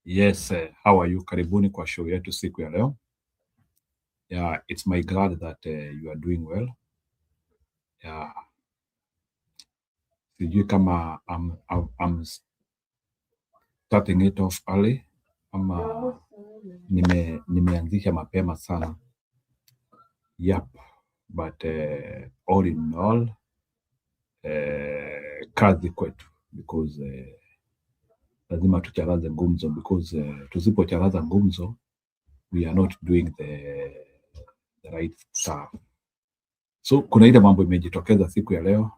Yes, how are you? Karibuni kwa show yetu siku ya leo. Yeah, it's my glad that you are doing well. Yeah, sijui kama I'm starting it off early ama nimeanzisha mapema sana. Yep, but all in all kazi kwetu because lazima tucharaze gumzo because tusipocharaza gumzo we are not doing the right stuff. So kuna ile mambo imejitokeza siku ya leo.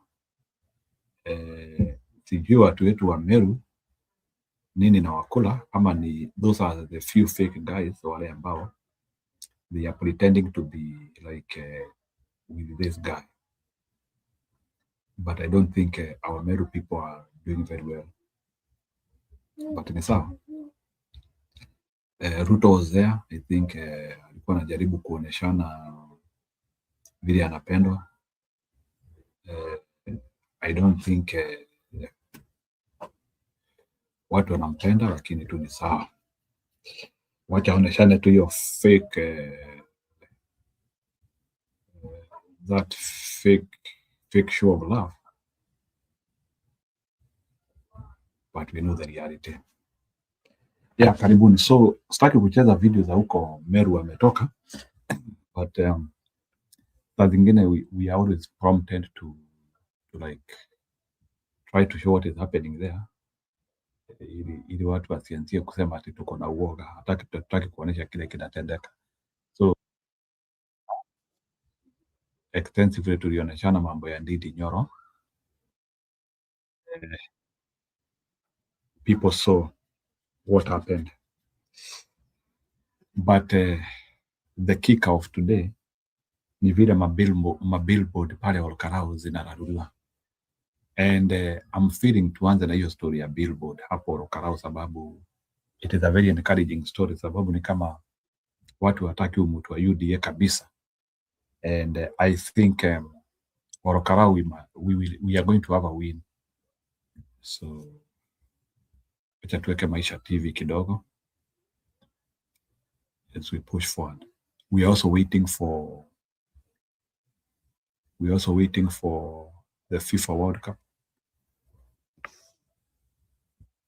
Sijui watu wetu wa Meru nini na wakula ama ni those are the few fake guys wale ambao they are pretending to be like with this guy, but I don't think our Meru people are doing very well, but ni sawa. Ruto was there. I think alikuwa anajaribu kuoneshana vile anapendwa. I don't think watu wanampenda, lakini tu ni sawa, wacha aoneshane tu hiyo fake that fake show of love, but we know the reality. Yeah, karibuni. So sitaki kucheza video za huko Meru ametoka, but saa zingine we are always prompted to like try to show what is happening there, ili watu wasianzie kusema ati tuko na uoga, hataki kuonesha kile kinatendeka. So extensively tulioneshana mambo ya Ndindi Nyoro. People saw what happened, but the kicker of today ni vile mabillboard pale Olkarau zinararuliwa, and I'm feeling tuanze na hiyo story ya billboard hapo Olkarau, sababu it is a very encouraging story, sababu ni kama watu wataki mtu wa UDA kabisa, and I think Olkarau we are going to have a win. So acha tuweke Maisha TV kidogo as we push forward. We are also waiting for the FIFA World Cup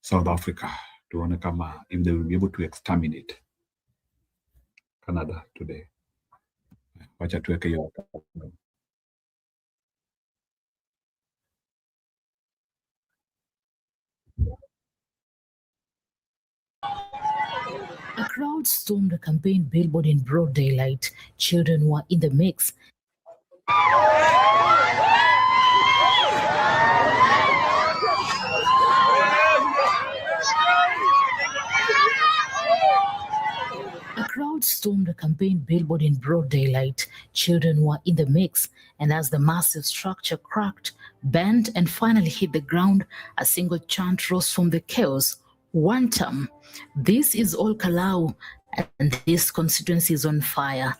South Africa, tuone kama if they will be able to exterminate Canada today. Wacha tuweke hiyo. A crowd stormed a campaign billboard in broad daylight. Children were in the mix. Stormed a campaign billboard in broad daylight. Children were in the mix, and as the massive structure cracked, bent, and finally hit the ground, a single chant rose from the chaos. One term. This is Olkalau, and this constituency is on fire.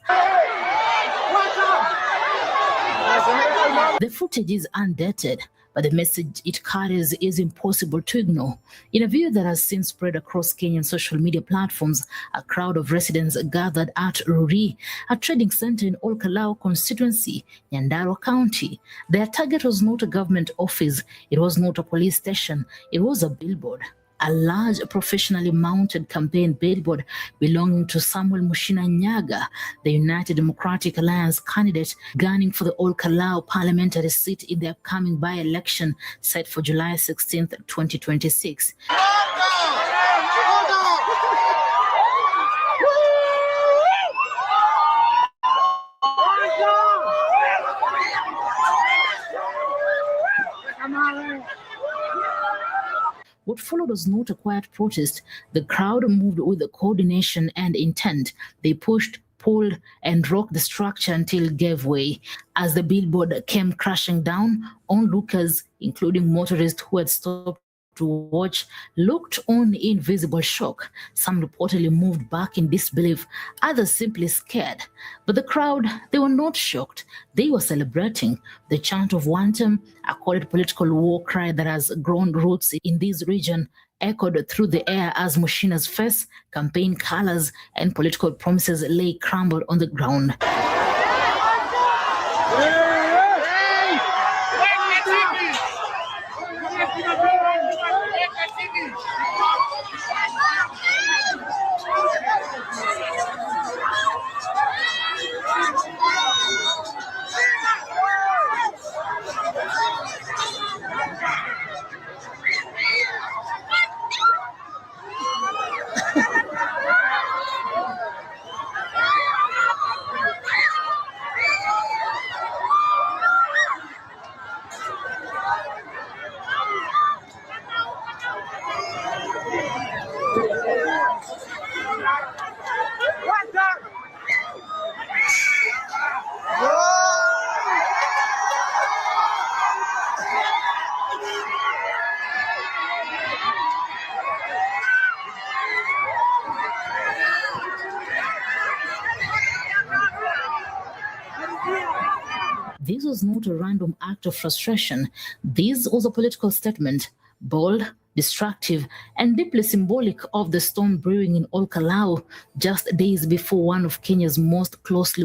The footage is undated, but the message it carries is impossible to ignore. In a video that has since spread across Kenyan social media platforms, a crowd of residents gathered at Ruri, a trading center in Olkalau constituency, Nyandarua County. Their target was not a government office, it was not a police station, it was a billboard. A large professionally mounted campaign billboard belonging to Samuel Mushina Nyaga, the United Democratic Alliance candidate gunning for the Olkalau parliamentary seat in the upcoming by-election set for July 16th, 2026. What followed was not a quiet protest. The crowd moved with coordination and intent. They pushed, pulled, and rocked the structure until it gave way. As the billboard came crashing down, onlookers, including motorists who had stopped to watch, looked on in visible shock. Some reportedly moved back in disbelief, others simply scared. But the crowd, they were not shocked. They were celebrating. The chant of Wantam, a coded political war cry that has grown roots in this region, echoed through the air as Mushina's face, campaign colors, and political promises lay crumbled on the ground. This was not a random act of frustration. This was a political statement, bold, destructive, and deeply symbolic of the storm brewing in Ol Kalou just days before one of Kenya's most closely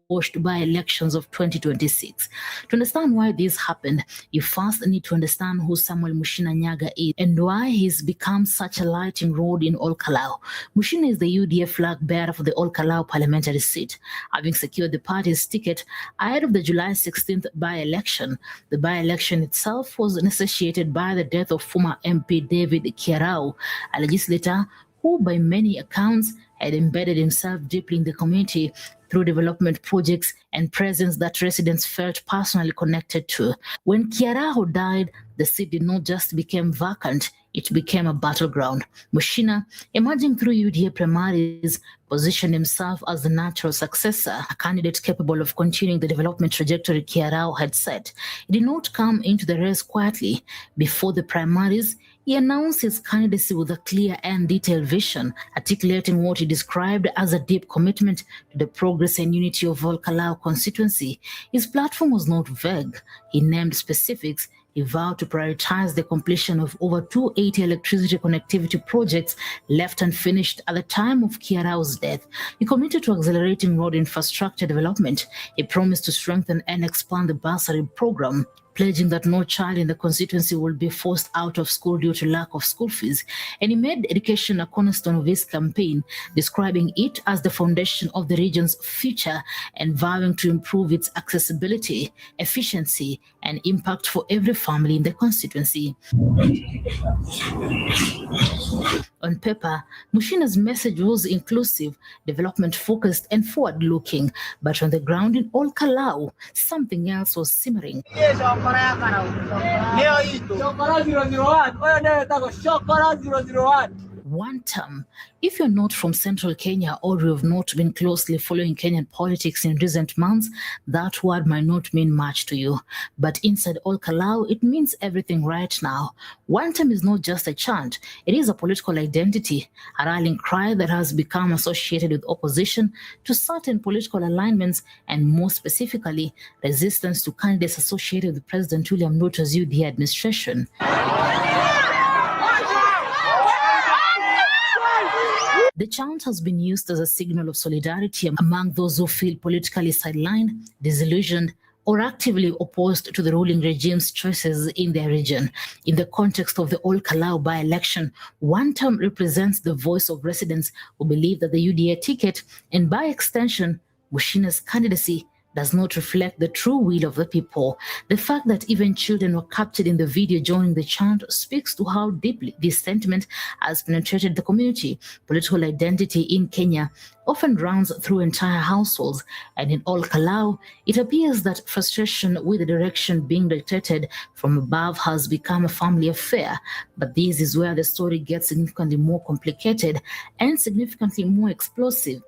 watched by elections of 2026. To understand why this happened, you first need to understand who Samuel Mushina Nyaga is and why he's become such a lightning rod in Ol Kalou. Mushina is the UDF flag bearer for the Ol Kalou parliamentary seat, having secured the party's ticket ahead of the July 16th by-election. The by-election itself was necessitated by the death of former MP David Kiarau, a legislator who by many accounts had embedded himself deeply in the community through development projects and presence that residents felt personally connected to. When Kiarau died, the seat did not just become vacant, it became a battleground. Mushina, emerging through UDA primaries, positioned himself as the natural successor, a candidate capable of continuing the development trajectory Kiarau had set. He did not come into the race quietly. Before the primaries, he announced his candidacy with a clear and detailed vision, articulating what he described as a deep commitment to the progress and unity of Ol Kalou constituency. His platform was not vague. He named specifics. He vowed to prioritize the completion of over 280 electricity connectivity projects left unfinished at the time of Kiarau's death. He committed to accelerating road infrastructure development. He promised to strengthen and expand the bursary program, pledging that no child in the constituency will be forced out of school due to lack of school fees. And he made education a cornerstone of his campaign, describing it as the foundation of the region's future and vowing to improve its accessibility, efficiency, and impact for every family in the constituency. On paper, Mushina's message was inclusive, development-focused, and forward-looking, but on the ground in Ol Kalou, something else was simmering. One term. If you're not from central Kenya or you have not been closely following Kenyan politics in recent months, that word might not mean much to you. But inside Ol Kalou, it means everything right now. One term is not just a chant, it is a political identity, a rallying cry that has become associated with opposition to certain political alignments and more specifically, resistance to candidates associated with President William Ruto's UDA administration. The chant has been used as a signal of solidarity among those who feel politically sidelined, disillusioned, or actively opposed to the ruling regime's choices in their region. In the context of the Ol Kalou by-election, one term represents the voice of residents who believe that the UDA ticket, and by extension, Mushina's candidacy, does not reflect the true will of the people. The fact that even children were captured in the video joining the chant speaks to how deeply this sentiment has penetrated the community. Political identity in Kenya often runs through entire households, and in Ol Kalou, it appears that frustration with the direction being dictated from above has become a family affair. But this is where the story gets significantly more complicated and significantly more explosive.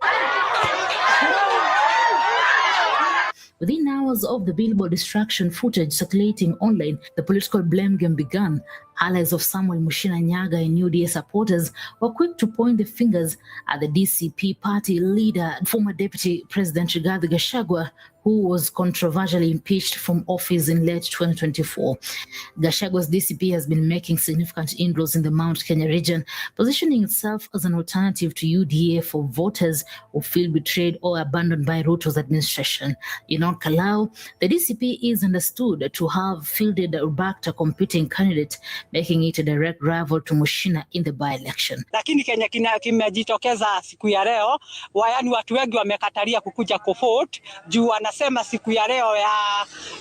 Within hours of the billboard distraction footage circulating online, the political blame game began. Allies of Samuel Mushina Nyaga and UDA supporters were quick to point the fingers at the DCP party leader, former Deputy President Rigathi Gachagua, who was controversially impeached from office in late 2024. Gashagua's DCP has been making significant inroads in the Mount Kenya region, positioning itself as an alternative to UDA for voters who feel betrayed or abandoned by Ruto's administration. In Kalau, the DCP is understood to have fielded or backed a competing candidate, making it a direct rival to Mushina in the by-election. Lakini Kenya kimejitokeza siku ya leo, yani watu wengi wamekatalia kukuja kuvote juu wanasema siku ya leo ya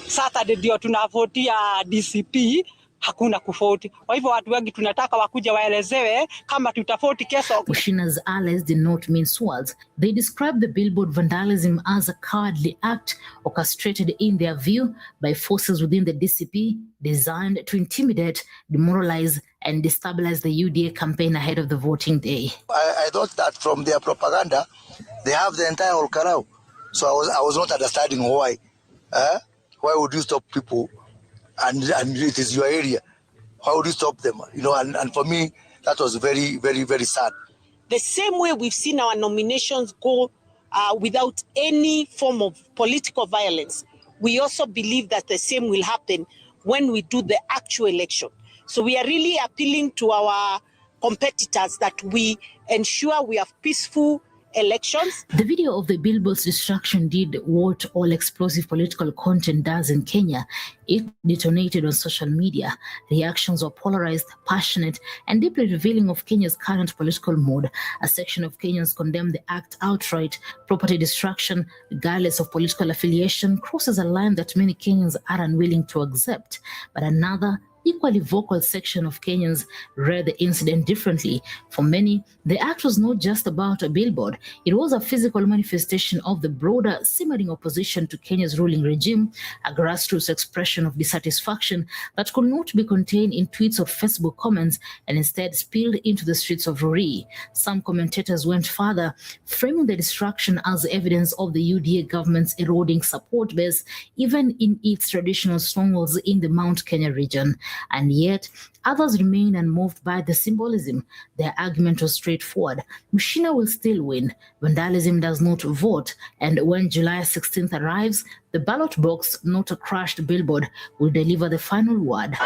Saturday ndio tunavotia DCP, hakuna kuvote. Kwa hivyo watu wengi tunataka wakuja waelezewe kama tutavote kesho. Mushina's allies did not mince words. They described the billboard vandalism as a cowardly act orchestrated in their view by forces within the DCP designed to intimidate, demoralize and destabilize the UDA campaign ahead of the voting day. I thought that from their propaganda, they have the entire Olkarau. So I was not understanding why. Why would you stop people and it is your area? How would you stop them? And for me, that was very, very, very sad. The same way we've seen our nominations go without any form of political violence, we also believe that the same will happen when we do the actual election. So we are really appealing to our competitors that we ensure we have peaceful elections. The video of the billboard's destruction did what all explosive political content does in Kenya. It detonated on social media. Reactions were polarized, passionate, and deeply revealing of Kenya's current political mood. A section of Kenyans condemned the act outright. Property destruction, regardless of political affiliation, crosses a line that many Kenyans are unwilling to accept. But another equally vocal section of Kenyans read the incident differently. For many, the act was not just about a billboard. It was a physical manifestation of the broader simmering opposition to Kenya's ruling regime, a grassroots expression of dissatisfaction that could not be contained in tweets or Facebook comments and instead spilled into the streets of Rurii. Some commentators went further, framing the destruction as evidence of the UDA government's eroding support base, even in its traditional strongholds in the Mount Kenya region. And yet, others remain unmoved by the symbolism. Their argument was straightforward. Mushina will still win. Vandalism does not vote. And when July 16th arrives, the ballot box, not a crushed billboard, will deliver the final word.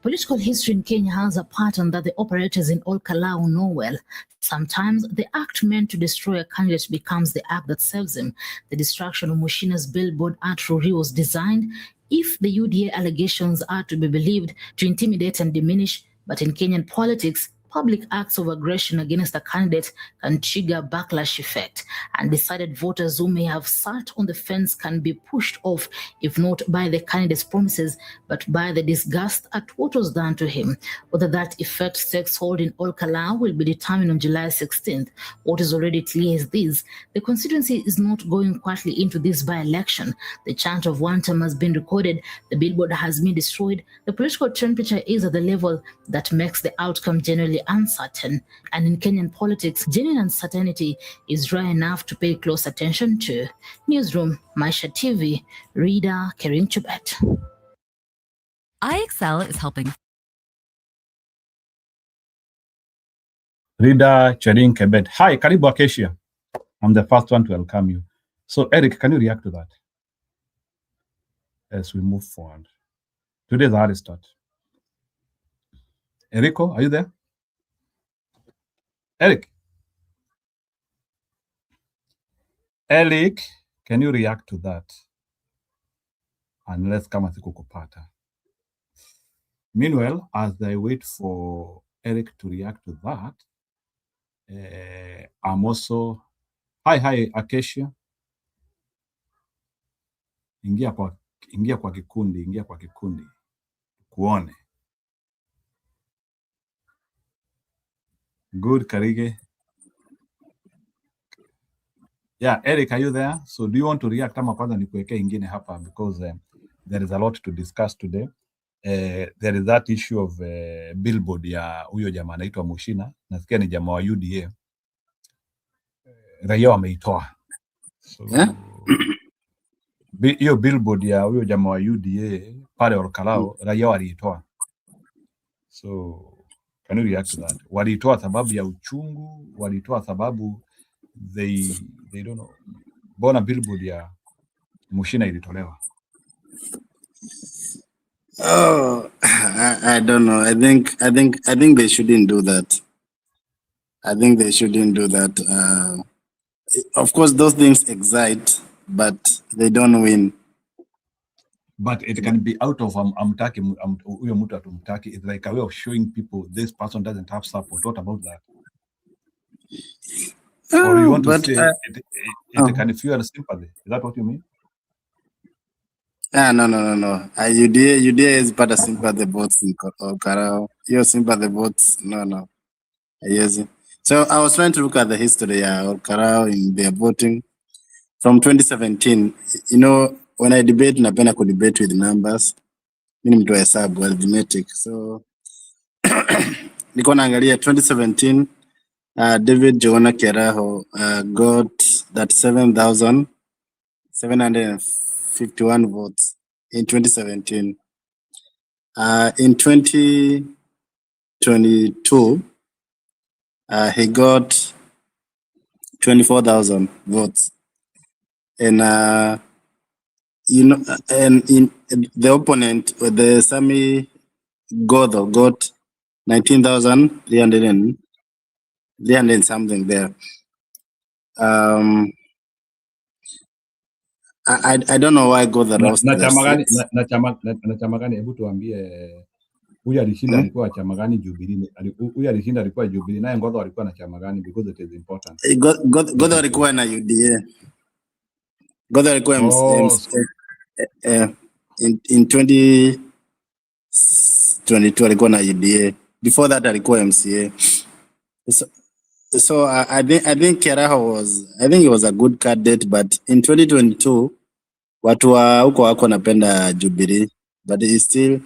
Political history in Kenya has a pattern that the operators in Olkalau know well. Sometimes the act meant to destroy a candidate becomes the act that serves him. The destruction of Mushina's billboard at Rurii was designed, if the UDA allegations are to be believed, to intimidate and diminish. But in Kenyan politics, public acts of aggression against a candidate can trigger a backlash effect. Undecided voters who may have sat on the fence can be pushed off, if not by the candidate's promises, but by the disgust at what was done to him. Whether that effect takes hold in Olkalau will be determined on July 16th. What is already clear is this: the constituency is not going quietly into this by-election. The chant of one term has been recorded, the billboard has been destroyed, the political temperature is at the level that makes the outcome generally uncertain. And in Kenyan politics, genuine uncertainty is rare enough to pay close attention to. Newsroom, Maisha TV, reader Kering Chubet. IXL is helping. Reader Kering Chubet. Hi, Karibu Acacia. I'm the first one to welcome you. So Eric, can you react to that as we move forward? Today's the hardest start. Erico, are you there? Eric, can you react to that? Unless kama sikukupata. Meanwhile, as I wait for Eric to react to that, I'm also... Hi, Acacia. Ingia kwa kikundi. Kuone. Good, Karige. Yeah, Eric, are you there? So do you want to react kama kwanza nikuweke ingine hapa, because there is a lot to discuss today. There is that issue of billboard ya huyo jamaa anaitwa Mushina. Nasikia ni jamaa wa UDA. Raia wameitoa. So, hiyo billboard ya huyo jamaa wa UDA pale Olkarao raia waliitoa. So can you react to that? Waliitoa sababu ya uchungu, waliitoa sababu they don't know. Bona billboard ya Mushina ilitolewa. Oh, I don't know. I think they shouldn't do that. I think they shouldn't do that. Of course, those things excite, but they don't win. But it can be out of amtaki huyo mtu atumtaki. It's like a way of showing people this person doesn't have support. What about that? Or you want to say it can fuel sympathy? Is that what you mean? No. UDA is part of sympathy votes in Olkarao. Your sympathy votes, no. Yes. So I was trying to look at the history of Olkarao in their voting from 2017. You know, when I debate, napenda ku debate with numbers. Mimi mtu wa hesabu, arithmetic. So niko naangalia 2017, David Joanna Keraho got that 7,751 votes in 2017. In 2022, he got 24,000 votes. And and in the opponent, the Sami Godho, got 19,300 something there. I don't know why Godho lost. Na chama gani? Hebu tuambie huyu alishinda alikuwa chama gani? Jubilee. Huyu alishinda alikuwa Jubilee, naye Godho alikuwa na chama gani? Because it is important. Godho alikuwa na UDA. Godho alikuwa in 2022 alikuwa na UDA. Before that alikuwa MCA. So I think Keraho was a good candidate, but in 2022 watu wa huko wako napenda Jubilee, but it's still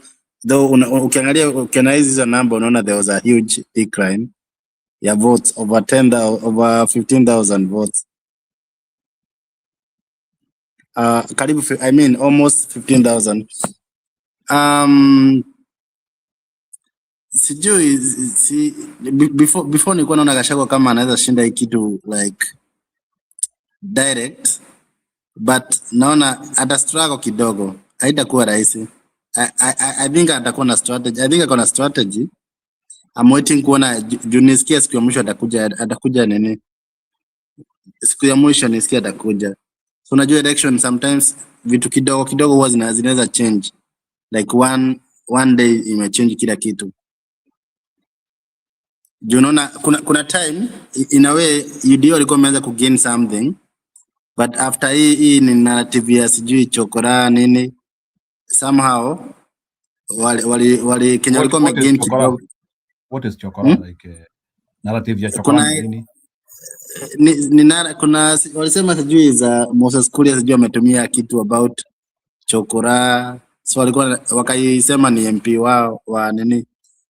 though ukiangalia hizo number unaona there was a huge decline ya votes over 15,000 votes. Karibu, I mean almost 15,000. Sijui before nilikuwa naona Gachagua kama anaweza shinda hii kitu like direct, but naona ata struggle kidogo, haitakuwa rahisi. I think atakuwa na strategy. I think ako na strategy. I'm waiting kuona nisikia siku ya mwisho atakuja nini. Siku ya mwisho nisikia atakuja. So unajua election sometimes vitu kidogo huwa zinaweza change. Like one day imechange kila kitu. Unaona kuna time in a way UDA walikuwa wameanza ku gain something, but after hii ni narrative ya sijui chokora nini, somehow wali Kenya walikuwa wamegain kidogo. What is chokora? Like narrative ya chokora nini? Kuna walisema sijui za Moses Kuria sijui ametumia kitu about chokora, so walikuwa wakaisema ni MP wao wa nini,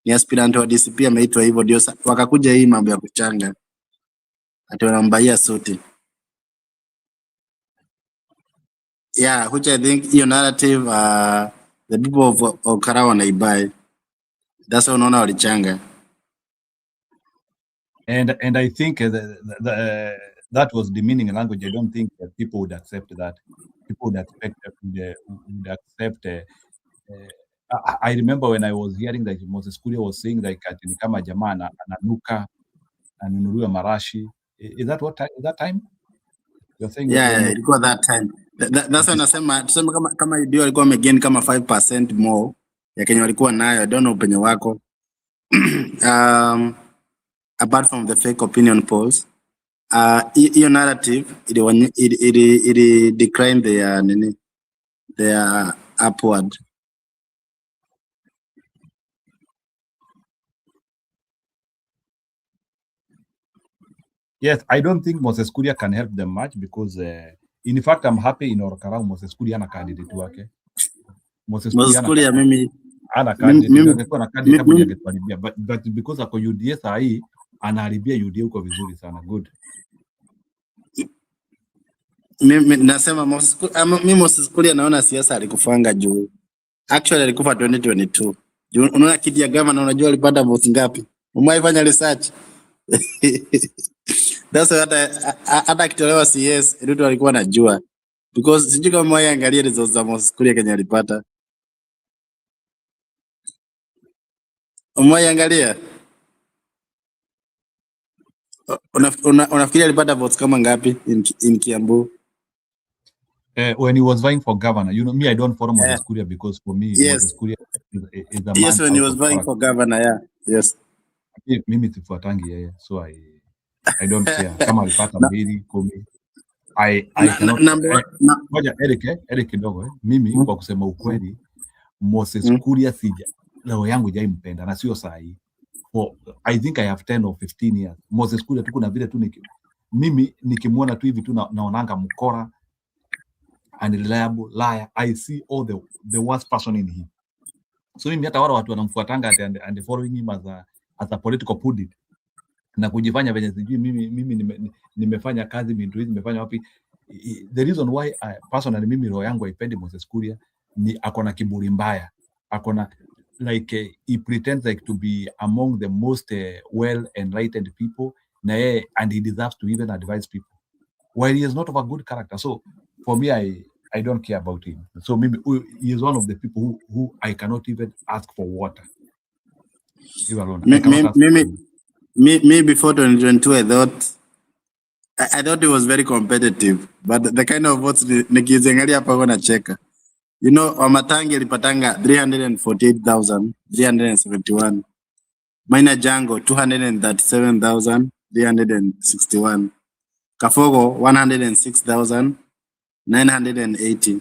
ni aspirant wa DCP ameitwa hivyo, ndio wakakuja hii mambo ya kuchanga ati wanambaia suti. Yeah, which I think hiyo narrative the people of Olkarao wanaibuy. That's why unaona walichanga. And I think that was demeaning language. I don't think that people would accept that. People would accept. I remember when I was hearing that Moses Kuria was saying like ni kama jamaa ananuka anunuliwa marashi. Is that that time? You're saying? Yeah, ilikuwa that time. That's when nasema tuseme kama UDA walikuwa wamegain kama 5% more ya Kenya walikuwa nayo. I don't know penye wako. Apart from the fake opinion polls, your narrative it declined their upward. Yes, I don't think Moses Kuria can help them much because in fact I'm happy in Olkarao Moses Kuria ana candidate wake. Moses Kuria mimi ana candidate angekuwa na candidate kama angetuharibia, but because ako UDA saa hii anaharibia UDA huko vizuri sana. Good. Mimi nasema Moses Kuria naona siasa alikufanga juu. Actually alikufa 2022. Unaona kiti ya governor unajua alipata votes ngapi? Umeifanya research? That's hata akitolewa CS Ruto alikuwa anajua. Because sijui kama wewe angalia results za Moses Kuria Kenya alipata. Umeangalia? Unafikiria alipata votes kama ngapi in Kiambu? When he was vying for governor, you know me, I don't follow Moses Kuria because for me, Moses Kuria is a man. Yes, when he was vying for governor, yeah. Yes. Mimi sifuatangi yeye, so I don't care. Kama alipata mbili, 10. I cannot. Ngoja Eric kidogo. Mimi kwa kusema ukweli, Moses Kuria leo yangu haijampenda na sio saa hii. For I think I have 10 or 15 years. Moses Kuria tu kuna vile tu mimi nikimuona tu hivi tu naonanga mkora, unreliable, liar. I see all the worst person in him. So mimi hata wale watu wanamfuatanga and following him as a political pundit na kujifanya venye sijui mimi nimefanya kazi hizi nimefanya wapi. The reason why personally mimi roho yangu haipendi Moses Kuria ni akona kiburi mbaya, akona like he pretends like to be among the most well enlightened people na yeye, and he deserves to even advise people while he is not of a good character. So for me, I don't care about him. So maybe he is one of the people who I cannot even ask for water. Me before 2022, I thought it was very competitive, but the kind of votes nikiziangalia hapa wana cheka. You know, Wamatangi alipatanga 348,371. Maina Jango 237,361. Kafogo 106,980.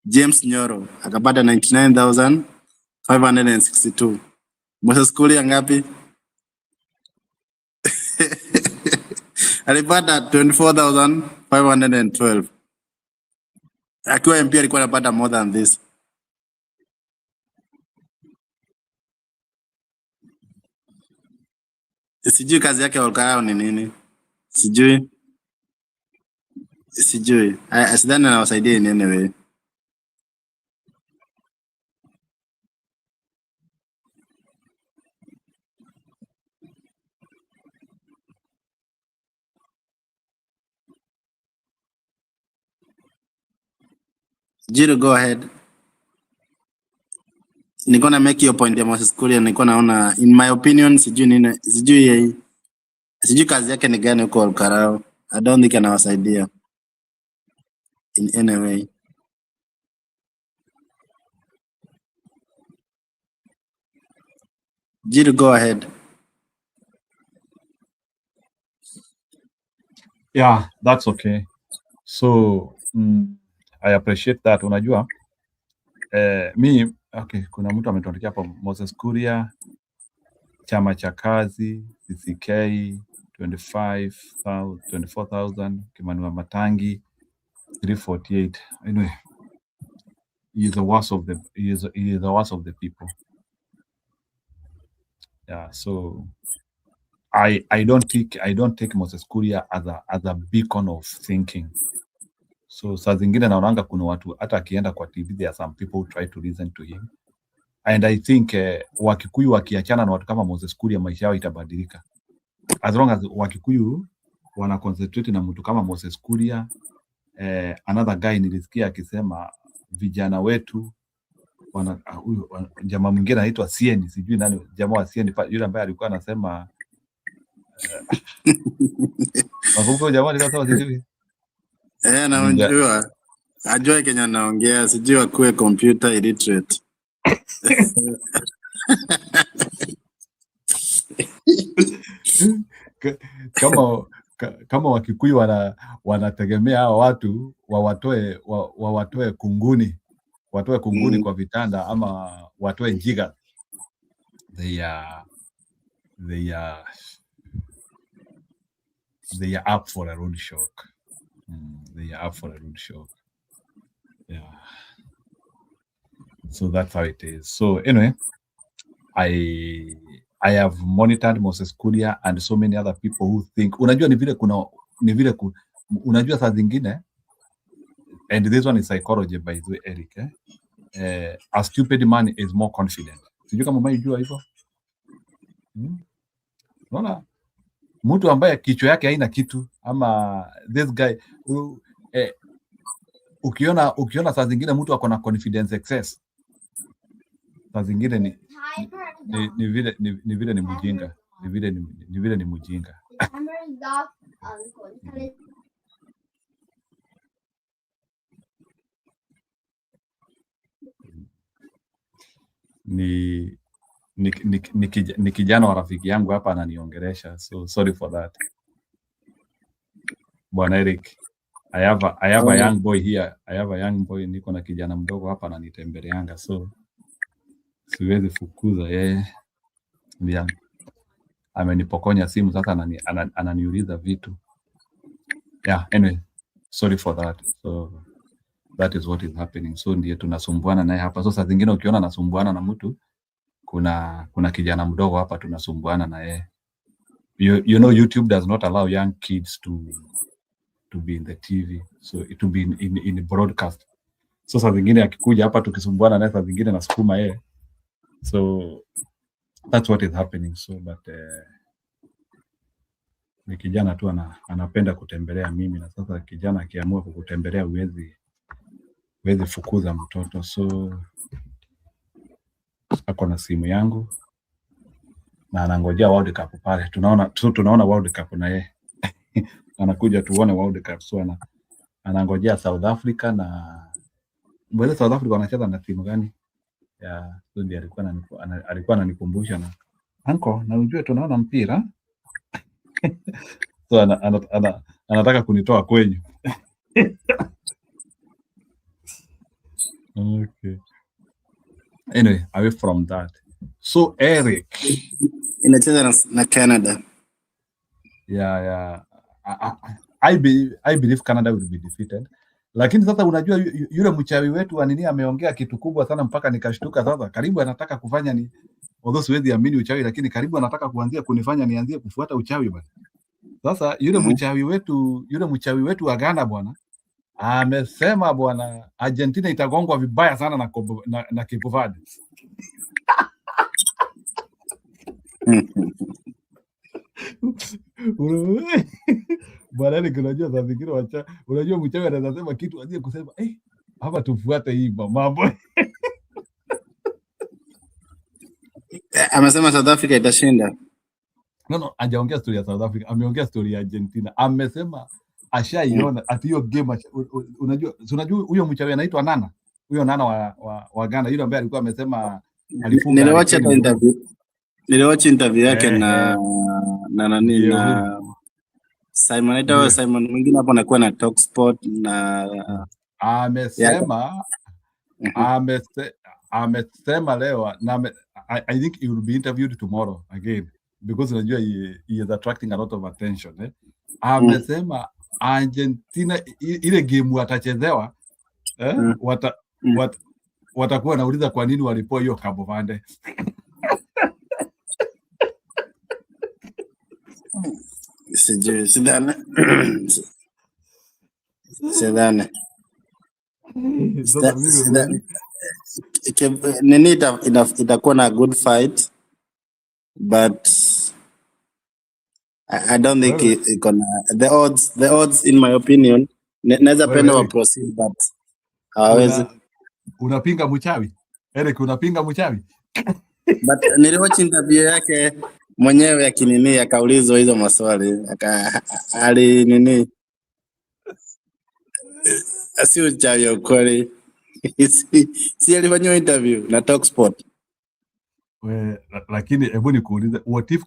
James Nyoro akapata 99,562. Moses Kuria ngapi? Alipata 24,512. Akiwa MP alikuwa anapata more than this. Sijui kazi yake Olkarao ni nini? Sijui. Sidhani anawasaidia in any way. Jiro, go ahead. Niko na make your point ya Moses Kuria, niko naona in my opinion sijui kazi yake ni gani huko Olkarao. I don't think anawasaidia in any way. Jiro, go ahead. Yeah, that's okay. So I appreciate that. Unajua okay, kuna mtu ametuandikia hapo Moses Kuria, chama cha kazi, CCK 24,000, Kimani Wamatangi 348. Anyway, he is the worst of the people. Yeah, so I don't take Moses Kuria as a beacon of thinking. So saa zingine naonanga kuna watu hata akienda kwa TV, there are some people who try to listen to him, and I think Wakikuyu wakiachana na watu kama Moses Kuria maisha yao itabadilika. As long as Wakikuyu wana concentrate na mtu kama Moses Kuria. Another guy nilisikia akisema vijana wetu jamaa mwingine anaitwa CN, sijui nani jamaa wa CN yule ambaye alikuwa anasema wakumbuka jamaa alikuwa sijui naonjua ajua Kenya naongea, sijui akuwe computer illiterate. kama Wakikuyu wanategemea hao watu wawatoe kunguni, kwa vitanda ama watoe jiga, they are up for a road shock. They are up for a road shock. Yeah. So that's how it is. So anyway, I have monitored Moses Kuria and so many other people who think, unajua ni vile unajua saa zingine And this one is psychology by the way, Eric. A stupid man is more confident. Sijui kama umeijua hivyo. Unaona? Mtu ambaye kichwa yake haina kitu ama this guy ukiona saa zingine mtu ako na confidence excess, saa zingine ni vile ni mjinga, ni vile ni mjinga. Ni kijana wa rafiki yangu hapa ananiongelesha, so sorry for that. Bwana Eric, I have a young boy here. I have a young boy, niko na kijana mdogo hapa ananitembeleanga, so siwezi fukuza yeye. Ndio amenipokonya simu sasa, ananiuliza vitu. Yeah, anyway, sorry for that. So that is what is happening. So ndiye tunasumbuana naye hapa. So saa zingine ukiona nasumbuana na mtu, kuna kijana mdogo hapa tunasumbuana na yeye. You know YouTube does not allow young kids to be in the TV, so it will be in broadcast. So saa zingine akikuja hapa tukisumbuana naye, saa zingine nasukuma yeye. So that's what is happening. So but ni kijana tu anapenda kutembelea mimi, na sasa kijana akiamua kukutembelea huwezi fukuza mtoto. So ako na simu yangu na anangojea World Cup pale. Tunaona World Cup na yeye. Anakuja tuone World Cup. So anangojea South Africa, na mbele South Africa wanacheza na timu gani? Ya so ndiye alikuwa ananikumbusha na anko, na unajua tunaona mpira. So anataka kunitoa kwenyu. Okay. Anyway, away from that. So Eric, inacheza na Canada. Yeah. I believe Canada will be defeated. Lakini sasa unajua yule mchawi wetu anini ameongea kitu kubwa sana mpaka nikashtuka sasa. Karibu anataka kufanya ni although siwezi amini uchawi, lakini karibu anataka kuanzia kunifanya nianzie kufuata uchawi bwana. Sasa yule mchawi wetu wa Ghana bwana amesema bwana Argentina itagongwa vibaya sana na Cape Verde. Bwana ni kunajua saa zingine unajua mchawi anaweza sema kitu aje kusema hapa tufuate hii mambo. Amesema South Africa itashinda. No, hajaongea story ya South Africa, ameongea story ya Argentina. Amesema ashaiona ati hiyo game. Unajua huyo mchawi anaitwa Nana. Huyo Nana wa Ghana, yule ambaye alikuwa amesema alifunga. Niliwatch interview yake na Simon Eto'o. Simon mwingine hapo anakuwa na Talksport na amesema leo na I think he will be interviewed tomorrow again because unajua he is attracting a lot of attention. Amesema Argentina ile game watachezewa watakuwa wanauliza kwa nini walipoa hiyo Cabo Verde. Sidhani. Nini itakuwa na good fight, but I don't think it's gonna the odds in my opinion naweza penda wa proceed, but hawezi. Unapinga mchawi Eric, unapinga mchawi? But niliwatch interview yake mwenyewe akinini akaulizwa hizo maswali ali nini asi uchawi ukweli. Si alifanywa interview na Talksport. Lakini hebu nikuulize, what if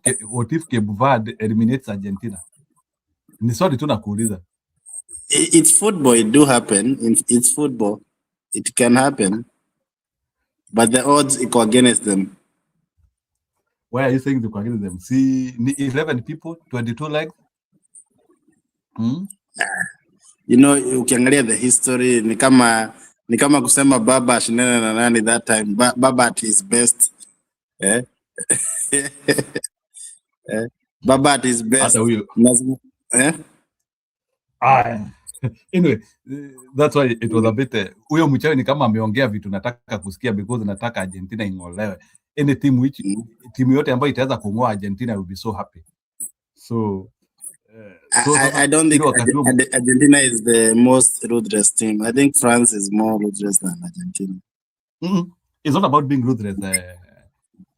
Cape Verde eliminates Argentina? Ni swali tu nakuuliza. It's football, it do happen. It's football, it can happen, but the odds iko against them. Why are you saying to against them? See, 11 people, 22 legs. You know, ukiangalia the history ni kama kusema Baba ashindane na nani that time. Baba at his best. Baba at his best. Anyway, that's why it was a bit huyo mchawi ni kama ameongea vitu nataka kusikia because nataka Argentina ing'olewe. Any team which timu yote ambayo itaweza kung'oa Argentina will be so happy. So I don't think Argentina is the most ruthless team. I think France is more ruthless than Argentina. It's not about being ruthless.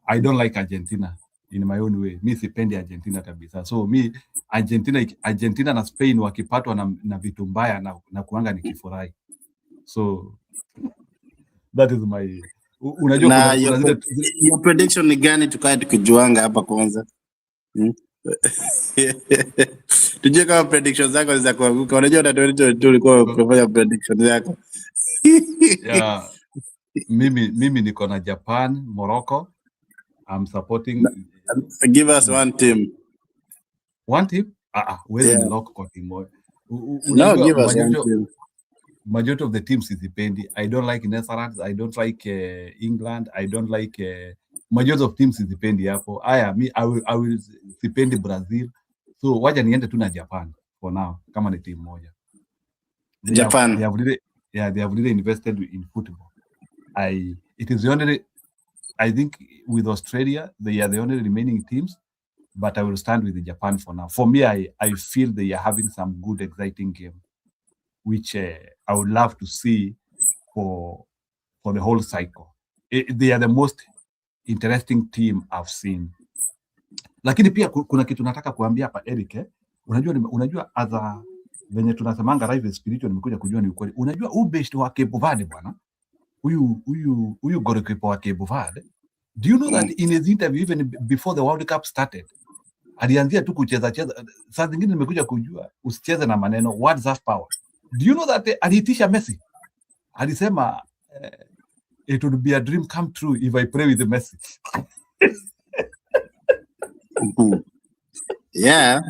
I don't like Argentina in my own way. Mi sipendi Argentina kabisa. So mi Argentina na Spain wakipatwa na vitu mbaya na kuanga nikifurahi. So that is my unajua na your prediction ni gani tukae tukijuanga hapa kwanza? Tujue kama predictions zako za kuanguka. Unajua tu ulikuwa ukifanya predictions zako. Yeah. Mimi niko na Japan, Morocco. I'm supporting. Give us one team. One team? Wewe ni lock kwa team moja. No, give us one team. Majority of the teams isipendi. I don't like Netherlands. I don't like England. I don't like majority of teams isipendi hapo. I will sipendi Brazil. So wacha niende tu na Japan for now kama ni team moja. Japan. They have really invested in football. It is the only, I think with Australia, they are the only remaining teams, but I will stand with Japan for now. For me, I feel they are having some good, exciting game, which I would love to see for the whole cycle. They are the most interesting team I've seen. Lakini pia kuna kitu nataka kuambia hapa Eric, unajua adha venye tunasemanga live spiritual nimekuja kujua ni ukweli. Unajua ubest wa Cape Verde bwana. Huyu goalkeeper wa Cape Verde. Do you know that in his interview even before the World Cup started, alianzia tu kucheza. Saa zingine nimekuja kujua usicheze na maneno, words have power. Do you know that aliitisha Messi? Alisema it would be a dream come true if I play with Messi. Yeah.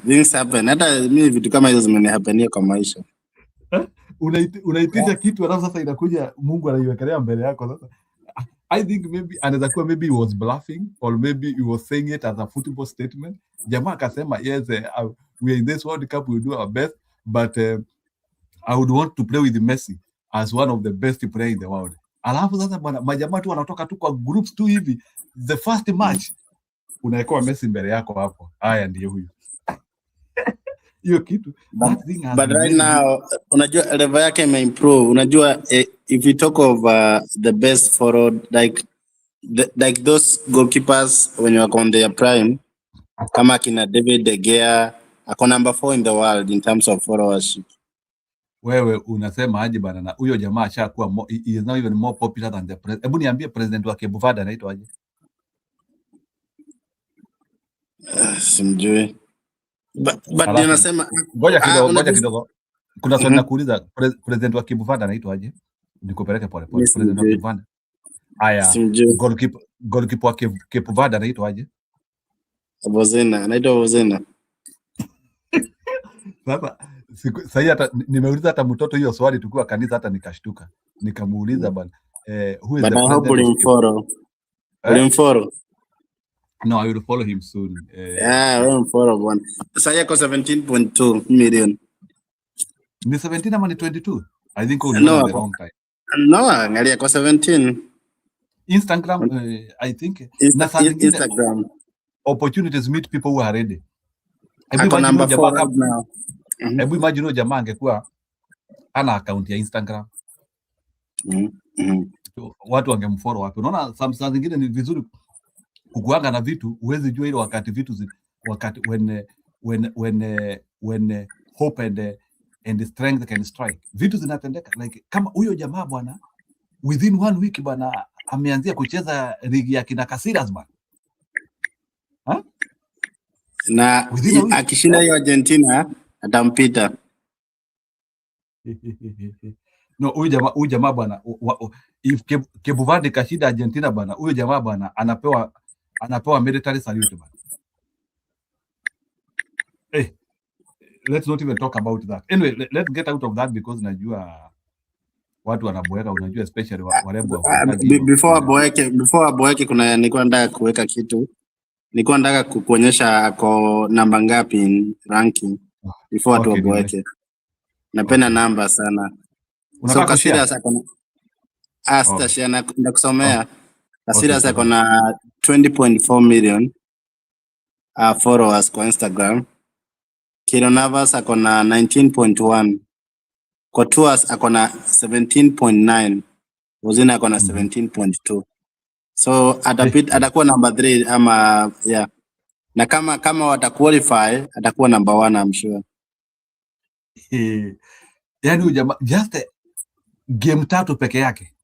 Things happen. Hata mimi vitu kama hizo zimenihapenia kwa maisha. Unaitisha kitu alafu sasa inakuja Mungu anaiwekelea mbele yako sasa. I think maybe anaweza kuwa maybe he was bluffing or maybe he was saying it as a football statement. Jamaa akasema yes, we are in this World Cup, we will do our best, but I would want to play with Messi as one of the best players in the world. Alafu sasa bwana majamaa tu wanatoka tu kwa groups tu hivi, the first match unaekoa Messi mbele yako hapo. Haya ndiye huyu. Hiyo kitu. But right now unajua level yake imeimprove. Unajua if you talk of the best forward like those goalkeepers when you are on their prime, kama kina David De Gea ako number 4 in the world in terms of followership. Wewe unasema aje bana, na huyo jamaa ashakuwa he is now even more popular than the president. Hebu niambie president wa Cape Verde anaitwa aje? Simjui. But ninasema ngoja kidogo. Kuna swali nakuuliza, president wa Cape Verde anaitwa aje? Nikupeleke pole. President wa Cape Verde. Aya, goalkeeper wa Cape Verde anaitwa aje? Anaitwa Bozena. Sasa hata nimeuliza hata mtoto hiyo swali tukiwa kanisa, hata nikashtuka. Nikamuuliza bwana, who is the president? Ulimfollow? No, I will follow him soon. Wewe follow bwana. Sasa yako 17.2 million. Ni 17 ama ni 22? I think the wrong time. No, angalia kwa 17. Instagram, I think. Instagram. Opportunities meet people who are ready. Ako number 4 right now. Hebu imagine jamaa angekuwa ana account ya Instagram. Watu wangemfollow wapi? Unaona saa zingine ni vizuri kukuanga na vitu uwezi jua ile wakati vitu wakati when hope and strength can strike, vitu zinatendeka. Like kama huyo jamaa bwana within 1 week bwana ameanzia kucheza ligi ya kina Casillas bwana. Na akishinda hiyo Argentina atampita. No, huyu jamaa bwana if Cape Verde kashinda Argentina bwana, huyu jamaa bwana anapewa military salute bwana. Let's not even talk about that. Anyway, let's get out of that because najua watu wanaboeka, unajua especially warembo. Before aboeke kuna nilikuwa nataka kuweka kitu. Nilikuwa nataka kukuonyesha ako namba ngapi in ranking before watu aboeke. Napenda namba sana. So Kasirias akona share na kusomea. Kasirias akona 20.4 million followers kwa Instagram. Kiro Navas akona 19.1. Kotuas akona 17.9. Wozina akona 17.2. So atakuwa number 3 ama yeah. Na kama wataqualify atakuwa number 1 I'm sure. Yani ujamaa just game 3 peke yake.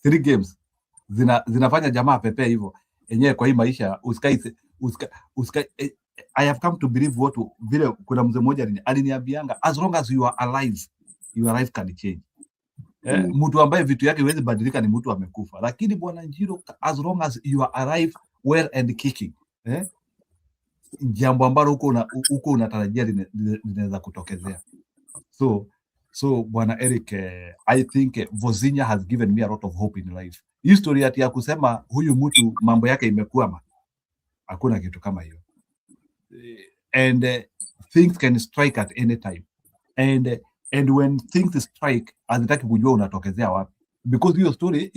3 games zinafanya jamaa pepe hivyo. Enyewe kwa hii maisha uskai I have come to believe vile kuna mzee mmoja aliniambianga as long as you are alive your life can change. Mtu ambaye vitu yake haiwezi badilika ni mtu amekufa. Lakini bwana Njiro as long as you are alive well and kicking. Jambo ambalo huko unatarajia linaweza kutokezea. So bwana Eric, I think Vozinha has given me a lot of hope in life. History ya kusema huyu mtu mambo yake imekwama, hakuna kitu kama hiyo. And things can strike at any time. And when things strike, hazitaki kujua unatokezea wapi. Because hiyo story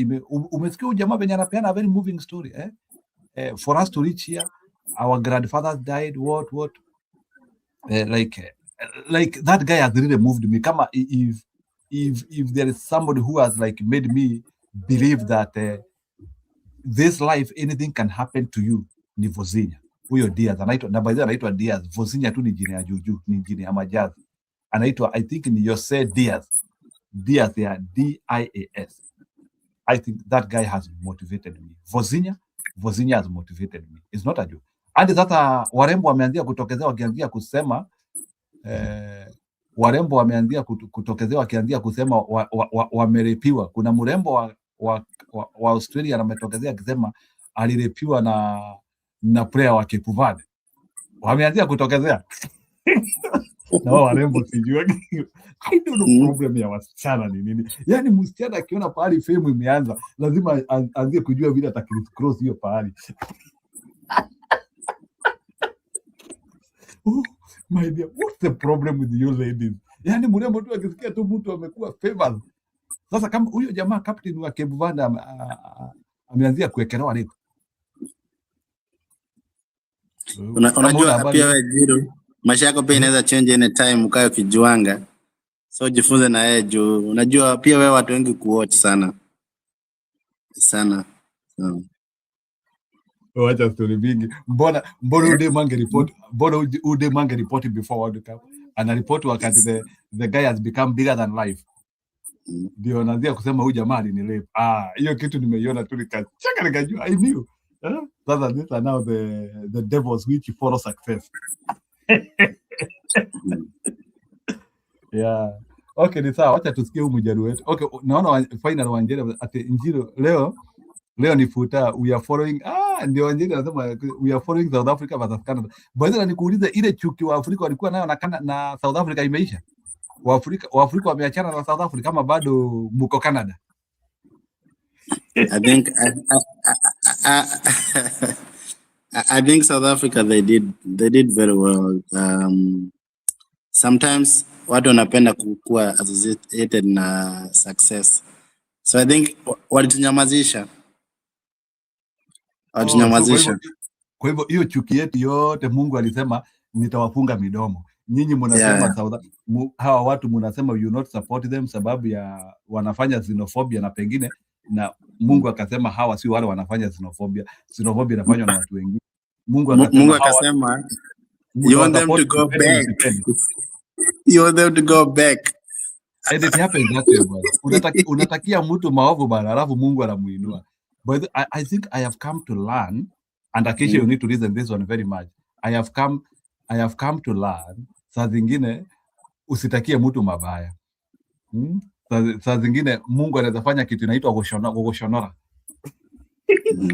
umesikia ujamaa venye anapeana a very moving story. For us to reach here, our grandfathers died, what? Like that guy has really moved me. Kama if there is somebody who has like made me believe that this life anything can happen to you, ni Vozinha. Huyo Diaz anaitwa Diaz. Vozinha tu ni jina ya juju, ni jina ya majazi. Anaitwa I think ni Jose Diaz. Diaz ya D-I-A-S. I think that guy has motivated me. Vozinha has motivated me. It's not a joke. Hadi sasa warembo wameanzia kutokezea wakianzia kusema warembo wameanzia kutokezea wakianzia kusema wamerepiwa. Kuna mrembo wa Australia ametokezea akisema alirepiwa na player wa Cape Verde. Wameanzia kutokezea. Na warembo sijui. I don't know problem ya wasichana ni nini. Yani msichana akiona pahali fame imeanza lazima aanzie kujua vile atakicross hiyo pahali. Oh, my dear, what's the problem with you ladies? Yani mrembo tu akisikia tu mtu amekuwa famous. Sasa kama huyo jamaa captain wa Cape Verde ameanzia kuwekelewa leo. Unajua pia wewe Jiro, maisha yako pia inaweza change any time ukae ukijuanga. So jifunze na yeye juu unajua pia wewe watu wengi kuwatch sana. Wacha story mingi. Mbona ude mange report? Mbona ude mange report before World Cup? Ana report wakati the guy has become bigger than life. Ndio anaanza kusema huyu jamaa ni rape. Hiyo kitu nimeiona tu nikacheka nikajua I knew. Sasa these are now the devils which follow success. Yeah. Okay, ni sawa. Wacha tusikie huyu mjaru wetu. Okay, naona final Wanjeri ati Njiro leo ni futa we are following ndio Wanjeri anasema we are following South Africa versus Canada. Bwana nikuulize ile chuki wa Afrika walikuwa nayo na South Africa imeisha? Wa Afrika wameachana na South Africa kama bado mko Canada? I think South Africa they did very well. Sometimes watu wanapenda kuwa associated na success. So I think walitunyamazisha. Kwa hivyo hiyo chuki yetu yote Mungu alisema nitawafunga midomo. Nyinyi mnasema hawa watu mnasema you not support them sababu ya wanafanya xenophobia na pengine na Mungu akasema hawa si wale wanafanya xenophobia. Xenophobia inafanywa na watu wengine. Mungu akasema you want them to go back. You want them to go back. And it happens that way, bwana. Unatakia mtu maovu bwana, alafu Mungu anamuinua. But I think I have come to learn, and occasionally you need to listen this one very much. I have come to learn, saa zingine usitakie mtu mabaya. Saa zingine Mungu anaweza fanya kitu inaitwa kugoshonora.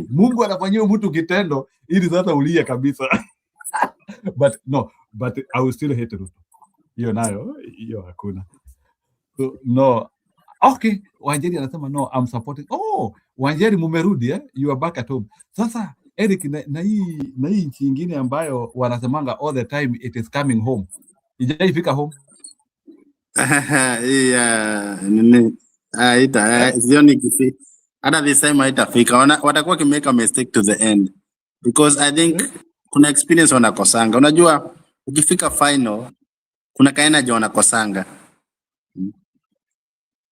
Mungu anafanyia mtu kitendo ili sasa ulie kabisa. But I will still hate Ruto. Hiyo nayo, hiyo hakuna. So, no. Okay, Wanjeri anasema no, I'm supporting. Oh, Wanjeri mumerudi you are back at home. Sasa Eric na hii nchi nyingine ambayo wanasemanga all the time it is coming home. Ijaifika home. Yeah, nini? Sioni kifi. Hata this time haitafika. Watakuwa kimeka mistake to the end. Because I think kuna experience wanakosanga. Unajua ukifika final kuna kaenaje wanakosanga.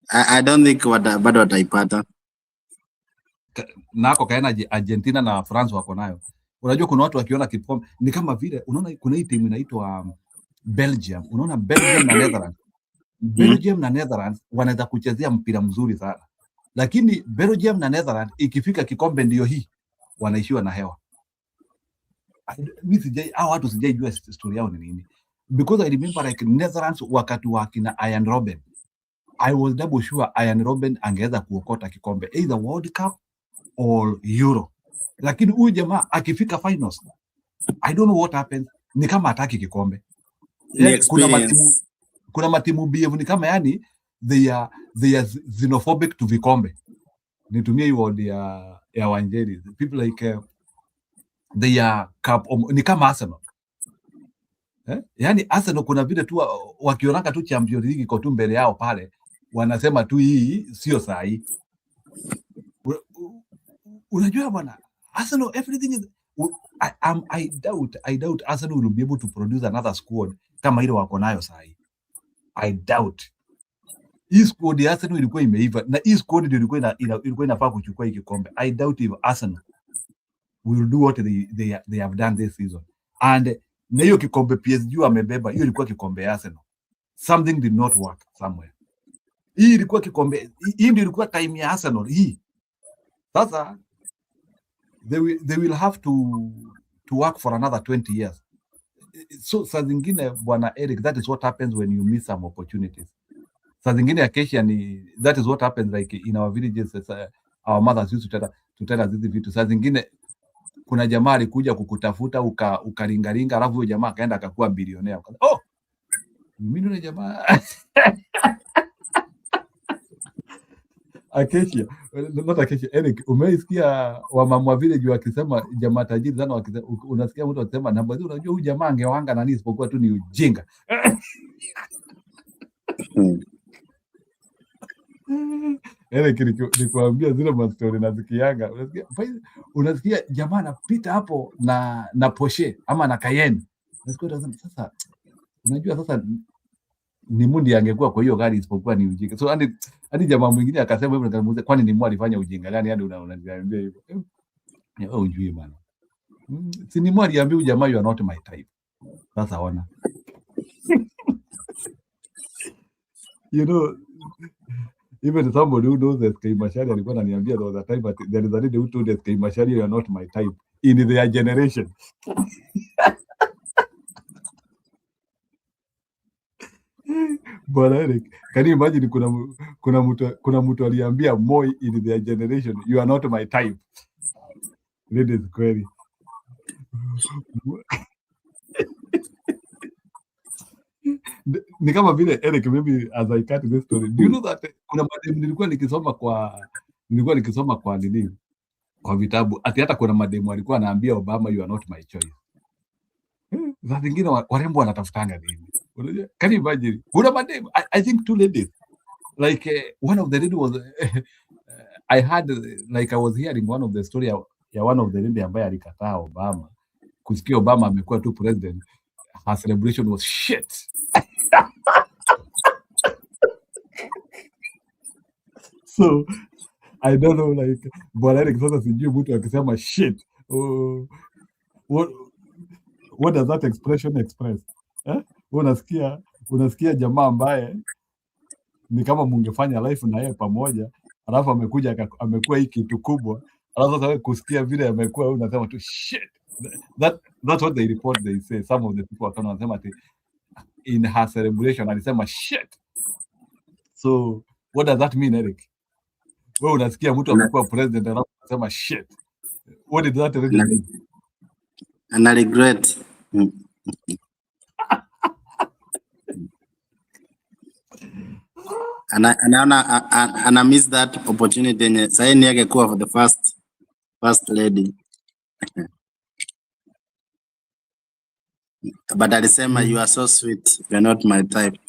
I don't think bado wataipata. Nako kaena Argentina na France wako nayo. Unajua kuna watu wakiona kikombe ni kama vile unaona kuna hii timu inaitwa Belgium. Unaona Belgium na Netherlands. Belgium na Netherlands wanaweza kuchezea mpira mzuri sana. Lakini Belgium na Netherlands ikifika kikombe ndio hii wanaishiwa na hewa. Mimi sijai hao watu sijaijua story yao ni nini. Because I remember like Netherlands wakati wa kina Arjen Robben. I was double sure Arjen Robben angeweza kuokota kikombe either World Cup or Euro. Lakini huyu jamaa akifika finals, I don't know what happens. Ni kama hataki kikombe. Kuna matimu behave ni kama yani they are xenophobic to vikombe. Nitumie hiyo word ya Wanjeri. People like they are ni kama Arsenal. Yani Arsenal kuna vile tu wakionaka tu Champions League iko tu mbele yao pale wanasema tu hii sio sahi. Unajua bwana Arsenal everything is I doubt Arsenal will be able to produce another squad kama ile wako nayo sahi. I doubt. Hii squad ya Arsenal ilikuwa imeiva na hii squad ndio ilikuwa inafaa kuchukua hiki kombe. I doubt if Arsenal will do what they have done this season. And na hiyo kikombe PSG amebeba, hiyo ilikuwa kikombe ya Arsenal. Something did not work somewhere. Hii ilikuwa kikombe, hii ndio ilikuwa time ya Arsenal hii. Sasa they will have to work for another 20 years. So saa zingine bwana Eric, that is what happens when you miss some opportunities. Saa zingine Acacia ni that is what happens like in our villages. Our mothers used to tell us hizi vitu. Saa zingine kuna jamaa alikuja kukutafuta ukaringaringa, alafu huyo jamaa akaenda akakuwa bilionea. Oh, mimi ndio jamaa Acacia, not Acacia. Eric, umeisikia wamama village wakisema jamaa tajiri sana, unasikia mtu akisema namba hizo, unajua huyu jamaa angewanga nani isipokuwa tu ni ujinga. Eric, nikuambia zile mastori nasikianga, unasikia jamaa anapita hapo na Porsche ama na Cayenne. Nasikia sasa, unajua sasa ni mundi angekuwa kwa hiyo gari isipokuwa ni ujinga. So hadi jamaa mwingine akasema hivyo, nikamuuliza kwani ni mwa alifanya ujinga gani hadi unaniambia hivyo? Wewe ujui bana. Si ni mwa aliambia jamaa you are not my type. Sasa ona. You know, even somebody who knows SK Mashari alikuwa ananiambia there was a time, but there is a lady who told SK Mashari you are not my type in their generation. Bwana Eric, can you imagine kuna mtu aliambia Moi in their generation you are not my type. Ladies kweli. Ni kama vile Eric, maybe as I cut this story, do you know that kuna mademu nilikuwa nikisoma kwa nini kwa vitabu ati hata kuna mademu alikuwa anaambia Obama you are not my choice. Za zingine warembo wanatafutanga nini? Unajua, can you imagine? Kuna mademu, I think two ladies like one of the lady was I had like I was hearing one of the story ya one of the lady ambaye alikataa Obama kusikia Obama amekuwa tu president. Her celebration was shit. So I don't know, like bwana Eric, sasa sijui mtu akisema shit, what does that expression express? Unasikia jamaa ambaye ni kama mungefanya life na yeye pamoja, alafu amekuja amekuwa hii kitu kubwa, alafu sasa kusikia vile amekuwa, unasema tu shit. That's what they report. They say some of the people wakaona wanasema ati in her celebration alisema shit. So what does that mean, Eric? Wewe unasikia mtu amekuwa president alafu anasema shit. What did that really mean? And I regret. And I miss that opportunity. Sasa ni yake kuwa for the first lady. But alisema you are so sweet, you are not my type.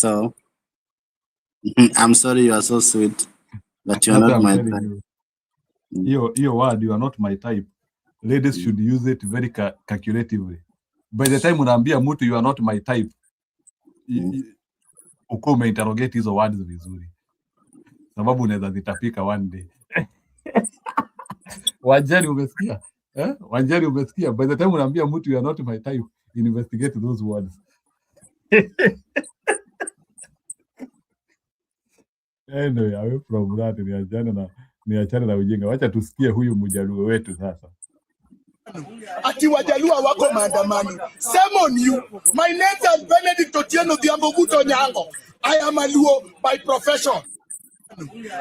So I'm sorry you are so sweet, but you're That's not what I'm my telling type. you. Your word, you are not my type. Ladies should use it very calculatively. By the time unaambia mtu you are not my type, uko umeinterrogate hizo words vizuri, sababu unaweza zitapika one day. Wanjani umesikia? Wanjani umesikia? By the time unaambia mtu you are not my type, investigate those words. Anyway, away from that, niachane na ujinga. Wacha tusikie huyu mjaluo wetu sasa. Ati Wajaluo wako maandamano. Shame on you. My name is Benedict Otieno Odhiambo Onyango. I am a Luo by profession.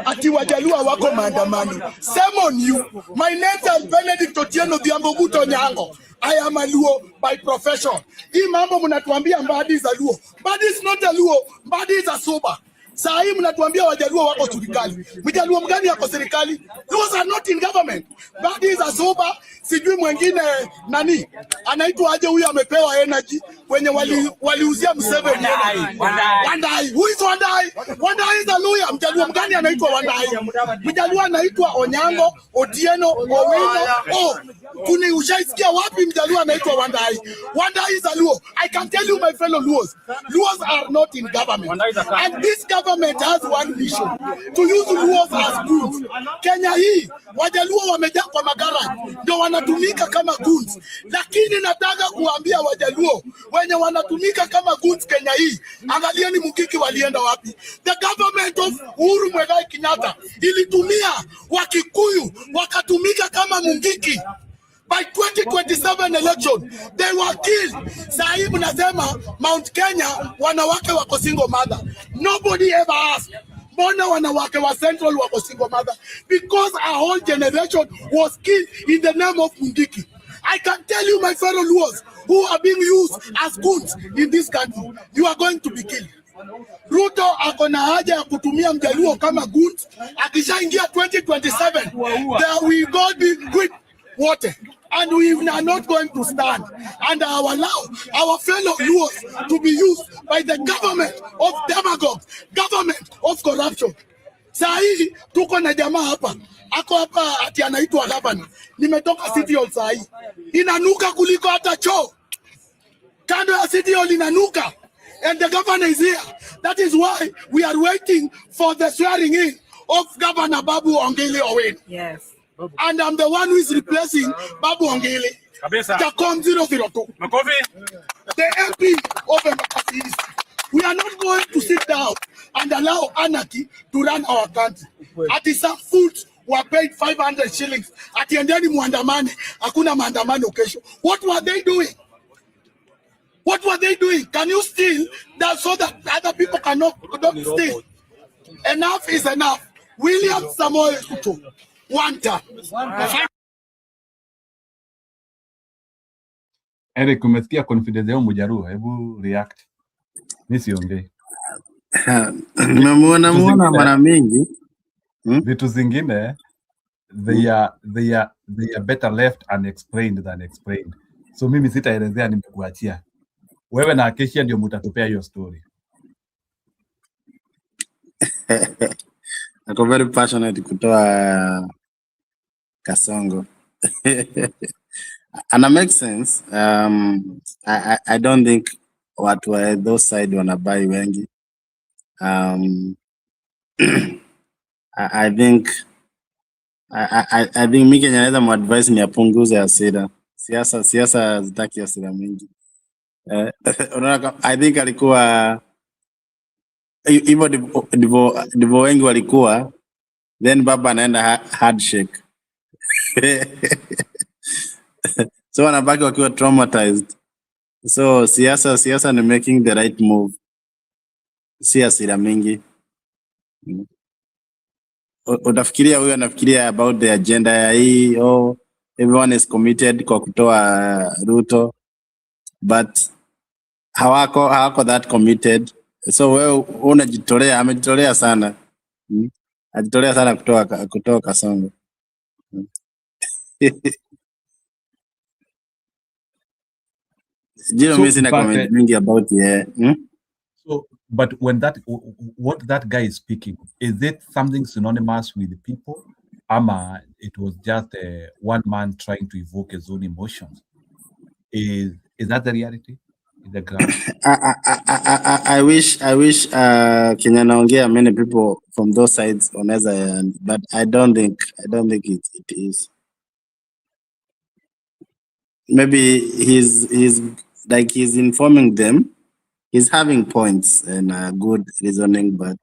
Ati Wajaluo wako maandamano. Shame on you. My name is Benedict Otieno Odhiambo Onyango. I am a Luo by profession. Hii mambo mnatuambia Mbadi is a Luo. Mbadi is not a Luo. Mbadi is a Soba. Saa hii mnatuambia Wajaluo wako serikali. Mjaluo mgani yako serikali? Those are not in government. Mbadi is a Soba. Sijui mwingine nani anaitwa aje huyu amepewa energy kwenye waliuzia Museveni Wandai. Who is Wandai? Wandai is a lawyer. Mjaluo mgani anaitwa Wandai? Mjaluo anaitwa Onyango, Otieno, Owino. Kuni ushaisikia wapi Mjaluo anaitwa Wandai? Wandai is a Luo. I can tell you my fellow Luos. Luos are not in government. And this government has one mission. To use Luos as goods. Kenya hii, Wajaluo wamejaa kwa magara. Ndio wanatumika kama goods. Lakini nataka kuambia Wajaluo wenye wanatumika kama goods Kenya hii, angalieni Mungiki walienda wapi. The government of Uhuru Muigai Kenyatta ilitumia Wakikuyu wakatumika kama Mungiki. By 2027 election, they were killed. Saa hii mnasema Mount Kenya wanawake wako single mother. Nobody ever asked. Mbona wanawake wa Central wako single mother? Because a whole generation was killed in the name of Mungiki. I can tell you, my fellow Luos, who are being used as goons in this country, you are going to be killed. Ruto akona haja ya kutumia Mjaluo kama goons. Akishaingia 2027, there will God be with water. And we are not going to stand and allow our fellow Luos to be used by the government of demagogues, government of corruption. Saa hii tuko na jamaa hapa, ako hapa ati anaitwa governor. Nimetoka City Hall saa hii. Inanuka kuliko hata choo. Kando ya City Hall inanuka. And the governor is here. That is why we are waiting for the swearing in of Governor Babu Ongili Owino. Yes. And I'm the one who is replacing Babu Ongili. Jacom 002. The MP of Embakasi East. We are not going to sit down and allow anarchy to run our country. Ati some fools were paid 500 shillings. Ati endeni muandamane. Hakuna maandamano kesho. What were they doing? What were they doing? Can you steal that so that other people cannot steal? Enough is enough. William Samoei Ruto. One time. Eric, umesikia confidence yao Mjaluo? Hebu react. Mimi siongei. Nimemuona mara mingi. Vitu zingine they are better left unexplained than explained. So mimi sitaelezea, nimekuachia. Wewe na Acacia ndio mtatupea hiyo story. Ako very passionate kutoa Kasongo. And it makes sense. I don't think watu wa those side wanabai wengi. I think mimi Kenya naweza muadvise ni apunguze hasira. Siasa zitaki hasira mingi. I think alikuwa hivyo ndivyo wengi walikuwa, then baba anaenda handshake. So wanabaki wakiwa traumatized. So siasa ni making the right move. Si hasira mingi. Utafikiria huyu anafikiria about the agenda ya hii, everyone is committed kwa kutoa Ruto, but hawako that committed. So wewe unajitolea, amejitolea sana. Ajitolea sana kutoa Kasongo. Jino mimi sina comment mingi about So, but when what that guy is speaking, is it something synonymous with the people? Ama, it was just one man trying to evoke his own emotions. Is that the reality in the ground? I wish Kenya naongea many people from those sides wanaweza, but I don't think it is. Maybe he's like he's informing them. He's having points and good reasoning, but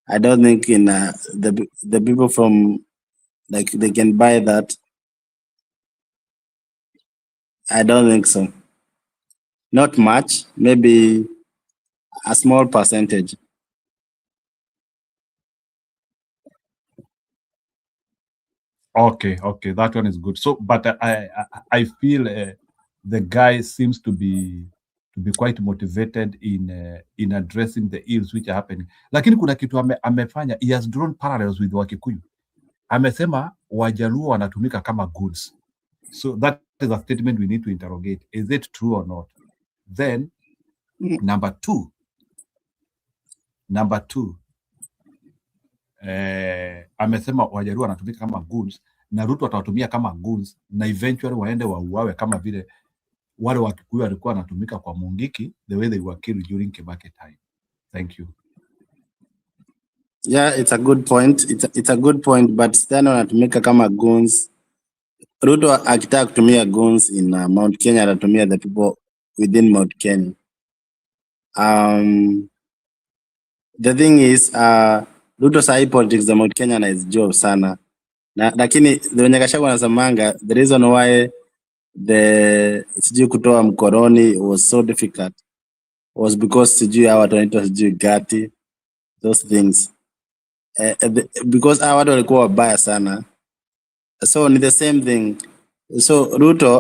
I don't think in the people from like they can buy that. I don't think so. Not much, maybe a small percentage. Okay, that one is good. So, but I feel the guy seems to be quite motivated in addressing the ills which are happening. Lakini kuna kitu amefanya, he has drawn parallels with Wakikuyu. Amesema Wajaluo wanatumika kama goods. So that is a statement we need to interrogate. Is it true or not? Then number two, amesema Wajaluo wanatumika kama goods na Ruto atawatumia kama goods na eventually waende wauawe kama vile wale Wakikuyu walikuwa wanatumika kwa Mungiki, the way they were killed during Kibaki time. Thank you. Yeah, it's a good point. It's a good point, but then wanatumika kama goons. Ruto akitaka kutumia goons in Mount Kenya atatumia the people within Mount Kenya. The thing is Ruto sahi politics za Mount Kenya na is job sana. Lakini wenye Gachagua wanasemanga the reason why the sijui kutoa mkoroni was so difficult was because sijui hawa watu wanaitwa sijui gati, those things. Because hawa watu walikuwa wabaya sana. So ni the same thing. So Ruto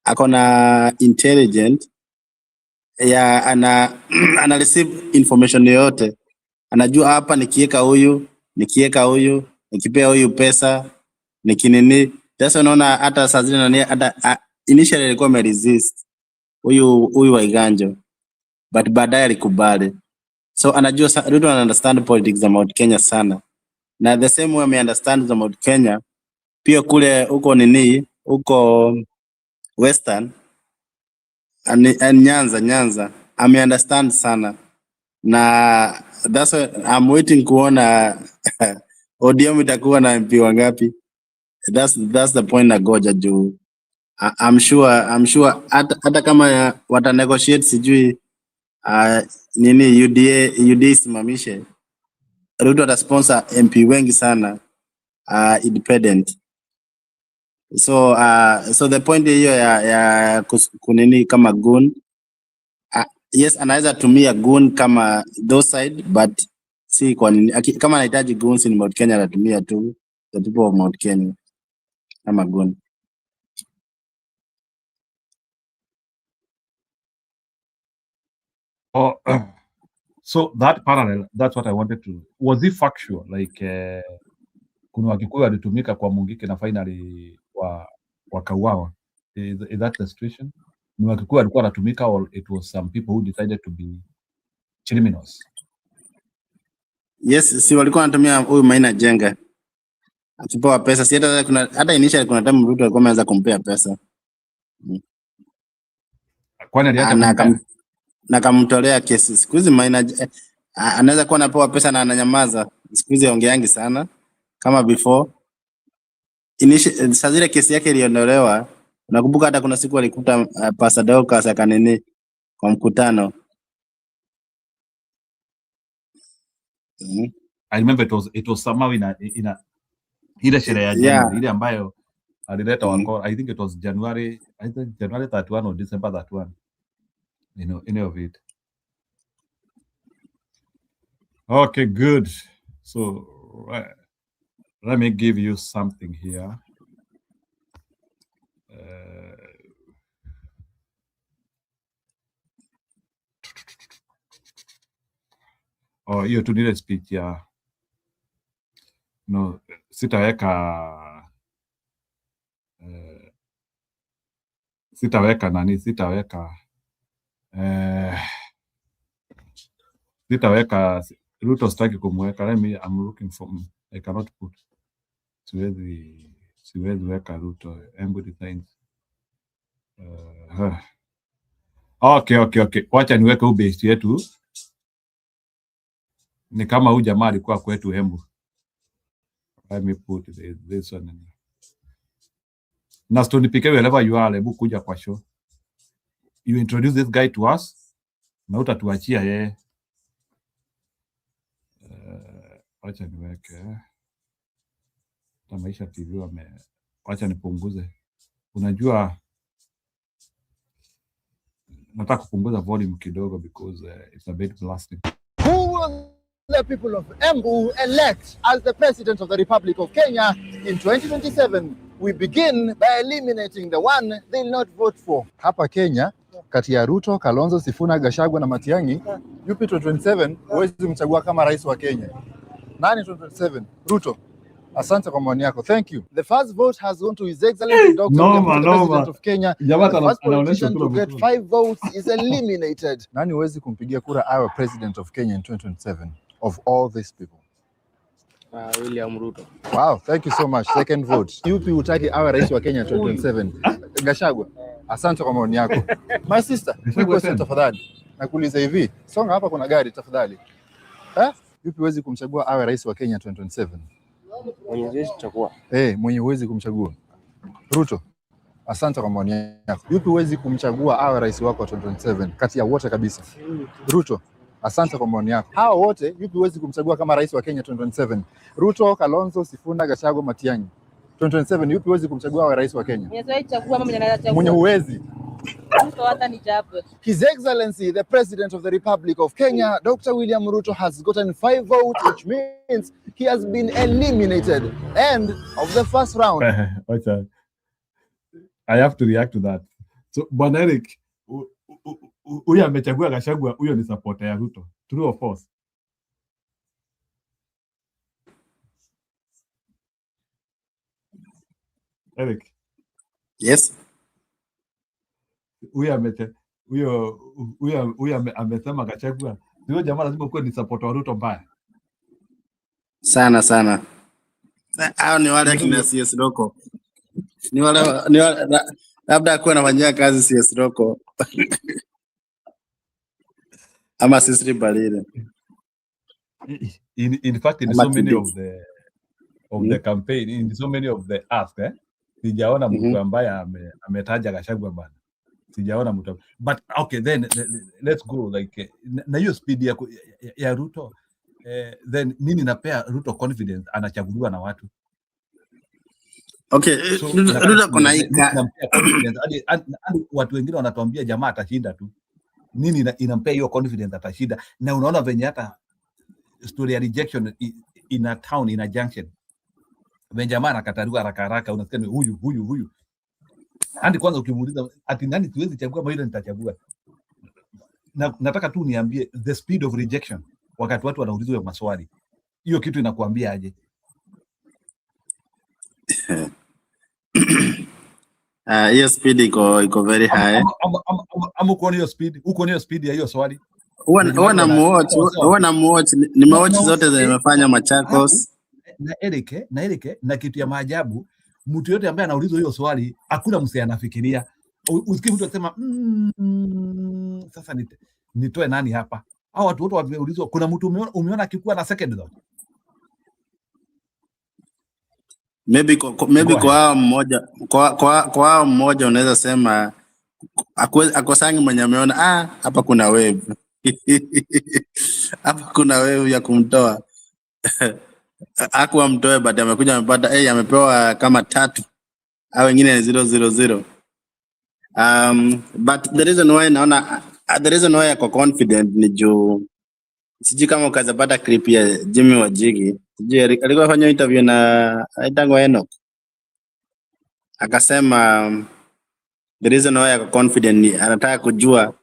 akona intelligent ya ana receive information yoyote. Anajua hapa nikiweka huyu, nikipea huyu pesa, nikinini. Sasa unaona hata saa zile nani hata initially alikuwa ameresist huyu Waiganjo, but baadaye alikubali. So anajua Ruto ana understand politics za Mount Kenya sana. Na the same way ame understand za Mount Kenya pia kule huko Western and Nyanza ame understand sana. Na that's why I'm waiting kuona ODM itakuwa na MP wangapi. That's the point na goja juu. I'm sure hata kama wata negotiate sijui UDA simamishe, Ruto ata sponsor MP wengi sana independent. So the point hiyo ya kunini kama goon, yes anaweza tumia goon kama those side, but si kwa nini kama anahitaji goons in Mount Kenya anatumia tu the people of Mount Kenya kama goon. So that parallel, that's what I wanted to. Was it factual? Like kuna Wakikuyu walitumika kwa Mungiki na finally wakauawa. Is that the situation? Ni Wakikuyu walikuwa wanatumika or it was some people who decided to be criminals? Yes, si walikuwa wanatumia huyu Maina Jenga. Akipewa pesa, si hata initially kuna time Ruto alikuwa ameanza kumpea pesa. Kwani aliacha na kamtolea kesi. Siku hizi Maina anaweza kuwa anapewa pesa na ananyamaza. Siku hizi ongeangi sana kama before. Sasa zile kesi yake iliondolewa. Nakumbuka hata kuna siku alikuta Pastor Dorcas akanini kwa mkutano. I remember it was somehow in ile sherehe ya January ile ambayo alileta wakora. I think it was January 31 or December 31. You know, any of it. Okay, good. So let me give you something here. Hiyo tu nile speech ya no, sitaweka Sitaweka Ruto, sitaki kumweka. I'm looking for, I cannot put. Siwezi weka Ruto. Everybody thinks. Okay. Wacha niweke huu base yetu. Ni kama huyu jamaa alikuwa kwetu Embu. Let me put this one in. Na stonipike wherever you are, hebu kuja kwa show. You introduce this guy to us. Na utatuachia yeye. Wacha niweke. Maisha TV wacha nipunguze. Unajua nataka kupunguza volume kidogo because it's a bit blasting. Who will the people of Embu elect as the president of the Republic of Kenya in 2027? We begin by eliminating the one they'll not vote for. Hapa Kenya, kati ya Ruto, Kalonzo, Sifuna, Gachagua na Matiang'i, UP 2027 huwezi kumchagua kama rais wa Kenya. Nani 2027? Ruto. Asante kwa maoni yako. Thank you. The first vote has gone to His Excellency Dr. President of Kenya. The first politician to get 5 votes is eliminated. Nani huwezi kumpigia kura awe president of Kenya in 2027 of all these people? William Ruto. Wow, thank you so much. Second vote. UP utaki awe rais wa Kenya 2027. Gachagua. Asante kwa maoni yako. My sister, quick question tafadhali. Nakuuliza hivi, songa hapa kuna gari tafadhali. UP huwezi kumchagua awe rais wa Kenya 2027. Mwenye huwezi kuchagua. Mwenye huwezi kumchagua. Ruto. Asante kwa maoni yako. UP huwezi kumchagua awe rais wako 2027 kati ya wote kabisa. Ruto. Asante kwa maoni yako. Hao wote UP huwezi kumchagua kama rais wa Kenya 2027. Ruto, Kalonzo, Sifuna, Gachagua, Matiang'i. 2027 UP huwezi kumchagua awe rais wa Kenya. Mwenye huwezi. His Excellency, the President of the Republic of Kenya, Dr. William Ruto, has gotten 5 votes, which means he has been eliminated. End of the first round. I have to react to that. So, Bwana Eric, huyu amechagua Gachagua, huyo ni supporter ya Ruto. True or false? Eric. Yes. Huyu amesema Gachagua. Huyo jamaa lazima kuwa ni supporter wa Ruto mbaya. Sana. Hao ni wale kina CS Roko. Ni wale labda akuwa anafanyia kazi CS Roko. Ama Sisri Balile. In fact, in so many of the campaign, in so many of the ask, sijaona mtu ambaye ametaja Gachagua bana. Sijaona mtu. But okay, then let's go like na hiyo speed ya Ruto, then nini napea Ruto confidence anachaguliwa na watu. Okay, So, Ruto kuna ika hadi watu wengine wanatuambia jamaa atashinda tu. Nini inampea hiyo confidence atashinda? Na unaona venye hata story ya rejection in a town, in a junction, venye jamaa anakataliwa haraka unasikia huyu. Hadi kwanza ukimuuliza ati nani tuwezi chagua, maana nitachagua. Nataka tu niambie the speed of rejection wakati watu wanaulizwa maswali. Hiyo kitu inakuambia aje? hiyo speed iko very high. Ama uko hiyo speed ya hiyo swali. Huwa na muwatch, nimewatch zote zimefanya Machakos. Na Eric, na kitu ya maajabu, mtu yote ambaye anaulizwa hiyo swali hakuna msee anafikiria. Usikie mtu akisema sasa nitoe nani hapa? Hao watu wote wameulizwa, kuna mtu umeona akikuwa na second thought? Maybe kwa hao mmoja unaweza sema akosangi mwenye ameona hapa kuna wave. Hapa kuna wave ya kumtoa. Hakuwa mtoe but amekuja amepata amepewa kama 3 au wengine 000. But the reason why ako confident ni juu siji kama ukazapata clip ya Jimmy Wajigi. Siji alikuwa afanya interview na Aitangwa Enoch. Akasema the reason why ako confident ni anataka kujua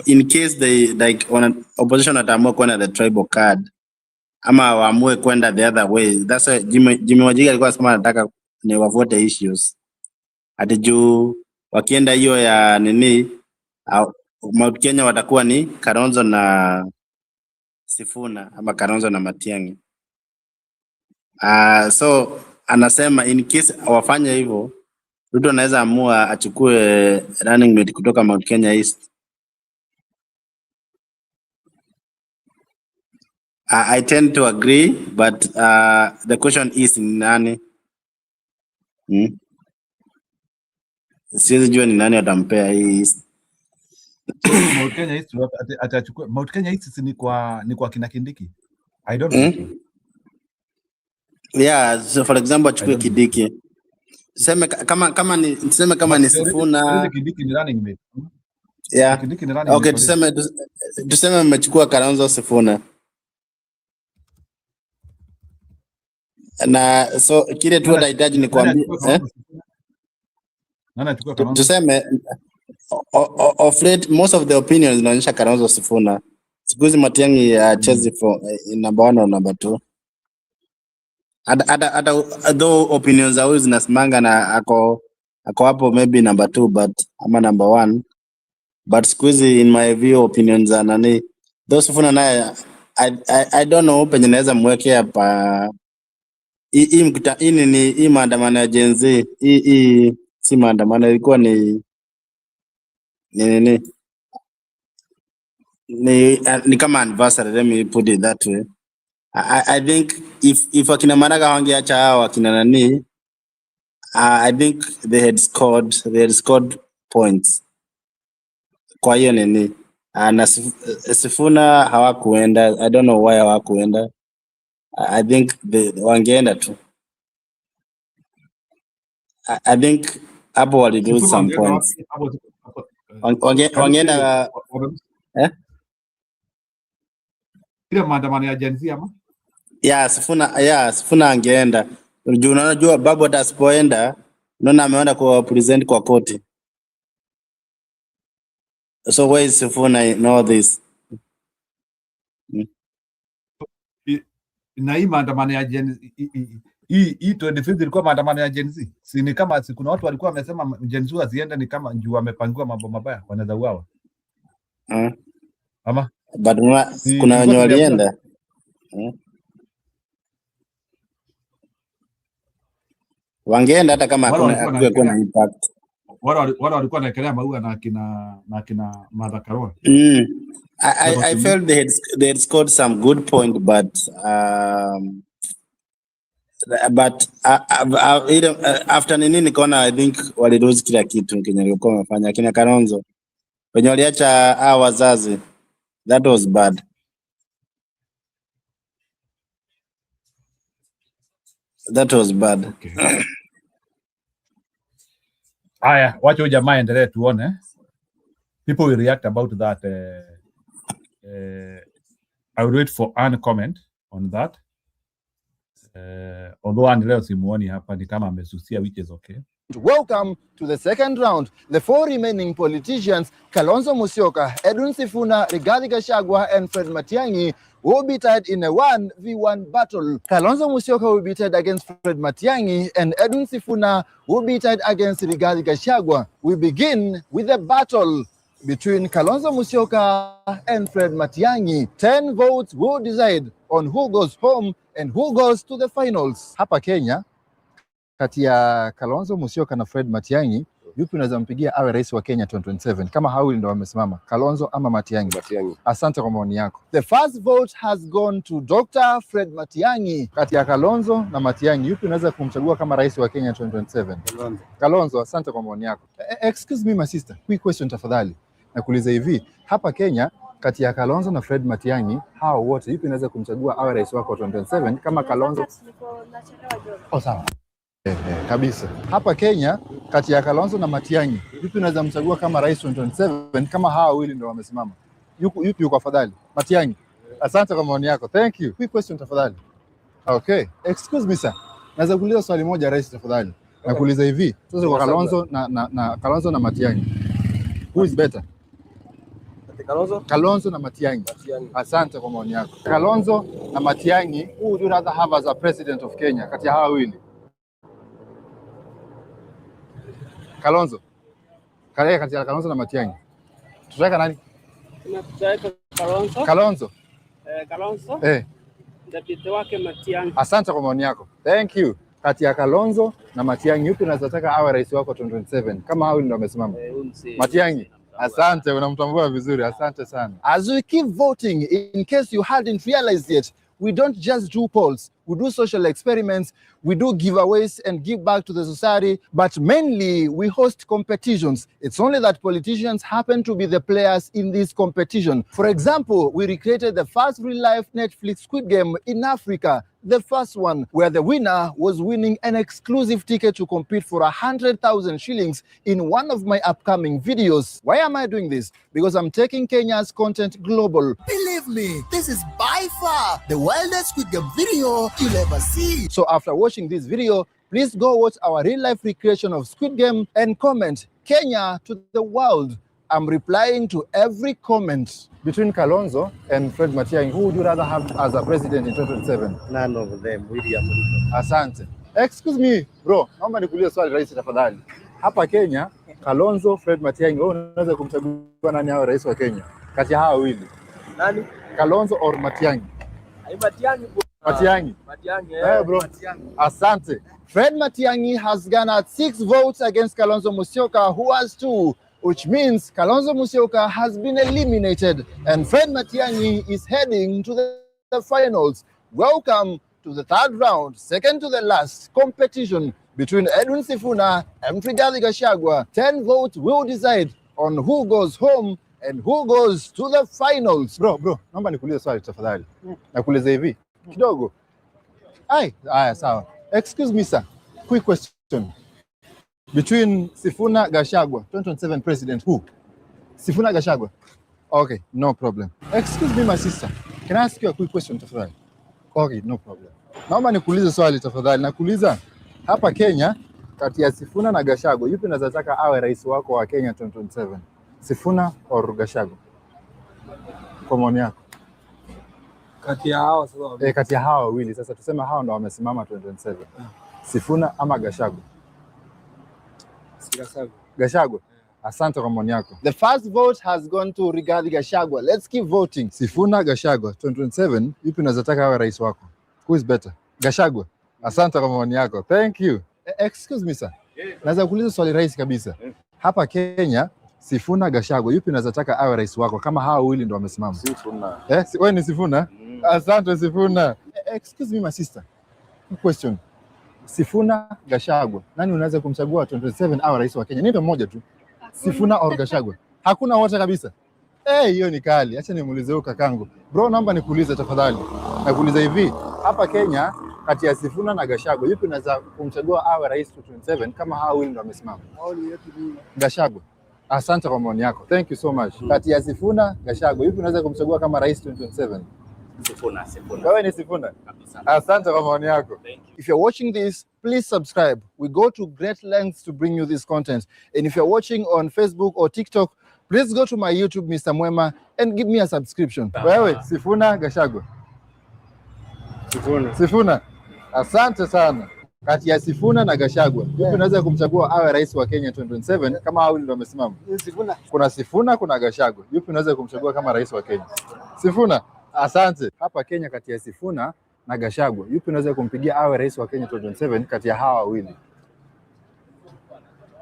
in case they like on opposition ataamua kwenda the tribal card ama waamue kwenda the other way. That's why Jimmy Wajigi alikuwa anasema anataka ni wavote issues. Ati juu wakienda hiyo ya nini Mount Kenya watakuwa ni Kalonzo na Sifuna ama Kalonzo na Matiang'i. So anasema in case wafanye hivyo, Ruto anaweza amua achukue running mate kutoka Mount Kenya East. I tend to agree, but the question is ni nani? Siwezi jua ni nani atampea hii East. So Mount Kenya East atachukua Mount Kenya East ni kwa kina Kindiki. I don't know. Yeah, so for example achukue Kindiki. Tuseme kama ni Sifuna. Kindiki ni running mate. Yeah. Kindiki ni running Okay, mate. tuseme mmechukua Kalonzo Sifuna. Na so kile tu atahitaji ni kuambia tuseme of late most of the opinions inaonyesha Kalonzo Sifuna. Siku hizi Matiang'i chezi for number 1 or number 2. Hata though opinions za huyu zinasimanga na ako hapo maybe number 2 but ama number 1, but siku hizi in my view opinions za nani those Sifuna naye I don't know penye naweza mwekea hapa. Hii maandamano ya Gen Z, hii si maandamano, ilikuwa ni kama anniversary, let me put it that way. I think if akina Maraga wangeacha hao akina nani, I think they had scored points. Kwa hiyo na Sifuna hawakuenda. I don't know why hawakuenda. I think wangeenda tu. I think hapo wali lose some points. Wangeenda ile maandamano ya Gen Z ama? Yeah, Sifuna angeenda. Unajua babu hata asipoenda, unaona ameenda kwa present kwa koti. So where is Sifuna in all this? Na hii maandamano ya Gen hii 25 ilikuwa maandamano ya Gen Z. Si ni kama kuna watu walikuwa wamesema Gen Z wasiende, ni kama njoo wamepangiwa mambo mabaya, wanaweza uawa. Ama but kuna wenye walienda. Wangeenda hata kama hakuna na impact. Wale walikuwa wanaekelea maua na kina Martha Karua. I felt they had scored some good point, but after nini nikaona I think walilose kila kitu Kenya walikuwa wamefanya. Kina Kalonzo wenye waliacha hao wazazi, that was bad. That was bad. Okay. Aya, wacha huyu jamaa endelee tuone. People will react about that. I will wait for an comment on that. Although leo simuoni hapa, ni kama amesusia, which is okay. Welcome to the second round. The 4 remaining politicians, Kalonzo Musyoka, Edwin Sifuna, Rigathi Gachagua, and Fred Matiang'i, will be tied in a 1v1 battle. Kalonzo Musyoka will be tied against Fred Matiang'i, and Edwin Sifuna will be tied against Rigathi Gachagua. We begin with a battle between Kalonzo Musyoka and Fred Matiang'i. 10 votes will decide on who goes home and who goes to the finals. Hapa Kenya, kati ya Kalonzo Musyoka na Fred Matiang'i, yupi unaweza mpigia awe rais wa Kenya 2027? Kama hawili ndo wamesimama, Kalonzo ama Matiang'i? Asante kwa maoni yako. The first vote has gone to Dr. Fred Matiang'i. Kati ya Kalonzo na Matiang'i, yupi unaweza kumchagua kama rais wa Kenya 2027? Kalonzo, asante kwa maoni yako. Excuse me my sister, quick question tafadhali. Nakuuliza hivi, hapa Kenya kati ya Kalonzo na Fred Matiang'i, hao wote yupi unaweza kumchagua awe rais wako 2027 kama Kalonzo? Sawa. Kabisa. Hapa Kenya kati ya Kalonzo na Matiang'i, yupi unaweza mchagua kama rais 2027 kama hawa wawili ndio wamesimama? Yupi yuko afadhali? Matiang'i. Asante kwa maoni yako. Thank you. Quick question tafadhali. Okay. Excuse me sir. Naweza kuuliza swali moja rais tafadhali. Nakuuliza hivi, sasa kwa Kalonzo na Kalonzo na Matiang'i, who is better? Kalonzo na Matiang'i. Asante kwa maoni yako. Kalonzo na Matiang'i, who would you rather have as a president of Kenya kati ya hawa wawili? Kalonzo. Kati ya Kalonzo na Matiang'i, tutaweka nani? Kalonzo. Kalonzo. Deputy wake Matiang'i. Asante kwa maoni yako. Thank you. Kati ya Kalonzo na Matiang'i yupi unataka awe rais wako 2027? Kama hao ndio wamesimama. Matiang'i. Asante, unamtambua vizuri. Asante sana. As we keep voting, in case you hadn't realized yet, we don't just do polls. We do social experiments, we do giveaways and give back to the society, but mainly we host competitions. It's only that politicians happen to be the players in this competition. For example, we recreated the first real-life Netflix Squid Game in Africa, the first one, where the winner was winning an exclusive ticket to compete for 100,000 shillings in one of my upcoming videos. Why am I doing this? Because I'm taking Kenya's content global. Believe me, this is by far the wildest Squid Game video you'll ever see. So after watching this video, please go watch our real-life recreation of Squid Game and comment Kenya to the world. I'm replying to every comment. Between Kalonzo and Fred Matiang'i, who would you rather have as a president in 2027? None of them, William Ruto. Asante. Excuse me, bro. Naomba nikuulize swali rais tafadhali. Hapa Kenya, Kalonzo, Fred Matiang'i, wewe unaweza kumchagua nani awe rais wa Kenya? Kati ya hao wawili. Nani? Kalonzo or Matiang'i? Matiang'i. Matiang'i. Matiang'i. Bro. Asante. Fred Matiang'i has garnered 6 votes against Kalonzo Musyoka, who has 2. Which means Kalonzo Musyoka has been eliminated and Fred Matiang'i is heading to the finals. Welcome to the 3rd round, second to the last competition between Edwin Sifuna and Rigathi Gachagua. 10 votes will decide on who goes home and who goes to the finals. Bro, naomba nikuulize swali tafadhali. Nakuuliza hivi kidogo. Aya sawa. Excuse me sir. Quick question. Between Sifuna Gachagua, 2027 president, who? Sifuna Gachagua? Okay, no problem. Excuse me, my sister. Can I ask you a quick question, tafadhali? Okay, no problem. Naomba nikuulize swali tafadhali. Nakuuliza hapa Kenya, kati ya Sifuna na Gachagua, yupi unataka awe rais wako wa Kenya 2027? Sifuna or Gachagua? Kwa maoni yako. Kati ya hao sasa. Kati ya hao wawili. Sasa tuseme hao ndo wamesimama 2027. Sifuna ama Gachagua? Gachagua. Asante kwa maoni yako. The first vote has gone to Rigathi Gachagua. Let's keep voting. Sifuna Gachagua 2027, yupi unataka awe rais wako? Who is better? Gachagua. Asante kwa maoni yako. Thank you. Excuse me sir. Naweza kuuliza swali rahisi kabisa. Hapa Kenya, Sifuna Gachagua, yupi unataka awe rais wako kama hao wawili ndio wamesimama? Sifuna. Wewe ni Sifuna? Asante Sifuna. Excuse me my sister. Question. Sifuna Gachagua, nani unaweza kumchagua 2027 awe rais wa Kenya? Nipe mmoja tu. Sifuna or Gachagua? Hakuna wote kabisa. Hiyo ni kali. Acha nimuulize huyo kakangu. Bro, naomba nikuulize tafadhali. Nakuuliza hivi, hapa Kenya kati ya Sifuna na Gachagua, yupi unaweza kumchagua awe rais 2027 kama hao wawili ndio wamesimama? Gachagua. Asante kwa maoni yako. Thank you so much. Kati ya Sifuna, Gachagua, yupi unaweza kumchagua kama rais 2027? Sifuna. Wewe ni Sifuna? Asante kwa maoni yako. If you're watching this, please subscribe. We go to great lengths to bring you this content. And if you're watching on Facebook or TikTok, please go to my YouTube, Mr. Mwema, and give me a subscription. Wewe, Sifuna, Gachagua? Sifuna. Asante sana. Kati ya Sifuna na Gachagua, yupi unaweza kumchagua awe rais wa Kenya 2027 kama hao ndio wamesimama? Sifuna. Kuna Sifuna, kuna Gachagua. Yupi unaweza kumchagua kama rais wa Kenya? Sifuna. Asante. Hapa Kenya kati ya Sifuna na Gachagua, yupi unaweza kumpigia awe rais wa Kenya 2027 kati ya hawa wawili?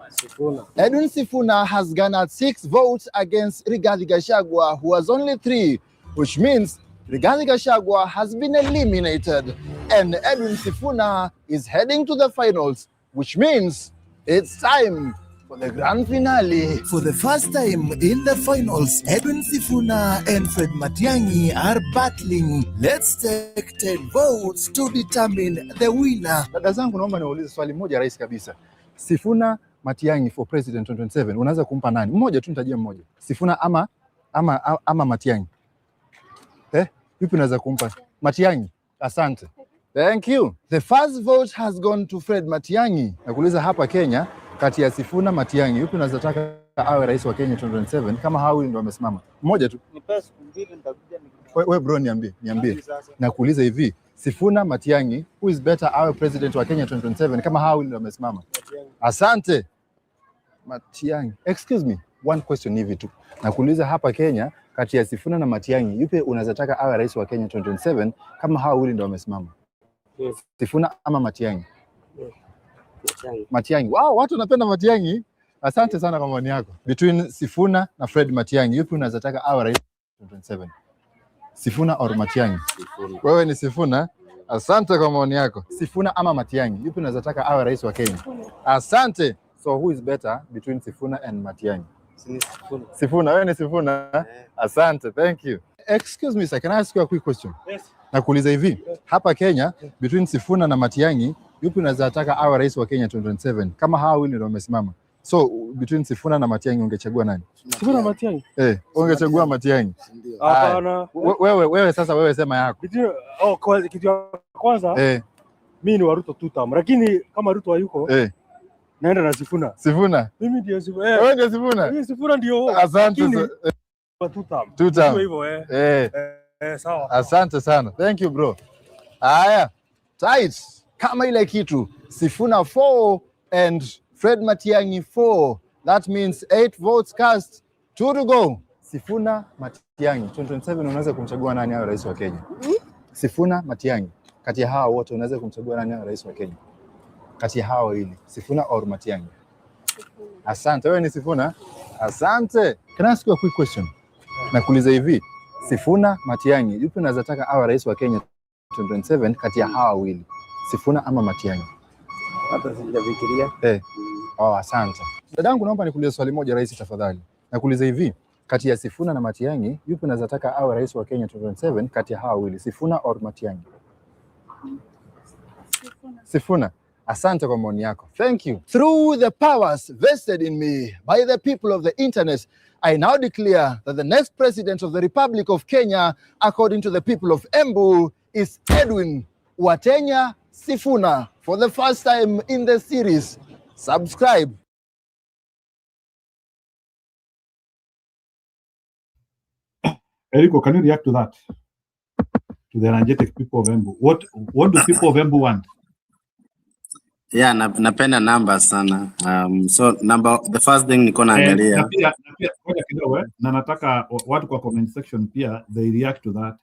Sifuna. Edwin Sifuna has garnered 6 votes against Rigathi Gachagua, who has only 3, which means Rigathi Gachagua has been eliminated and Edwin Sifuna is heading to the finals, which means it's time for the grand finale. For the first time in the finals, Edwin Sifuna and Fred Matiang'i are battling. Let's take 10 votes to determine the winner. Dada zangu, naomba niulize swali moja rahisi kabisa. Sifuna Matiang'i for president 2027, unaweza kumpa nani? Mmoja tu, nitajie mmoja. Sifuna ama Matiang'i? Yupi unaweza kumpa? Matiang'i. Asante. Thank you. The first vote has gone to Fred Matiang'i. Nakuuliza hapa Kenya kati ya Sifuna Matiang'i, yupi unaweza taka awe rais wa Kenya 2027 kama hao ndio wamesimama? Mmoja tu. Nipe siku mbili nitakuja Wewe bro, niambie. Nakuuliza hivi, Sifuna Matiang'i, who is better awe president wa Kenya 2027 kama hao ndio wamesimama? Asante. Matiang'i. Excuse me, one question hivi tu. Nakuuliza hapa Kenya kati ya Sifuna na Matiang'i, yupi unaweza taka awe rais wa Kenya 2027 kama hao wawili ndio wamesimama? Yes. Sifuna ama Matiang'i? Matiang'i. Matiang'i. Wow, watu wanapenda Matiang'i. Asante sana kwa maoni yako. Between Sifuna na Fred Matiang'i, yupi unaweza taka awe rais 2027? Sifuna or Matiang'i? Sifuna. Wewe ni Sifuna. Asante kwa maoni yako. Sifuna ama Matiang'i, yupi unaweza taka awe rais wa Kenya? Asante. So who is better between Sifuna and Matiang'i? Sifuna. Sifuna, wewe ni Sifuna. Asante, thank you. Excuse me sir, can I ask you a quick question? Yes. Nakuuliza hivi, hapa Kenya between Sifuna na Matiang'i, yupi unaweza taka awe rais wa Kenya 2027 kama hao wawili ndio wamesimama? So between Sifuna na Matiang'i ungechagua nani? Sifuna na Matiang'i. Ungechagua Matiang'i. Hapana. Wewe sasa wewe sema yako. Kitu ya kwanza mimi ni wa Ruto 2 term, lakini kama Ruto hayuko naenda na Sifuna. Sifuna? Mimi ndio Sifuna. Wewe ndio Sifuna? Mimi Sifuna ndio. Asante. 2 term. 2 term. Hivyo sawa. Asante sana. Thank you bro. Haya. Tight. Kama ile kitu. Sifuna 4 and Fred Matiang'i 4. That means 8 votes cast, 2 to go. Sifuna Matiang'i 2027 unaweza kumchagua nani awe rais wa Kenya? Sifuna Matiang'i. Kati ya hao wote unaweza kumchagua nani awe rais wa Kenya? Kati ya hao wawili, Sifuna or Matiang'i? Asante, wewe ni Sifuna. Asante. Can I ask you a quick question? Nakuuliza hivi, Sifuna Matiang'i, yupi unaweza taka awe rais wa Kenya 2027 kati ya hao wawili? Sifuna ama Matiang'i? Hata sijafikiria. Asante. Dadangu, naomba nikuulize swali moja rais tafadhali. Nakuuliza hivi, kati ya Sifuna na Matiang'i, yupi unaweza taka awe rais wa Kenya 2027 kati ya hao wawili? Sifuna or Matiang'i? Sifuna. Asante kwa maoni yako. Thank you. Through the powers vested in me by the people of the internet, I now declare that the next president of the Republic of Kenya, according to the people of Embu, is Edwin Watenya Sifuna. For the first time in the series, subscribe. Eriko, can you react to that? To the energetic people of Embu. What do people of Embu want? Yeah, napenda numbers sana. So the first thing niko naangalia. Na pia kidogo na nataka watu kwa comment section pia they react to that.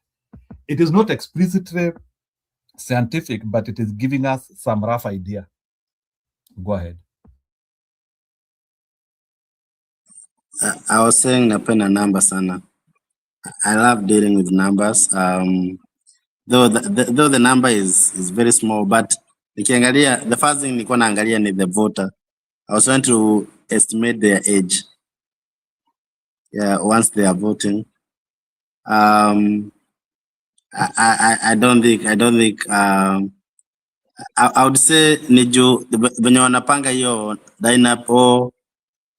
It is not explicitly scientific, but it is giving us some rough idea. Go ahead. I was saying napenda numbers sana. I love dealing with numbers. Though the number is very small, but nikiangalia, the first thing niko naangalia ni the voter. I was trying to estimate their age. Yeah, once they are voting. I don't think I would say Niju venye wanapanga hiyo lineup o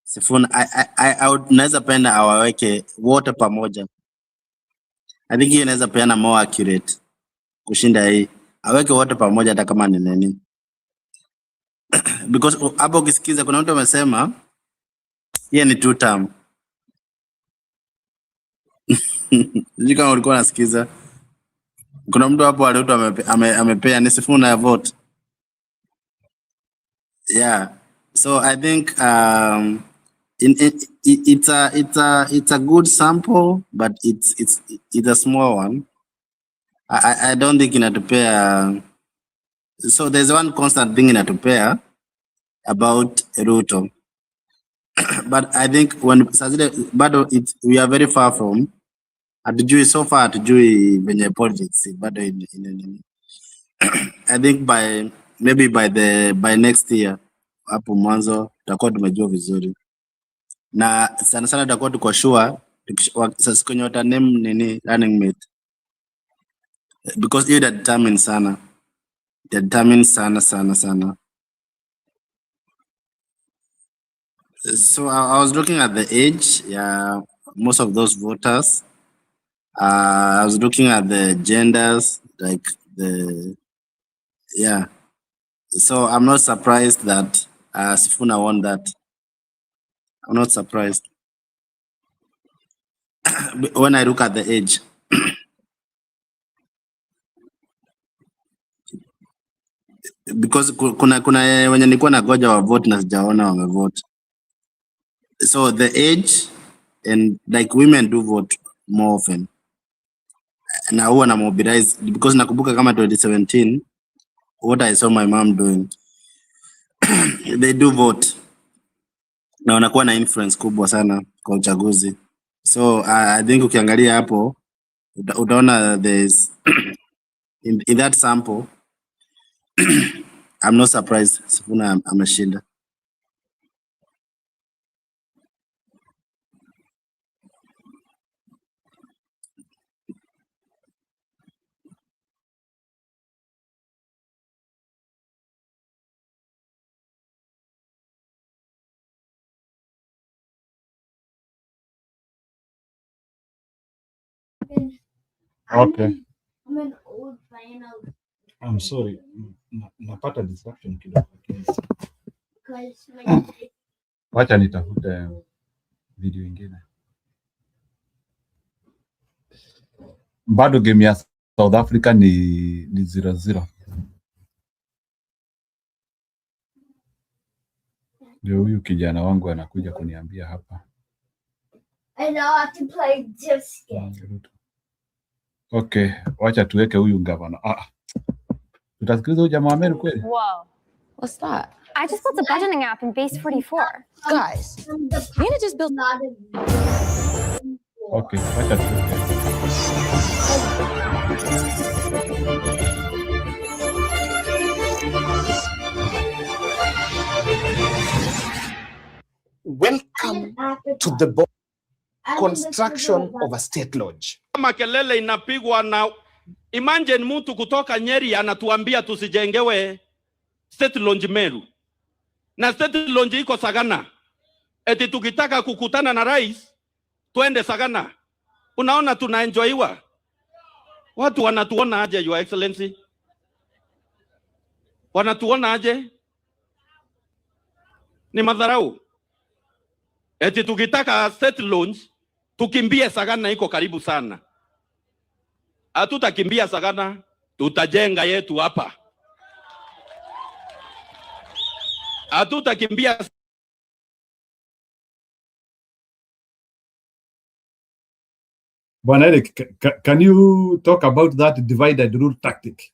Sifuna, I would naweza penda awaweke wote pamoja. I think hiyo inaweza peana more accurate kushinda hii. Aweke wote pamoja hata kama ni nini. Because hapo ukisikiza kuna mtu amesema yeye ni 2 term. Sijui kama ulikuwa unasikiza. Kuna mtu hapo alioto amepea ni Sifuna ya vote. Yeah. So I think it's a good sample, but it's a small one. I don't think inatupea. So there's one constant thing inatupea about Ruto. But I think when bado we are very far from hatujui so far hatujui venye politics bado I think by next year hapo mwanzo tutakuwa tumejua vizuri. Na sana sana tutakuwa tuko sure sasa kwenye wata name nini running mate. Because you determine sana. So I was looking at the age, yeah, most of those voters. I was looking at the genders, like yeah. So I'm not surprised that Sifuna won that. I'm not surprised. When I look at the age. Because kuna wenye nilikuwa na goja wa vote na sijaona wamevote. So the age and like women do vote more often. Na huwa na mobilize because nakumbuka kama 2017 what I saw my mom doing. They do vote. Na wanakuwa na influence kubwa sana kwa uchaguzi. So I think ukiangalia hapo utaona there's in that sample I'm not surprised Sifuna ameshinda. Okay. I'm sorry. Napata distraction kidogo. Wacha nitafute video ingine. Bado game ya South Africa ni 0-0. Ndio huyu kijana wangu anakuja kuniambia hapa. I know how to play this game. Okay, wacha tuweke huyu gavana. Tutasikiliza huyu jamaa wa Meru kweli? Whoa. What's that? I just built a budgeting app in Base 44. Guys, Nina just built... Okay, wacha tuweke. Welcome to the construction of a state lodge. Makelele inapigwa na imagine mtu kutoka Nyeri anatuambia tusijengewe state lodge Meru. Na state lodge iko Sagana. Eti tukitaka kukutana na rais twende Sagana. Unaona tunaenjoyiwa. Watu wanatuona aje, Your Excellency? Wanatuona aje? Ni madharau. Eti tukitaka state lodge tukimbie Sagana iko karibu sana. Hatutakimbia Sagana, tutajenga yetu hapa. Hatutakimbia. Bwana Eric, can you talk about that divided rule tactic?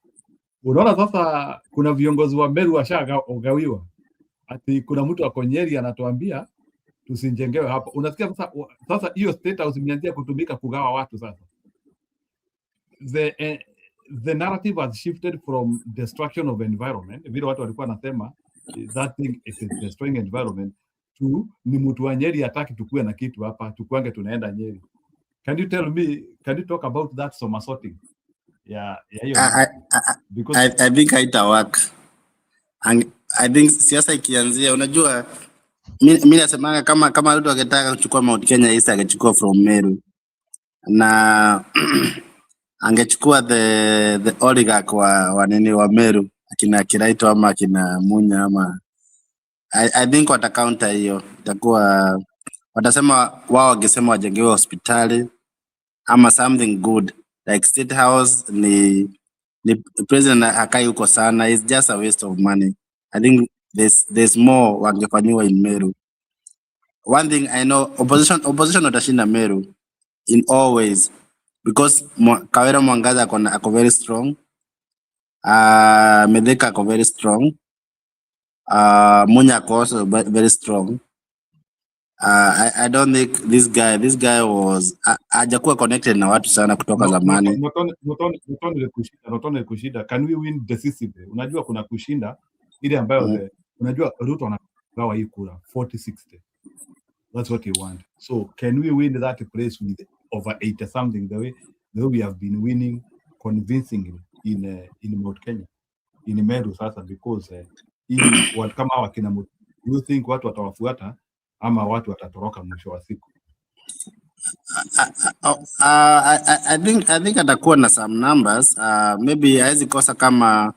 Unaona sasa kuna viongozi wa Meru washagawiwa. Ati kuna mtu ako Nyeri anatuambia tusijengewe hapa. Unasikia sasa hiyo state house imeanza kutumika kugawa watu sasa. The narrative has shifted from destruction of environment, vile watu walikuwa nasema that thing is destroying environment, to ni mtu wa Nyeri hataki tukue na kitu hapa, tukuange tunaenda Nyeri. Can you tell me, can you talk about that somersaulting? I think haita work. I think siasa ikianzia, unajua mimi nasemanga kama mtu akitaka kuchukua Mount Kenya East angechukua from Meru na angechukua the oligarch wa nini wa Meru akina Kiraito ama akina Munya ama I think wata counter hiyo. Itakuwa watasema wao wangesema wajengewe hospitali ama something good like state house. Ni president akai huko sana, it's just a waste of money. I think there's more wangefanywa in Meru. One thing I know, opposition watashinda Meru in all ways because Kawira Mwangaza ako very strong. Medeka ako very strong. Munya ako also very strong. I don't think this guy was hajakuwa connected na watu sana kutoka zamani. Not only kushinda, can we win decisively? Unajua kuna kushinda ile ambayo unajua Ruto anagawa hii kura 40-60. That's what he want. So can we win that place with over 80 something the way we have been winning convincingly in Mount Kenya, in Meru sasa, because watu kama wakina Mut, you think watu watawafuata ama watu watatoroka mwisho wa siku? I think atakuwa na some numbers. Maybe haizi kosa kama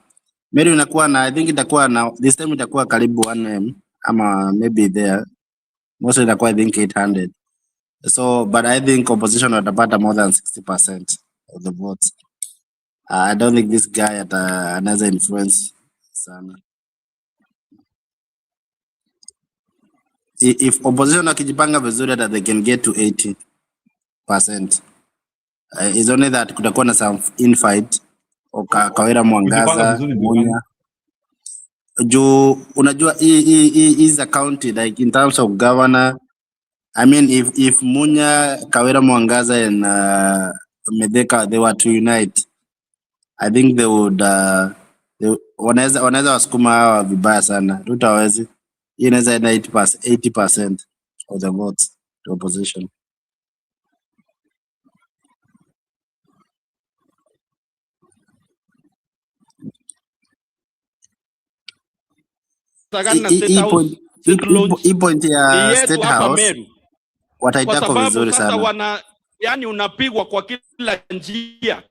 Meru inakuwa na, I think itakuwa na this time itakuwa karibu 1M ama maybe there. Mostly itakuwa I think 800. So but I think opposition watapata more than 60% of the votes. I don't think this guy another influence sana. If opposition wakijipanga vizuri that they can get to 80%. Is only that kutakuwa na some infight Kawira Mwangaza Munya. Juu unajua is a county like in terms of governor. I mean if Munya, Kawira Mwangaza and Medeka they were to unite, I think they would wanaweza wasukuma hawa vibaya sana. Ruto hawezi. Hii inaweza enda 80% of the votes to opposition. Hii point ya State House wataitako vizuri sana. Yani unapigwa kwa kila njia.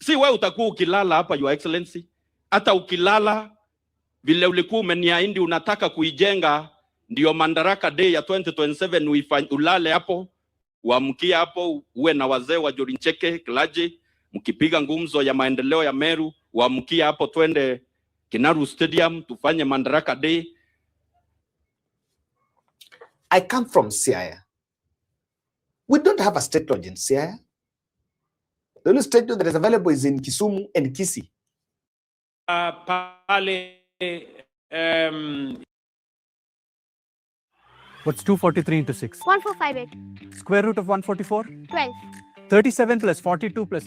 Si wewe utakuwa ukilala hapa Your Excellency. Hata ukilala vile ulikuwa umeniahidi unataka kuijenga ndio Madaraka Day ya 2027 ulale hapo, uamkie hapo, uwe na wazee wa Jorincheke, Klaje, mkipiga ngumzo ya maendeleo ya Meru, uamkie hapo twende Kinaru Stadium tufanye Madaraka Day. I come from Siaya. We don't have a state lodge in Siaya. The only state lodge that is available is in Kisumu and Kisii. What's 243 into 6? 1458. Square root of 144? 12. 37 plus 42 plus...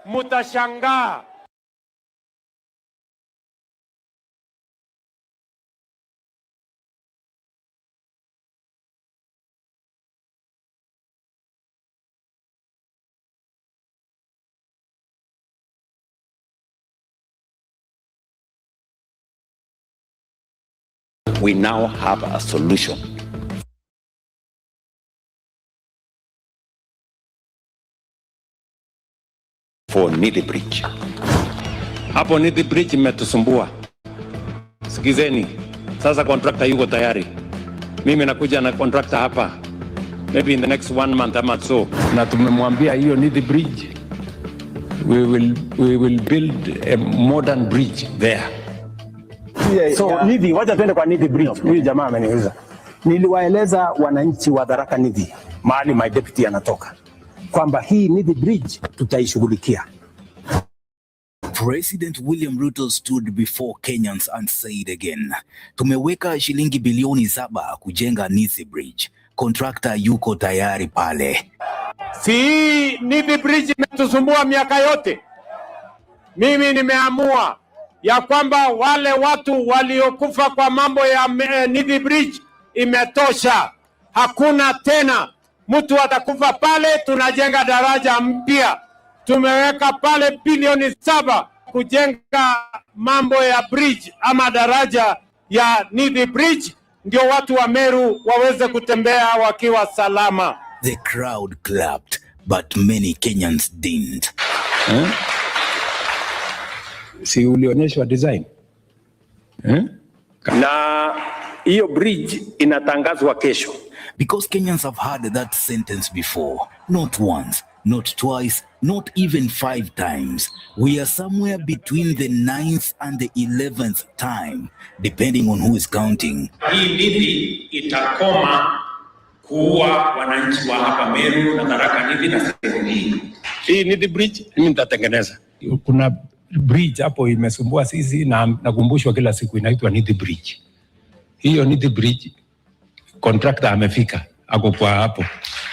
Mutashangaa. We now have a solution. For Nithi Bridge. Hapo Nithi Bridge imetusumbua. Sikizeni. Sasa contractor yuko tayari. Mimi nakuja na contractor hapa. Maybe in the next 1 month ama so. Na tumemwambia hiyo Nithi Bridge. We will build a modern bridge there. So Nithi, wacha tuende kwa Nithi Bridge. Huyu jamaa ameniuliza. Niliwaeleza wananchi wa Tharaka Nithi, mahali my deputy anatoka, kwamba hii Nithi Bridge tutaishughulikia. President William Ruto stood before Kenyans and said again, tumeweka shilingi bilioni 7 kujenga Nithi Bridge. Contractor yuko tayari pale. Si Nithi Bridge imetusumbua miaka yote. Mimi nimeamua ya kwamba wale watu waliokufa kwa mambo ya Nithi Bridge imetosha. Hakuna tena mtu atakufa pale. Tunajenga daraja mpya. Tumeweka pale bilioni 7 kujenga mambo ya bridge ama daraja ya Nithi Bridge, ndio watu wa Meru waweze kutembea wakiwa salama. The crowd clapped, but many Kenyans didn't. Si ulionyeshwa design? Na hiyo bridge inatangazwa kesho. Because Kenyans have heard that sentence before. Not once, not twice, not even 5 times. We are somewhere between the 9th and the 11th time, depending on who is counting. Hii Nithi itakoma kuua wananchi wa hapa Meru na Tharaka Nithi na sehemu hii. Hii Nithi Bridge mimi nitatengeneza. Kuna bridge hapo imesumbua sisi na nakumbushwa kila siku, inaitwa Nithi Bridge. Hiyo Nithi Bridge contractor amefika, ako kwa hapo.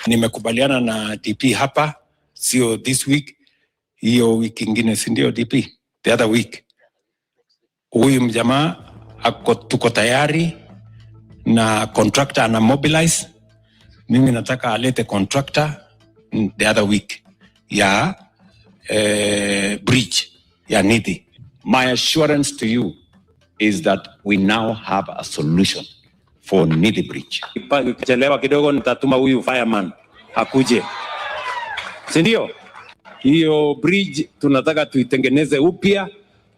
Nimekubaliana na DP hapa, sio this week, hiyo wiki ingine, si ndio DP? The other week. Huyu mjamaa tuko tayari na contractor ana mobilize. Mimi nataka alete contractor the other week ya bridge ya Nithi. My assurance to you is that we now have a solution for Nithi Bridge. Chelewa kidogo nitatuma huyu fireman hakuje. Si ndio? Hiyo bridge tunataka tuitengeneze upya.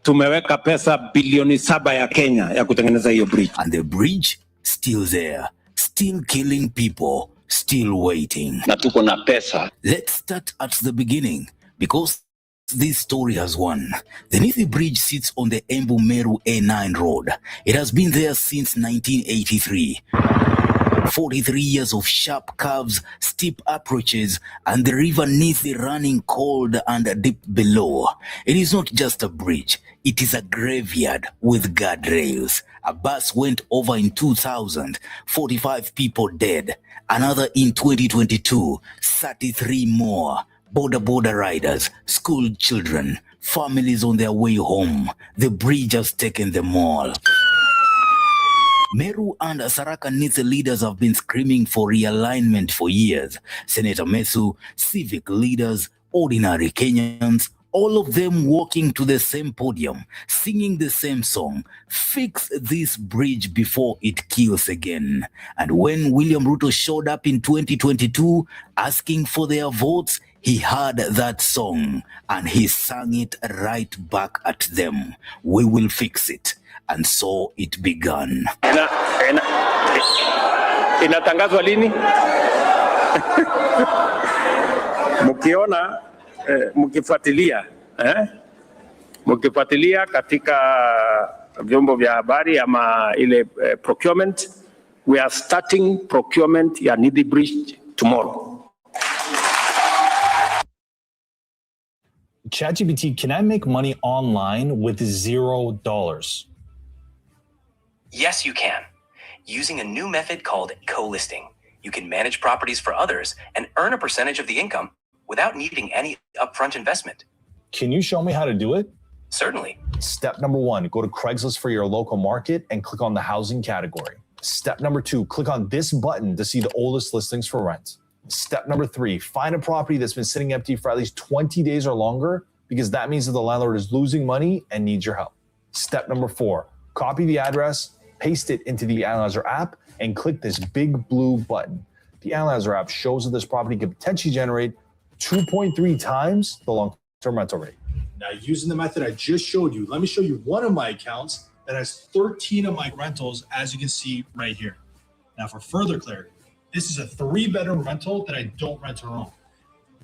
Tumeweka pesa bilioni 7 ya Kenya ya kutengeneza hiyo bridge. And the bridge still there, still killing people, still waiting. Na tuko na pesa. Let's start at the beginning, because this story has won. The Nithi Bridge sits on the Embu Meru A9 road. It has been there since 1983. 43 years of sharp curves, steep approaches, and the river Nithi running cold and deep below. It is not just a bridge, it is a graveyard with guardrails. A bus went over in 2000, 45 people dead. Another in 2022, 33 more. Border riders, school children, families on their way home. The bridge has taken them all. Meru and Tharaka Nithi leaders have been screaming for realignment for years. Senator Mesu, civic leaders, ordinary Kenyans, all of them walking to the same podium, singing the same song, fix this bridge before it kills again. And when William Ruto showed up in 2022 asking for their votes, he heard that song and he sang it right back at them. We will fix it. And so it began. Inatangazwa lini? Mkiona mkifuatilia katika vyombo vya habari ama ile procurement, we are starting procurement ya Nithi Bridge tomorrow. ChatGPT, can I make money online with $0? Yes, you can. Using a new method called co-listing, you can manage properties for others and earn a percentage of the income without needing any upfront investment. Can you show me how to do it? Certainly. Step number 1, go to Craigslist for your local market and click on the housing category. Step number 2, click on this button to see the oldest listings for rent. Step number 3, find a property that's been sitting empty for at least 20 days or longer, because that means that the landlord is losing money and needs your help. Step number 4, copy the address, paste it into the Analyzer app, and click this big blue button. The Analyzer app shows that this property could potentially generate 2.3 times the long-term rental rate. Now, using the method I just showed you, let me show you one of my accounts that has 13 of my rentals, as you can see right here. Now, for further clarity, this is a 3-bedroom rental that I don't rent or own.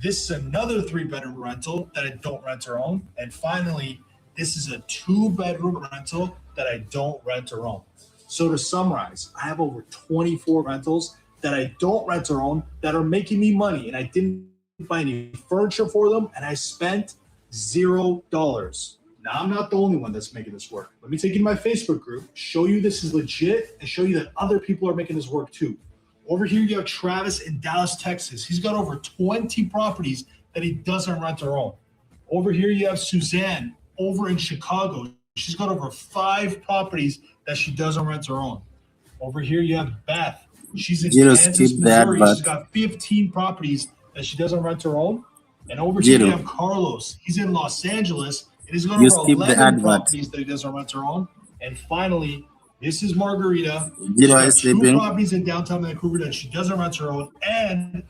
This is another 3-bedroom rental that I don't rent or own. And finally, this is a 2-bedroom rental that I don't rent or own. So to summarize, I have over 24 rentals that I don't rent or own that are making me money, and I didn't buy any furniture for them, and I spent $0. Now, I'm not the only one that's making this work. Let me take you to my Facebook group, show you this is legit, and show you that other people are making this work too. Over here, you have Travis in Dallas, Texas. He's got over 20 properties that he doesn't rent or own. Over here, you have Suzanne over in Chicago. She's got over 5 properties that she doesn't rent or own. Over here, you have Beth. She's in Kansas, Missouri. She's got 15 properties that she doesn't rent or own. And over here, you have Carlos. He's in Los Angeles, and he's got over 11 properties that he doesn't rent or own. And finally, this is Margarita. She got 2 properties in downtown Vancouver that she doesn't rent her own. And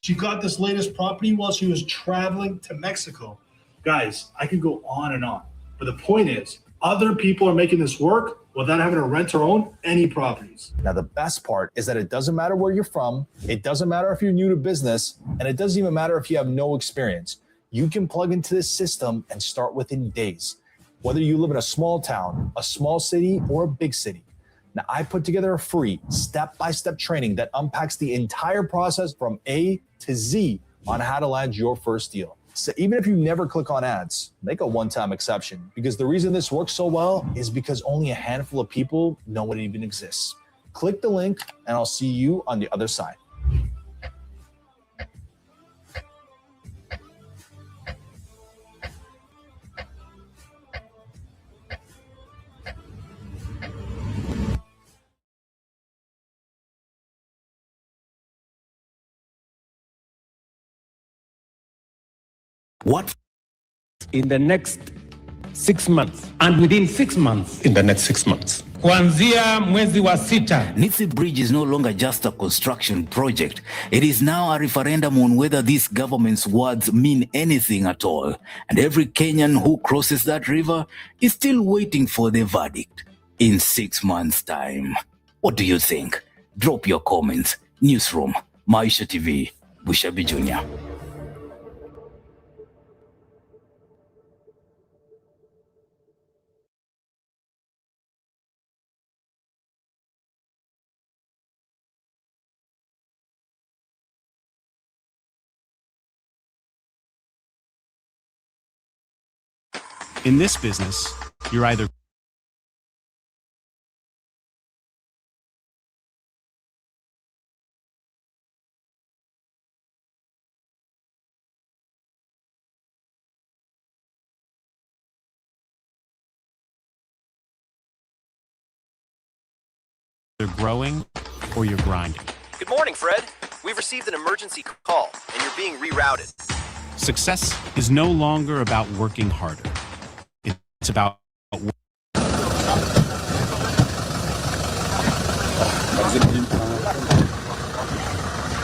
she got this latest property while she was traveling to Mexico. Guys, I could go on and on. But the point is, other people are making this work without having to rent or own any properties. Now, the best part is that it doesn't matter where you're from. It doesn't matter if you're new to business. And it doesn't even matter if you have no experience. You can plug into this system and start within days. Whether you live in a small town, a small city, or a big city. Now, I put together a free step-by-step training that unpacks the entire process from A to Z on how to land your first deal. So even if you never click on ads, make a one-time exception, because the reason this works so well is because only a handful of people know it even exists. Click the link and I'll see you on the other side. What? In the next 6 months, and within 6 months, in the next 6 months. Kuanzia mwezi wa 6. Nithi Bridge is no longer just a construction project. It is now a referendum on whether this government's words mean anything at all. And every Kenyan who crosses that river is still waiting for the verdict in 6 months' time. What do you think? Drop your comments. Newsroom, Maisha TV, Bushabi Jr. In this business, you're either growing or you're grinding. Good morning, Fred. We've received an emergency call, and you're being rerouted. Success is no longer about working harder. It's about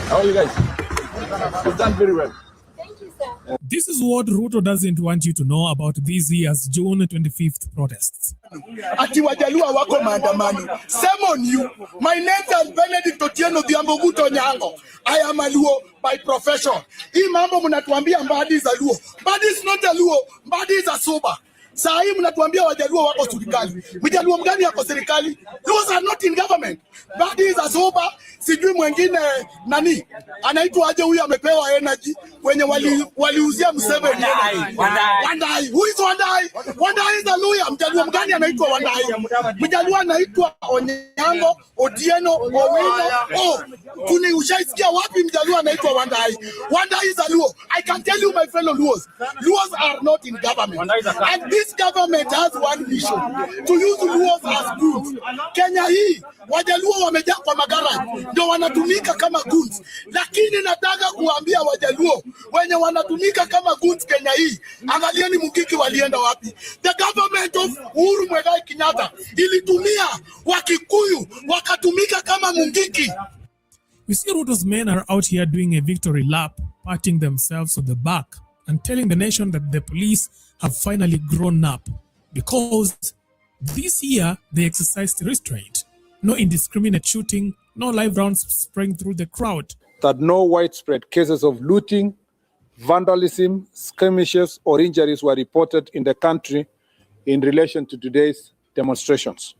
How are you guys? You've done very well. This is what Ruto doesn't want you to know about this year's June 25th protests. Ati Wajalua wako maandamani. Shame on you. My name is Benedict Otieno Diamboguto Nyango. I am a Luo by profession. Hii mambo mnatuambia Mbadi is a Luo. Mbadi is not a Luo. Mbadi is a Soba. Saa hii mnatuambia Wajaluo wako serikali. Mjaluo mgani yako serikali? Those are not in government. Mbadi is a Soba. Sijui mwengine nani anaitwa aje huyu amepewa energy wenye waliuzia Museveni energy. Wandai. Who is Wandai? Wandai is a Luya. Mjaluo mgani anaitwa Wandai? Mjaluo anaitwa Onyango, Otieno, Owino. Oh, kuni ushaisikia wapi Mjaluo anaitwa Wandai? Wandai is a Luo. I can tell you my fellow Luos. Luos are not in government. And this government has one mission. To use Luos as goods. Kenya hii, Wajaluo wamejaa kwa magaraji. Ndio wanatumika kama goods. Lakini nataka kuambia Wajaluo wenye wanatumika kama goods Kenya hii, angalieni Mungiki walienda wapi. The government of Uhuru Muigai Kenyatta ilitumia Wakikuyu wakatumika kama Mungiki. We see Ruto's men are out here doing a victory lap, patting themselves on the back and telling the nation that the police have finally grown up because this year they exercised restraint. No indiscriminate shooting, no live rounds spraying through the crowd. That no widespread cases of looting, vandalism, skirmishes, or injuries were reported in the country in relation to today's demonstrations.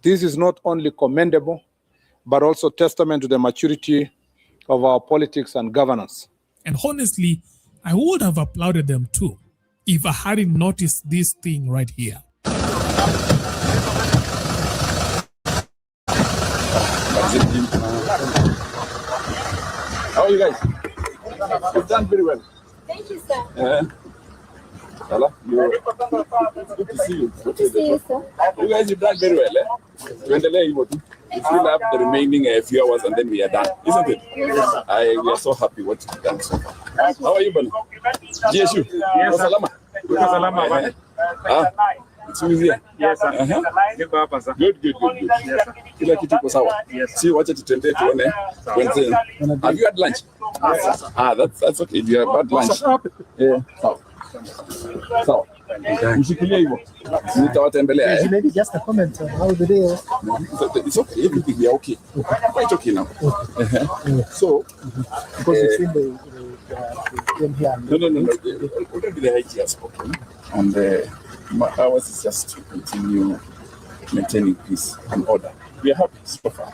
This is not only commendable, but also testament to the maturity of our politics and governance. And honestly, I would have applauded them too if I hadn't noticed this thing right here. How are you guys? You've done very well. Thank you, sir. Hello? Good to see you. Good to see you, sir. You guys, you've done very well. We still have the remaining few hours and then we are done, isn't it? Yes. We are so happy what you've done so far. How are you, Bani? GSU? Yes, sir. Salama? It's easier. Yes, sir. Good. Kila kitu iko sawa. Si wacha tutembee tuone Wednesday. Have you had lunch? Yes, sir. That's okay. You have had lunch. Yeah. Sawa. Mshikilie hivyo. Nitawatembelea. Maybe just a comment on how the day was. It's okay. Everything we are okay. Quite okay now. So, Because you've seen the here. No. Already the IG has spoken, and ours is just to continue maintaining peace and order. We are happy so far.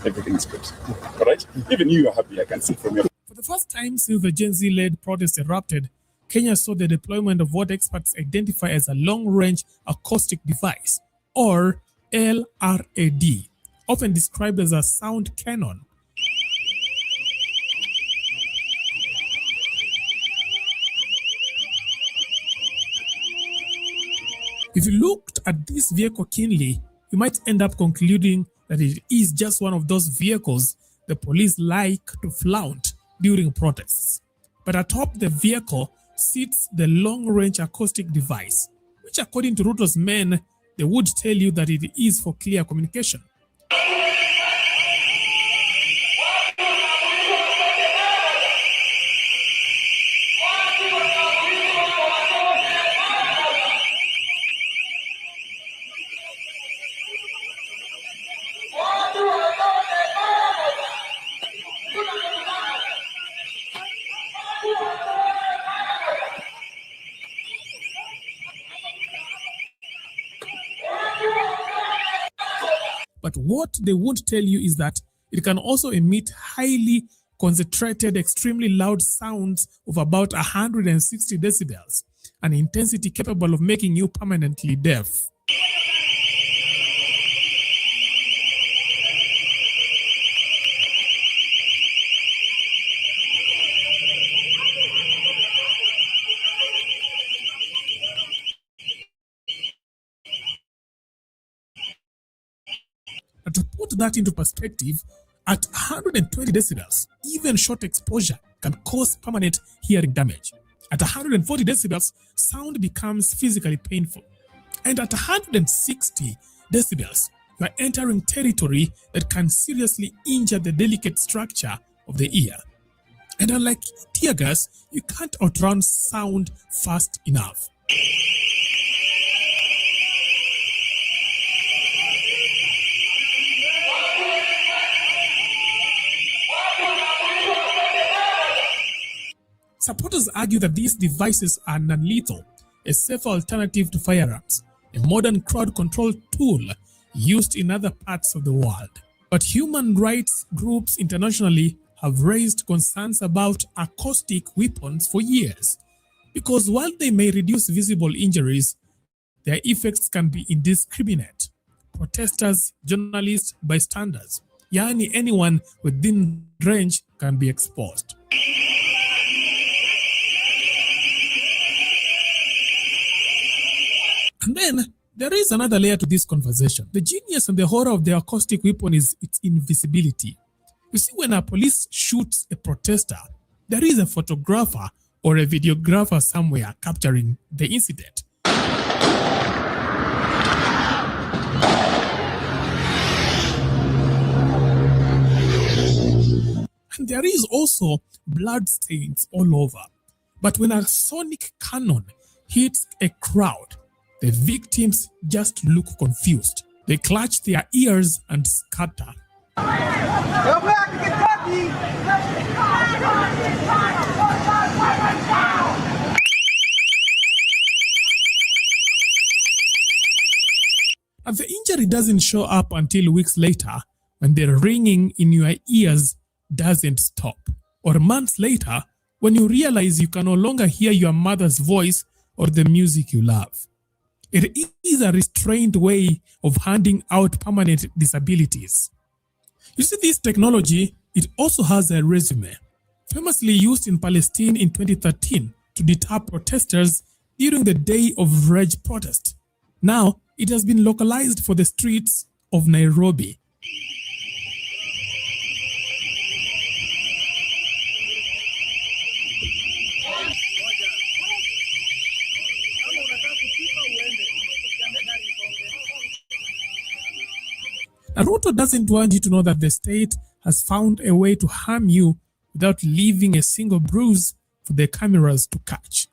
Everything is good. All right? Even you are happy. I can see from your. For the first time since the Gen Z-led protest erupted, Kenya saw the deployment of what experts identify as a long-range acoustic device, or LRAD, often described as a sound cannon. If you looked at this vehicle keenly, you might end up concluding that it is just one of those vehicles the police like to flaunt during protests. But atop the vehicle sits the long-range acoustic device, which according to Ruto's men, they would tell you that it is for clear communication. But what they won't tell you is that it can also emit highly concentrated extremely loud sounds of about 160 decibels, an intensity capable of making you permanently deaf. To put that into perspective, at 120 decibels, even short exposure can cause permanent hearing damage. At 140 decibels, sound becomes physically painful. And at 160 decibels, you are entering territory that can seriously injure the delicate structure of the ear. And unlike tear gas, you can't outrun sound fast enough. Supporters argue that these devices are non-lethal, a safer alternative to firearms, a modern crowd control tool used in other parts of the world. But human rights groups internationally have raised concerns about acoustic weapons for years, because while they may reduce visible injuries, their effects can be indiscriminate. Protesters, journalists, bystanders, yani anyone within range can be exposed. And then there is another layer to this conversation. The genius and the horror of the acoustic weapon is its invisibility. You see, when a police shoots a protester, there is a photographer or a videographer somewhere capturing the incident. And there is also blood stains all over. But when a sonic cannon hits a crowd, the victims just look confused. They clutch their ears and scatter. And the injury doesn't show up until weeks later, when the ringing in your ears doesn't stop. Or months later, when you realize you can no longer hear your mother's voice or the music you love. It is a restrained way of handing out permanent disabilities. You see, this technology, it also has a resume. Famously used in Palestine in 2013 to deter protesters during the Day of Rage protest. Now, it has been localized for the streets of Nairobi. Naruto doesn't want you to know that the state has found a way to harm you without leaving a single bruise for the cameras to catch.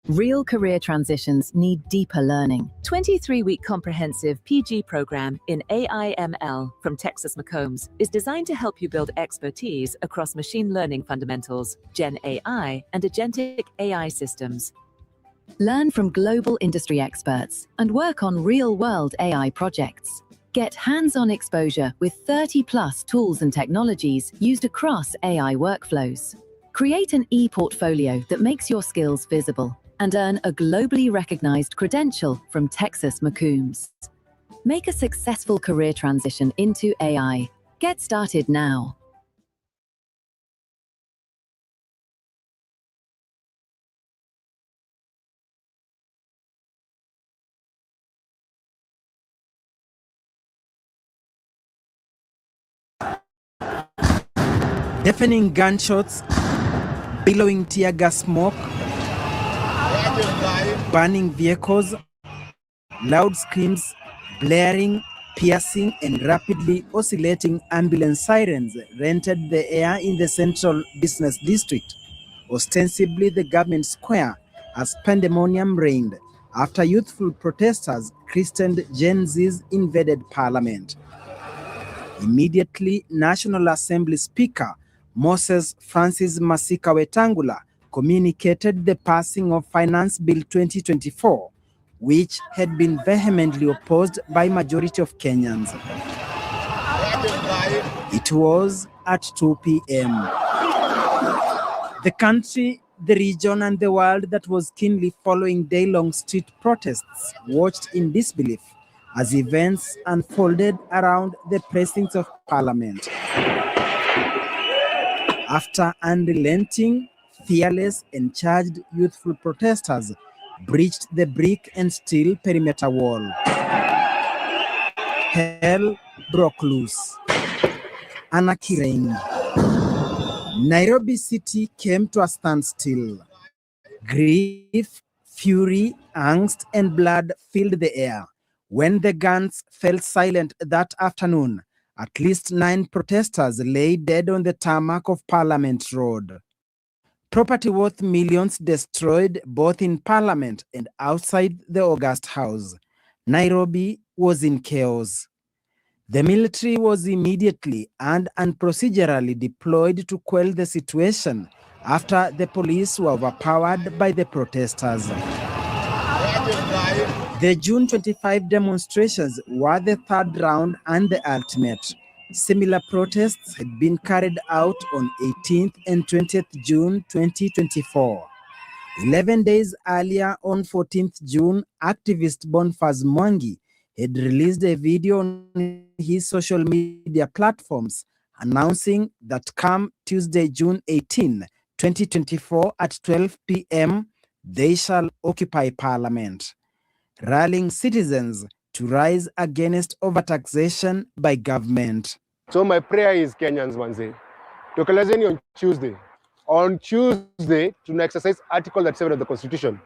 Real career transitions need deeper learning. 23-week comprehensive PG program in AI/ML from Texas McCombs is designed to help you build expertise across machine learning fundamentals, Gen AI, and agentic AI systems. Learn from global industry experts and work on real-world AI projects. Get hands-on exposure with 30+ tools and technologies used across AI workflows. Create an e-portfolio that makes your skills visible and earn a globally recognized credential from Texas McCombs. Make a successful career transition into AI. Get started now. Deafening gunshots, billowing tear gas smoke, burning vehicles, loud screams, Blaring, piercing, and rapidly oscillating ambulance sirens rented the air in the central business district, ostensibly the government square, as pandemonium reigned after youthful protesters christened Gen Z's invaded parliament. Immediately, National Assembly Speaker Moses Francis Masika Wetangula communicated the passing of Finance Bill 2024, which had been vehemently opposed by majority of Kenyans. It was at 2 p.m. The country, the region, and the world that was keenly following day-long street protests watched in disbelief as events unfolded around the precincts of Parliament. After unrelenting, fearless, and charged youthful protesters breached the brick and steel perimeter wall, hell broke loose. Anarchy reigned. Nairobi city came to a standstill. Grief, fury, angst, and blood filled the air. When the guns fell silent that afternoon, at least 9 protesters lay dead on the tarmac of Parliament Road. Property worth millions destroyed both in Parliament and outside the August House. Nairobi was in chaos. The military was immediately and procedurally deployed to quell the situation after the police were overpowered by the protesters. The June 25 demonstrations were the third round and the ultimate. Similar protests had been carried out on 18th and 20th June 2024. 11 days earlier, on 14th June, activist Boniface Mwangi had released a video on his social media platforms announcing that come Tuesday, June 18, 2024 at 12 p.m., they shall occupy Parliament, rallying citizens to rise against overtaxation by government. So my prayer is Kenyans manze, tokelezeni on Tuesday. On Tuesday, to exercise Article 37 of the Constitution.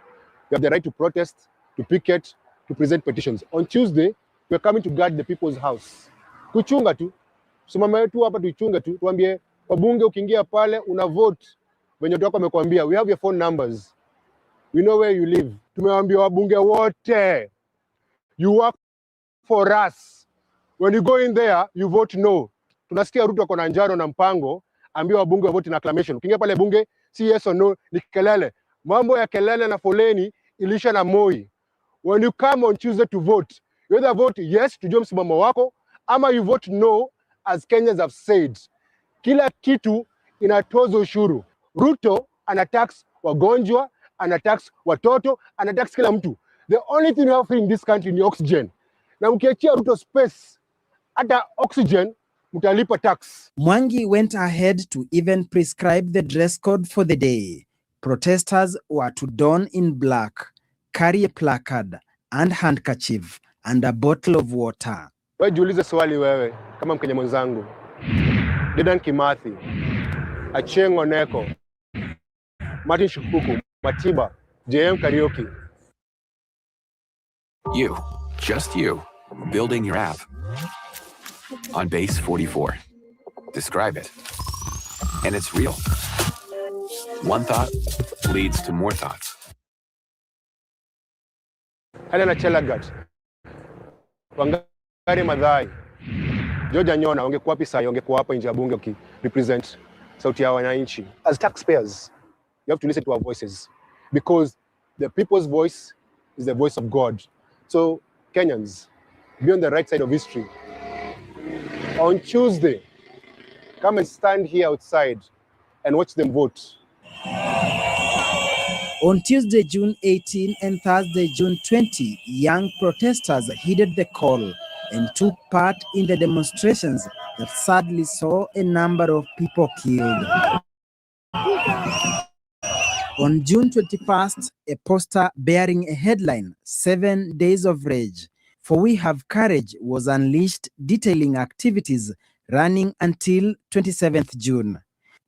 We have the right to protest, to picket, to present petitions. On Tuesday, we are coming to guard the people's house. Kuchunga tu, simama yetu hapa tuichunga tu, tuambie wabunge ukiingia pale una vote wenye watu wako wamekwambia. We have your phone numbers. We know where you live. Tumewaambia wabunge wote, you work for us. When you go in there, you vote no. Tunasikia Ruto ako na njano na mpango, ambia wabunge wa vote na acclamation. Ukiingia pale bunge, si yes or no, ni kelele. Mambo ya kelele na foleni ilisha na Moi. When you come on Tuesday to vote, you either vote yes, tujue msimamo wako, ama you vote no, as Kenyans have said. Kila kitu inatoza ushuru. Ruto anatax wagonjwa, anatax watoto, anatax kila mtu. The only thing we have in this country ni oxygen. Na mkiachia Ruto space, hata oxygen, mutalipa tax. Mwangi went ahead to even prescribe the dress code for the day. Protesters were to don in black, carry a placard and handkerchief and a bottle of water. Wewe jiulize swali wewe, kama Mkenya mwenzangu. Dedan Kimathi, Achieng' Oneko, Martin Shikuku, Matiba, JM Kariuki. You, just you, building your app on Base 44. Describe it. And it's real. One thought leads to more thoughts. Helena Chelagat, Wangari Maathai, George Anyona, wangekuwa wapi sasa? Wangekuwa hapa nje ya bunge represent sauti ya wananchi. As taxpayers, you have to listen to our voices, because the people's voice is the voice of God. So Kenyans, be on the right side of history. On Tuesday, come and stand here outside and watch them vote. On Tuesday, June 18 and Thursday, June 20, young protesters heeded the call and took part in the demonstrations that sadly saw a number of people killed. On June 21st, a poster bearing a headline, 7 Days of Rage, For We Have Courage, was unleashed, detailing activities running until 27th June.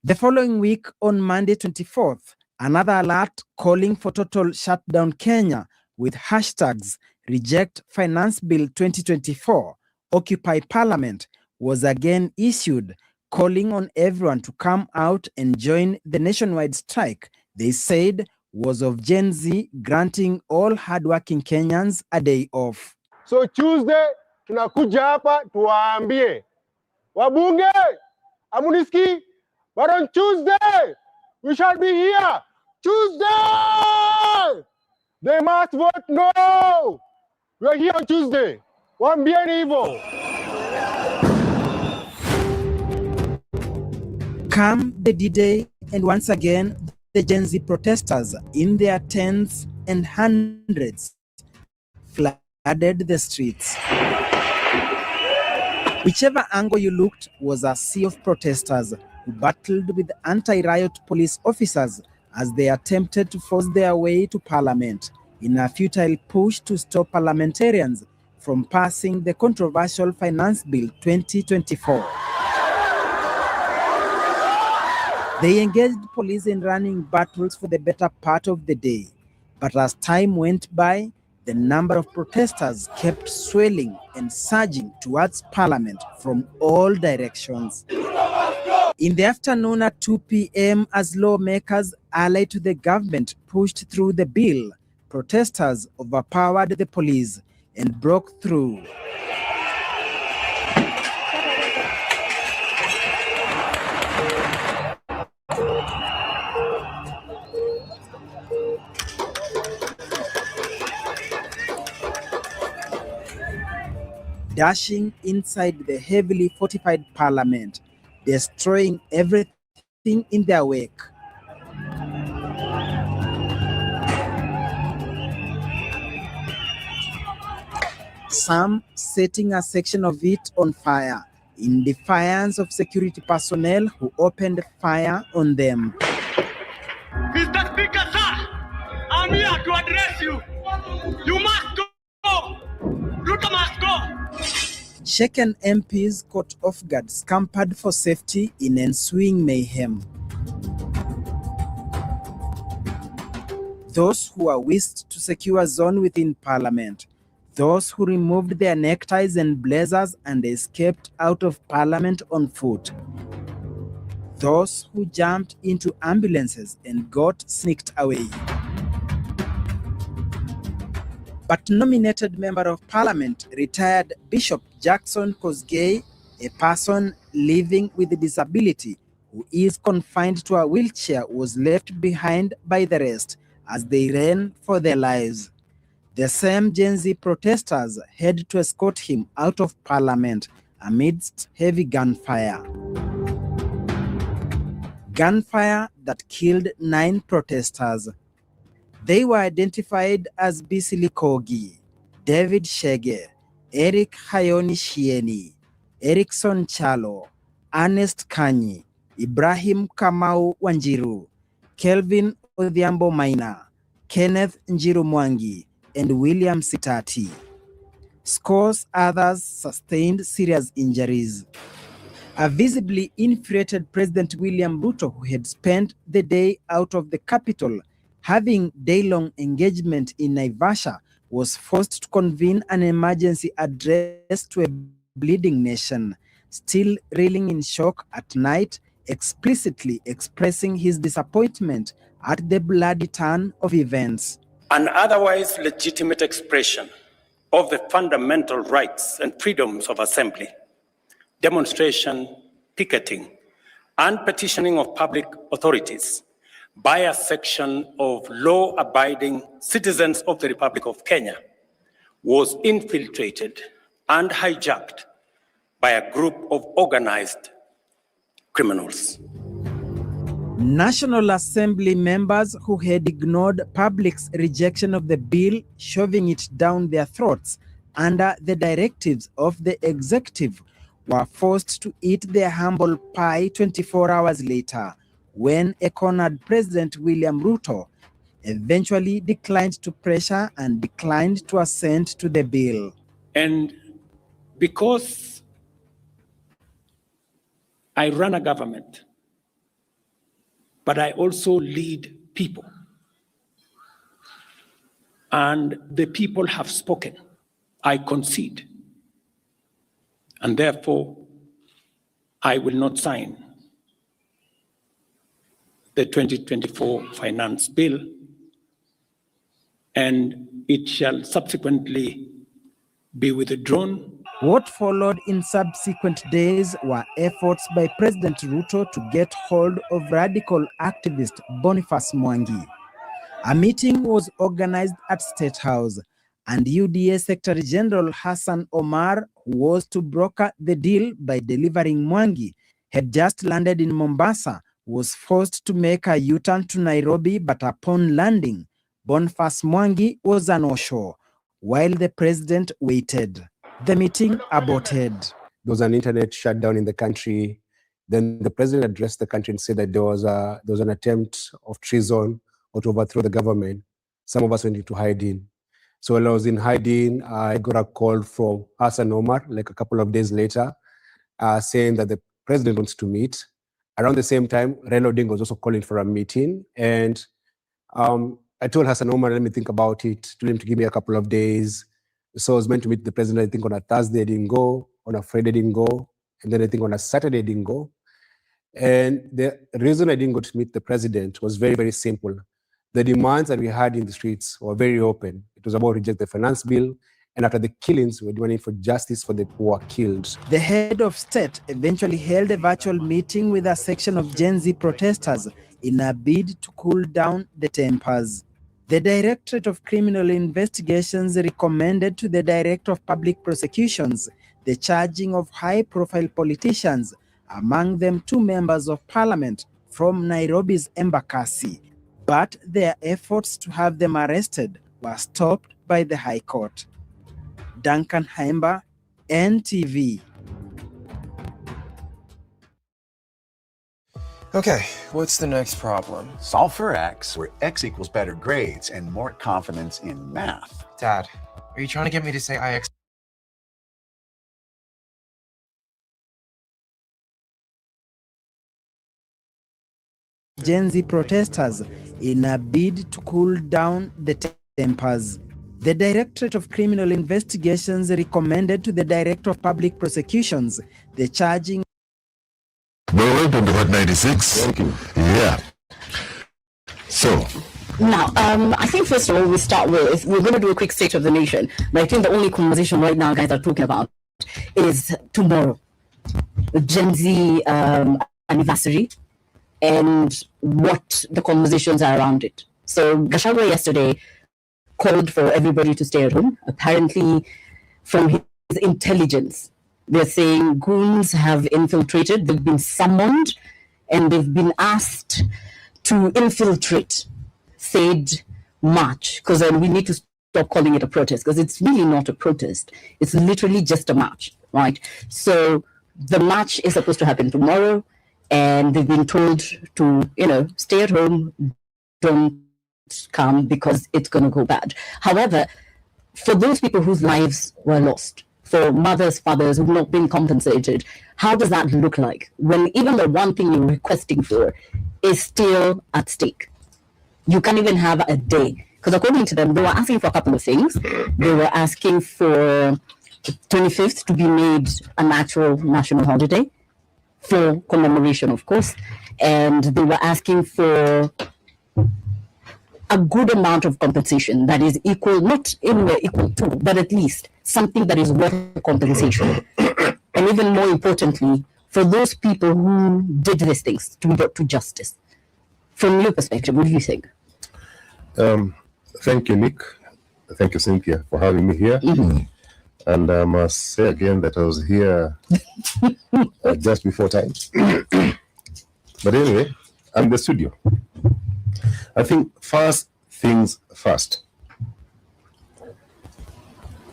The following week, on Monday 24th, another alert calling for total shutdown Kenya with hashtags Reject Finance Bill 2024, Occupy Parliament, was again issued, calling on everyone to come out and join the nationwide strike they said was of Gen Z, granting all hardworking Kenyans a day off. So Tuesday tunakuja hapa tuwaambie wabunge, amuniski, but on Tuesday we shall be here. Tuesday they must vote no. We are here on Tuesday. Waambieni hivyo. Come the D-Day, and once again, the Gen Z protesters in their tens and hundreds flooded the streets. Whichever angle you looked was a sea of protesters who battled with anti-riot police officers as they attempted to force their way to Parliament in a futile push to stop parliamentarians from passing the controversial Finance Bill 2024. They engaged police in running battles for the better part of the day, but as time went by, the number of protesters kept swelling and surging towards Parliament from all directions. In the afternoon at 2 p.m., as lawmakers allied to the government pushed through the bill, protesters overpowered the police and broke through. Dashing inside the heavily fortified Parliament, destroying everything in their wake. Some setting a section of it on fire in defiance of security personnel who opened fire on them. Mr. Speaker, sir, I'm here to address you. You must go. Ruto must go. Shaken MPs caught off guard scampered for safety in ensuing mayhem. Those who were whisked to secure zone within Parliament. Those who removed their neckties and blazers and escaped out of Parliament on foot. Those who jumped into ambulances and got sneaked away. But nominated Member of Parliament, retired Bishop Jackson Kosgei, a person living with a disability who is confined to a wheelchair, was left behind by the rest as they ran for their lives. The same Gen Z protesters had to escort him out of Parliament amidst heavy gunfire. Gunfire that killed 9 protesters. They were identified as Bisili Kogi, David Shege, Eric Hayoni Shieni, Erickson Chalo, Ernest Kanyi, Ibrahim Kamau Wanjiru, Kelvin Odhiambo Maina, Kenneth Njiru Mwangi, and William Sitati. Scores others sustained serious injuries. A visibly infuriated President William Ruto, who had spent the day out of the capital having day-long engagement in Naivasha, was forced to convene an emergency address to a bleeding nation, still reeling in shock at night, explicitly expressing his disappointment at the bloody turn of events. An otherwise legitimate expression of the fundamental rights and freedoms of assembly, demonstration, picketing, and petitioning of public authorities by a section of law-abiding citizens of the Republic of Kenya was infiltrated and hijacked by a group of organized criminals. National Assembly members who had ignored public's rejection of the bill, shoving it down their throats under the directives of the executive, were forced to eat their humble pie 24 hours later, when a cornered President William Ruto eventually declined to pressure and declined to assent to the bill. And because I run a government, but I also lead people, and the people have spoken. I concede. And therefore, I will not sign the 2024 finance bill, and it shall subsequently be withdrawn. What followed in subsequent days were efforts by President Ruto to get hold of radical activist Boniface Mwangi. A meeting was organized at State House, and UDA Secretary General Hassan Omar, who was to broker the deal by delivering Mwangi, had just landed in Mombasa, was forced to make a U-turn to Nairobi, but upon landing, Boniface Mwangi was an no-show, while the president waited. The meeting aborted. There was an internet shutdown in the country. Then the president addressed the country and said that there was an attempt of treason or to overthrow the government. Some of us went into hiding. So while I was in hiding, I got a call from Hassan Omar, like a couple of days later, saying that the president wants to meet. Around the same time, Raila Odinga was also calling for a meeting. And I told Hassan Omar, let me think about it, told him to give me a couple of days. So I was meant to meet the president, I think on a Thursday, I didn't go. On a Friday, I didn't go. And then I think on a Saturday, I didn't go. And the reason I didn't go to meet the president was very, very simple. The demands that we had in the streets were very open. It was about reject the finance bill. And after the killings, we were demanding for justice for the who were killed. The head of state eventually held a virtual meeting with a section of Gen Z protesters in a bid to cool down the tempers. The Directorate of Criminal Investigations recommended to the Director of Public Prosecutions the charging of high-profile politicians, among them 2 members of parliament from Nairobi's Embakasi. But their efforts to have them arrested were stopped by the High Court. Duncan Haimba, NTV. Okay, what's the next problem? Solve for x, where x equals better grades and more confidence in math. Dad, are you trying to get me to say IX? Gen Z protesters in a bid to cool down the tempers. The Directorate of Criminal Investigations recommended to the Director of Public Prosecutions the charging. Welcome to Hot 96. Thank you. Yeah. So. Now, I think first of all, we're going to do a quick state of the nation. But I think the only conversation right now guys are talking about is tomorrow, the Gen Z anniversary, and what the conversations are around it. So Gachagua yesterday called for everybody to stay at home. Apparently, from his intelligence, they're saying goons have infiltrated, they've been summoned, and they've been asked to infiltrate said march, because we need to stop calling it a protest, because it's really not a protest. It's literally just a march, right? So the march is supposed to happen tomorrow, and they've been told to, stay at home, don't come because it's going to go bad. However, for those people whose lives were lost, for mothers, fathers who've not been compensated, how does that look like when even the one thing you're requesting for is still at stake? You can't even have a day. Because according to them, they were asking for a couple of things. They were asking for the 25th to be made a natural national holiday for commemoration, of course. And they were asking for a good amount of compensation that is equal, not anywhere equal to, but at least something that is worth compensation. And even more importantly, for those people who did these things to be brought to justice. From your perspective, what do you think? Thank you, Nick. Thank you, Cynthia, for having me here. Mm-hmm. And I must say again that I was here just before time. But anyway, I'm in the studio. I think first things first.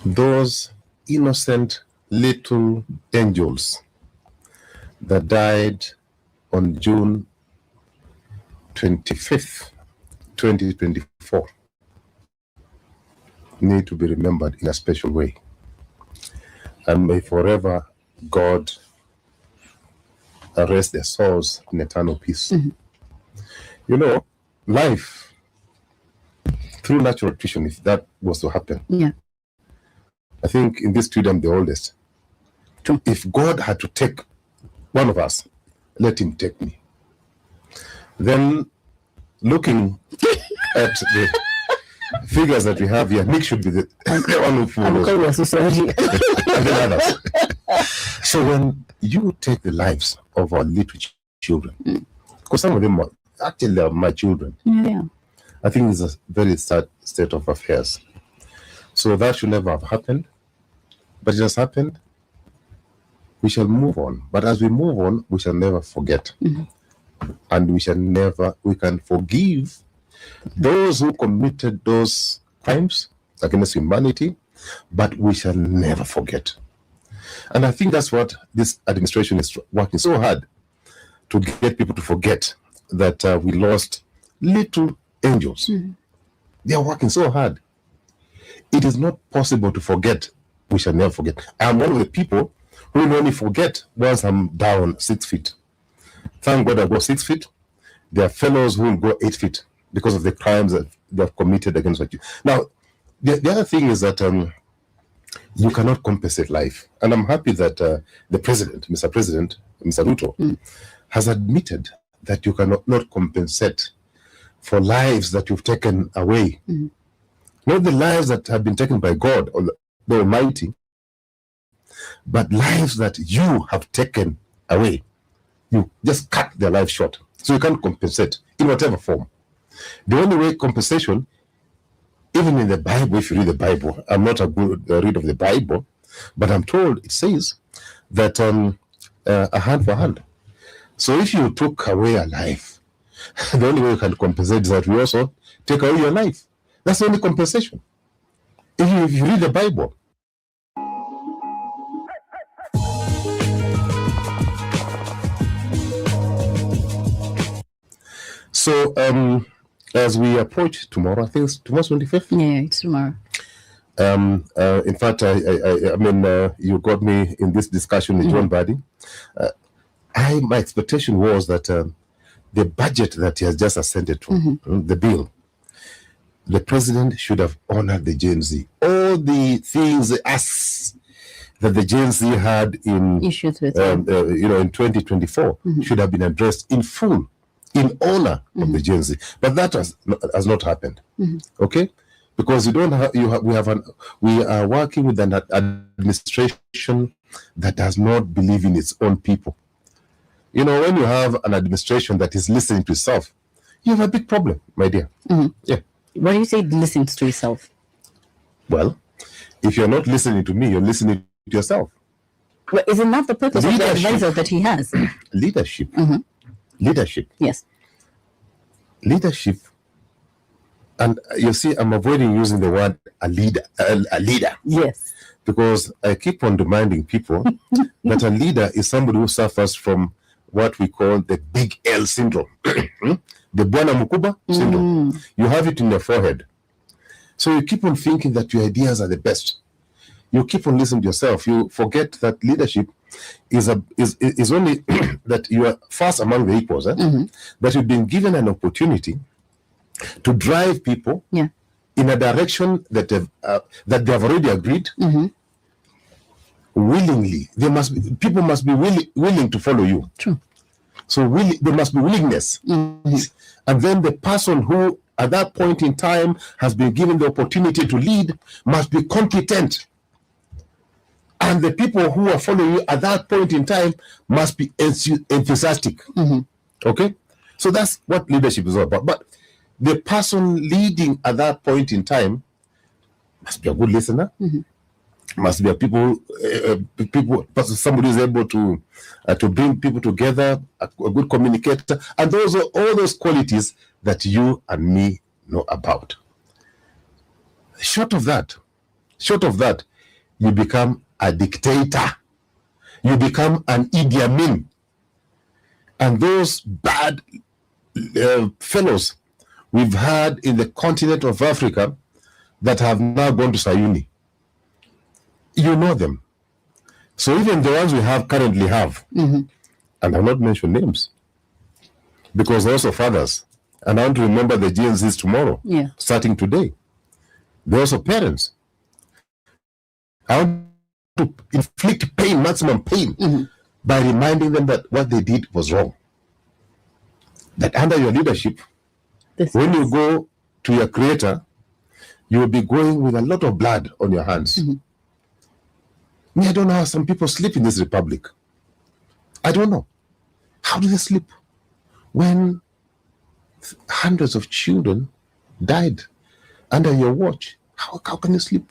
Those innocent little angels that died on June 25th, 2024 need to be remembered in a special way. And may forever God rest their souls in eternal peace. Mm-hmm. Life through natural attrition, if that was to happen, Yeah. I think in this street I'm the oldest. If God had to take one of us, let him take me. Then, looking at the figures that we have here, Nick should be the one who follows. And then others. So when you take the lives of our little children, because some of them are actually my children, Yeah. I think it's a very sad state of affairs. So that should never have happened, but it has happened. We shall move on. But as we move on, we shall never forget. And we can forgive those who committed those crimes against humanity, but we shall never forget. And I think that's what this administration is working so hard to get people to forget, that we lost little angels. They are working so hard. It is not possible to forget. We shall never forget. I'm one of the people who will only forget once I'm down 6 feet. Thank God I go 6 feet. There are fellows who will go 8 feet because of the crimes that they have committed against you. Now, the other thing is that you cannot compensate life. And I'm happy that the president, Mr. President, Mr. Ruto, has admitted that you cannot not compensate for lives that you've taken away. Not the lives that have been taken by God or the Almighty, but lives that you have taken away. You just cut their life short. So you can't compensate in whatever form. The only way compensation, even in the Bible, if you read the Bible, I'm not a good reader of the Bible, but I'm told it says that a hand for hand. So if you took away a life, the only way you can compensate is that we also take away your life. That's the only compensation. If you read the Bible. So as we approach tomorrow, I think it's tomorrow's 25th. Yeah, it's tomorrow. In fact, I mean, you got me in this discussion with John Badi. My expectation was that the budget that he has just assented to, the bill, the president should have honored the Gen Z. All the things, the asks that the Gen Z had in issues with in 2024 should have been addressed in full, in honor of the Gen Z. But that has not happened. Okay, because we are working with an administration that does not believe in its own people. You know, when you have an administration that is listening to itself, you have a big problem, my dear. Yeah. What do you say it listens to itself? Well, if you're not listening to me, you're listening to yourself. Well, isn't that the purpose of the advisor that he has? Leadership. Leadership. Yes. Leadership. And you see, I'm avoiding using the word a leader. A leader. Yes. Because I keep on reminding people that a leader is somebody who suffers from what we call the big L syndrome. The Bwana Mkubwa syndrome. You have it in your forehead. So you keep on thinking that your ideas are the best. You keep on listening to yourself. You forget that leadership is only that you are first among the equals. That you've been given an opportunity to drive people in a direction that they have already agreed. Willingly, people must be willing to follow you. True. So there must be willingness. And then the person who at that point in time has been given the opportunity to lead must be competent. And the people who are following you at that point in time must be enthusiastic. Okay? So that's what leadership is all about. But the person leading at that point in time must be a good listener. Must be a somebody who is able to bring people together, a good communicator, and those are all those qualities that you and me know about. Short of that, you become a dictator. You become an Idi Amin. And those bad fellows we've had in the continent of Africa that have now gone to Sayuni. You know them. So even the ones we currently have, and I'll not mention names, because they're also fathers And I want to remember the Gen Zs tomorrow, starting today. They're also parents. I want to inflict pain, maximum pain, by reminding them that what they did was wrong. That under your leadership, when you go to your creator, you will be going with a lot of blood on your hands. Me, I don't know how some people sleep in this republic. I don't know. How do they sleep when hundreds of children died under your watch? How can you sleep?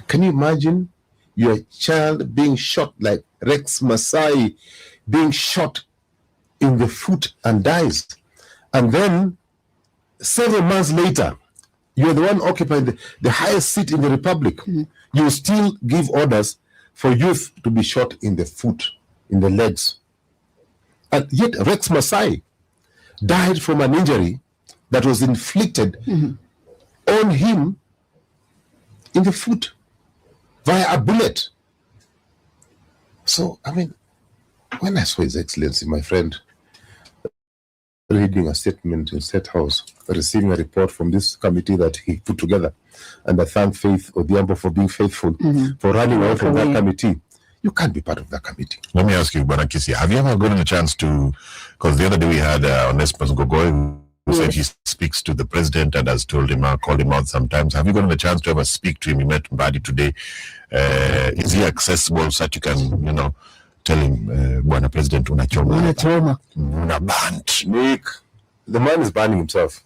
Can you imagine your child being shot, like Rex Masai being shot in the foot and dies? And then several months later, you're the one occupying the highest seat in the republic. You still give orders for youth to be shot in the foot, in the legs. And yet Rex Masai died from an injury that was inflicted on him in the foot via a bullet. So, I mean, when I saw His Excellency, my friend, reading a statement in State House, receiving a report from this committee that he put together, and I thank Faith Odhiambo for being faithful, for running out of that committee. You can't be part of that committee. Let me ask you, Barakisi, have you ever gotten a chance to, because the other day we had Onesmus Gogoi, who said he speaks to the president and has told him, called him out sometimes. Have you gotten a chance to ever speak to him? He met Mbadi today. Is he accessible such you can, tell him, Bwana President, unachoma. Unaband. Nick, the man is banning himself.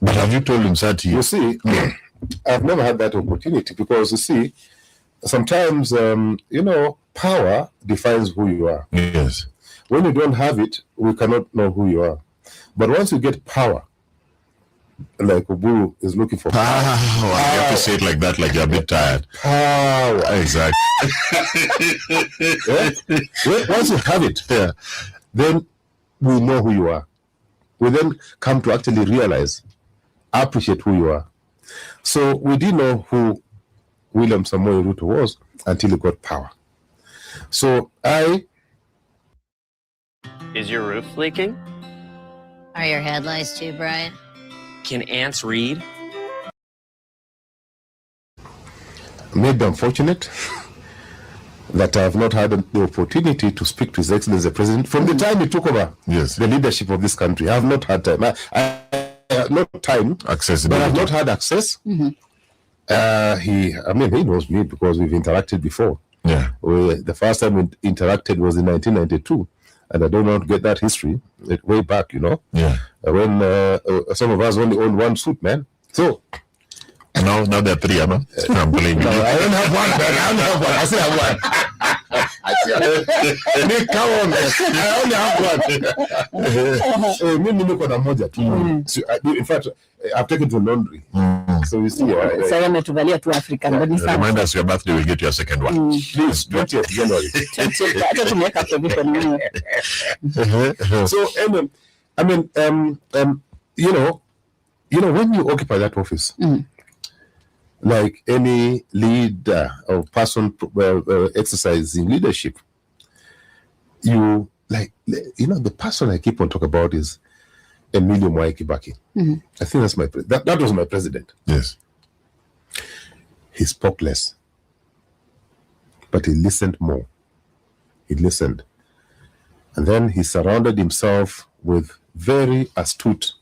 But have you told him that he... You see, I've never had that opportunity because, you see, sometimes, power defines who you are. Yes. When you don't have it, we cannot know who you are. But once you get power, like Oburu is looking for power. You have to say it like that, like you're a bit tired. Power. Exactly. Once you have it, then we know who you are. We then come to actually realize, appreciate who you are. So we didn't know who William Samoei Ruto was until he got power. So Is your roof leaking? Are your headlights too bright? Can ants read? Maybe I'm fortunate that I have not had the opportunity to speak to His Excellency the President from the time he took over the leadership of this country. I have not had time. I have not time, but I have not had access. He knows me because we've interacted before. Yeah. The first time we interacted was in 1992, and I don't want to get that history way back, Yeah. When some of us only owned one suit, man. So now there are three, I'm playing. No, I don't have one, man. I don't have one. I still have one. Nick, come on, man. I only have one. In fact, I've taken to laundry. So you see, remind us your birthday, we'll get your second one. Please, 20th January. So, when you occupy that office, like any leader or person exercising leadership, the person I keep on talking about is Emilio Mwai Kibaki. I think that's that was my president. Yes. He spoke less, but he listened more. He listened. And then he surrounded himself with very astute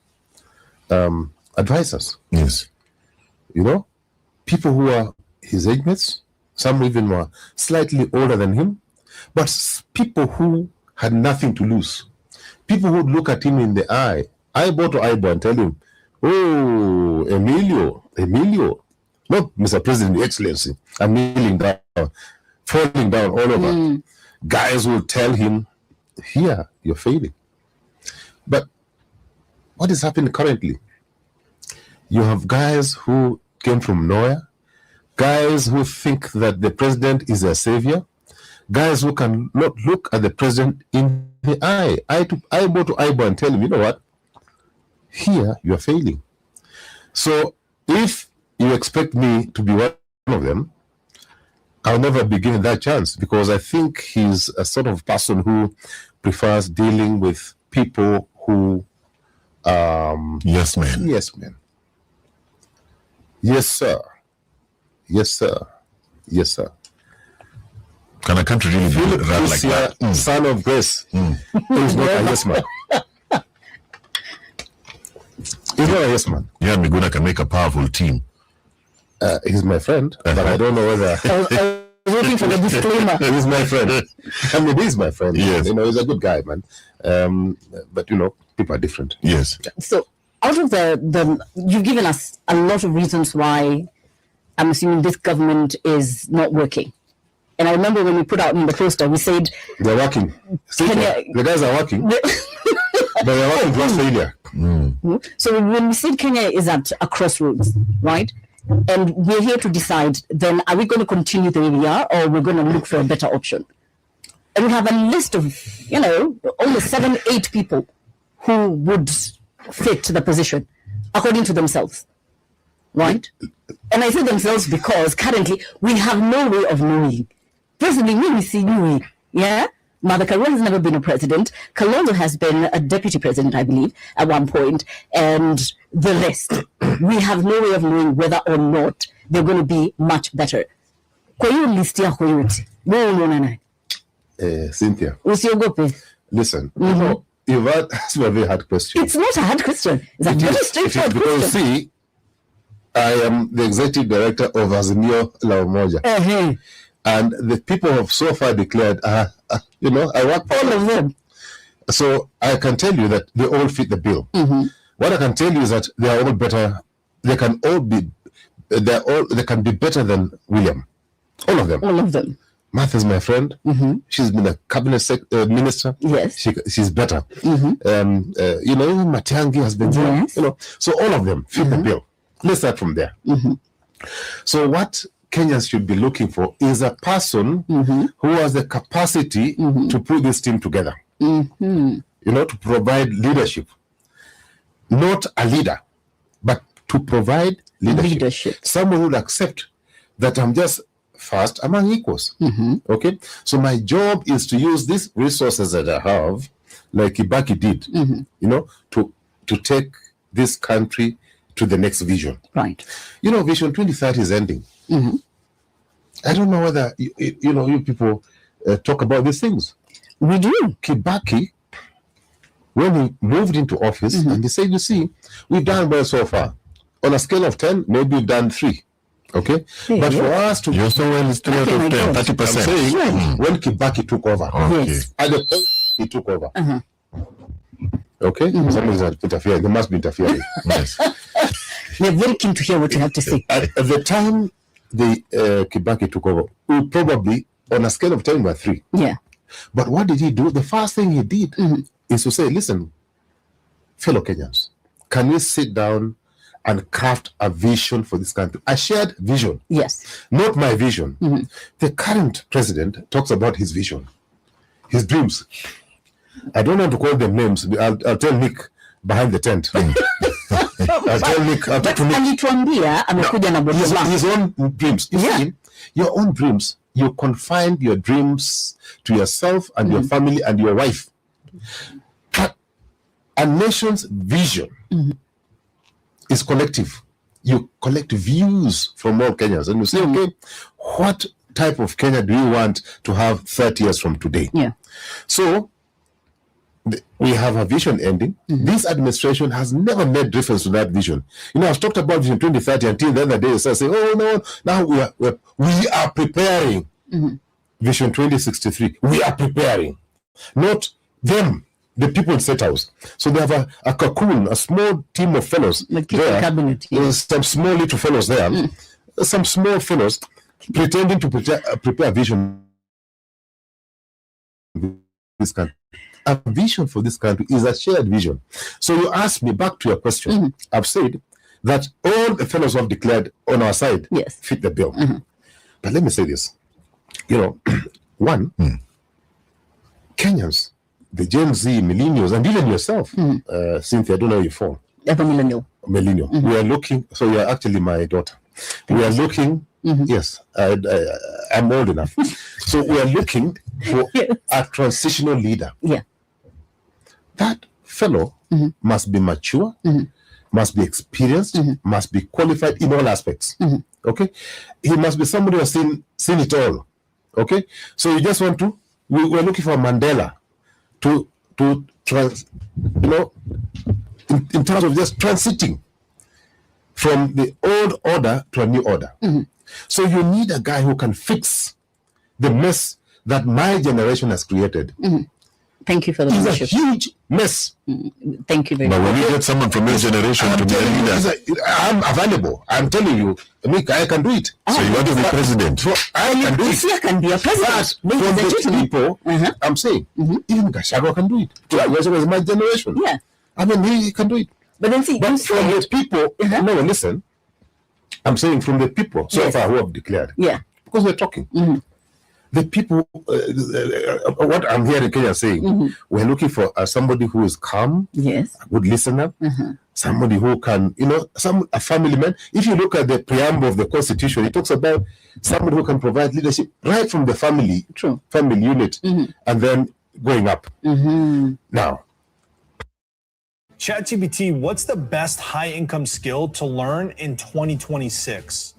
advisors. Yes. People who are his age mates, some even were slightly older than him, but people who had nothing to lose. People who would look at him in the eye, eyeball to eyeball, and tell him, "Oh, Emilio, not Mr. President, Excellency, I'm kneeling down, falling down all over." Guys will tell him, "Here, you're failing." But what is happening currently? You have guys who came from nowhere, guys who think that the president is a savior, guys who can not look at the president in the eye, eyeball to eyeball, and tell him, "You know what? Here, you are failing." So if you expect me to be one of them, I'll never be given that chance, because I think he's a sort of person who prefers dealing with people who Yes, man. Yes, man. Yes, sir. Yes, sir. Yes, sir. Can a country really be run like that? Son of grace. He's not a yes man. He's not a yes man. Yeah, Miguna can make a powerful team. He's my friend, but I don't know whether. I was waiting for the disclaimer. He's my friend. I mean, he's my friend. Yes. You know, he's a good guy, man. But you know, people are different. Yes. So out of the you've given us a lot of reasons why I'm assuming this government is not working. And I remember when we put out in the poster, we said they're working. The guys are working. But they're working towards failure. So when we said Kenya is at a crossroads, right? And we're here to decide, then are we going to continue the way we are, or we're going to look for a better option? And we have a list of, almost 7-8 people who would fit the position, according to themselves, right? And I say themselves because currently we have no way of knowing. Personally, we see new, yeah? Mother Karua has never been a president. Kalonzo has been a deputy president, I believe, at one point, and the rest. We have no way of knowing whether or not they're going to be much better. Kwa hiyo list yako yote, wewe unaona nani? Cynthia. Usiogope. Listen, you've asked me a very hard question. It's not a hard question. It's a very straightforward question. Because see, I am the executive director of Azimio La Umoja. And the people have so far declared, I work for all of them. So I can tell you that they all fit the bill. What I can tell you is that they are all better. They can all be. They can be better than William. All of them. All of them. Martha's my friend. She's been a cabinet minister. Yes. She's better. Matiang'i has been there. Yes. So all of them fit the bill. Let's start from there. So what Kenyans should be looking for is a person who has the capacity to put this team together. To provide leadership. Not a leader, but to provide leadership. Someone who would accept that I'm just first among equals. Okay? So my job is to use these resources that I have, like Kibaki did, to take this country to the next vision. Right. Vision 2030 is ending. I don't know whether you people talk about these things. We do. Kibaki, when he moved into office, and he said, you see, we've done well so far. On a scale of 10, maybe we've done 3. Okay? But for us to... You're so well, it's 3 out of 10, 30%. I'm saying, when Kibaki took over, Yes. at the point he took over, okay? Somebody's interfering. They must be interfering. Yes. We're very keen to hear what you have to say. At the time the Kibaki took over, we probably, on a scale of 10, were 3. Yeah. But what did he do? The first thing he did is to say, listen, fellow Kenyans, can we sit down and craft a vision for this country? A shared vision. Yes. Not my vision. The current president talks about his vision, his dreams. I don't want to call them names. I'll tell Nick behind the tent. I'll tell Nick. I'll talk to Nick. Alituambia amekuja na His own dreams. You see, your own dreams, you confine your dreams to yourself and your family and your wife. But a nation's vision is collective. You collect views from all Kenyans and you say, okay, what type of Kenya do you want to have 30 years from today? Yeah. So we have a vision ending. This administration has never made reference to that vision. I've talked about Vision 2030 until the other day. I say, oh no, now we are preparing Vision 2063. We are preparing, not them, the people in State House. So they have a cocoon, a small team of fellows there. Cabinet, There's some small little fellows there. Some small fellows pretending to prepare a vision. This country. A vision for this country is a shared vision. So you asked me, back to your question, I've said that all the fellows who have declared on our side fit the bill. But let me say this. One, Kenyans, the Gen Z, millennials, and even yourself, Cynthia, I don't know you fall. Millennial. We are looking, so you are actually my daughter. We are looking, yes, I'm old enough. So we are looking for a transitional leader. Yeah. That fellow must be mature, must be experienced, must be qualified in all aspects. Okay, he must be somebody who has seen it all. Okay, so you just want to. We're looking for Mandela to in terms of just transiting from the old order to a new order. So you need a guy who can fix the mess that my generation has created. Thank you for the It's leadership. a huge mess. Thank you very much. But when you get someone from your generation to be a leader, I'm available. I'm telling you, I can do it. So you want to be president? I can do it. Isia can be a president. But from the people, I'm saying, even Gachagua can do it. Gachagua was my generation. Yeah. I mean, he can do it. But then see, but from the people, no, listen. I'm saying from the people so far who have declared. Yeah. Because we're talking. The people, what I'm hearing Kenya saying, we're looking for somebody who is calm, yes, a good listener, somebody who can, a family man. If you look at the preamble of the Constitution, it talks about somebody who can provide leadership right from the family, family unit, and then going up. Now, ChatGPT, what's the best high-income skill to learn in 2026?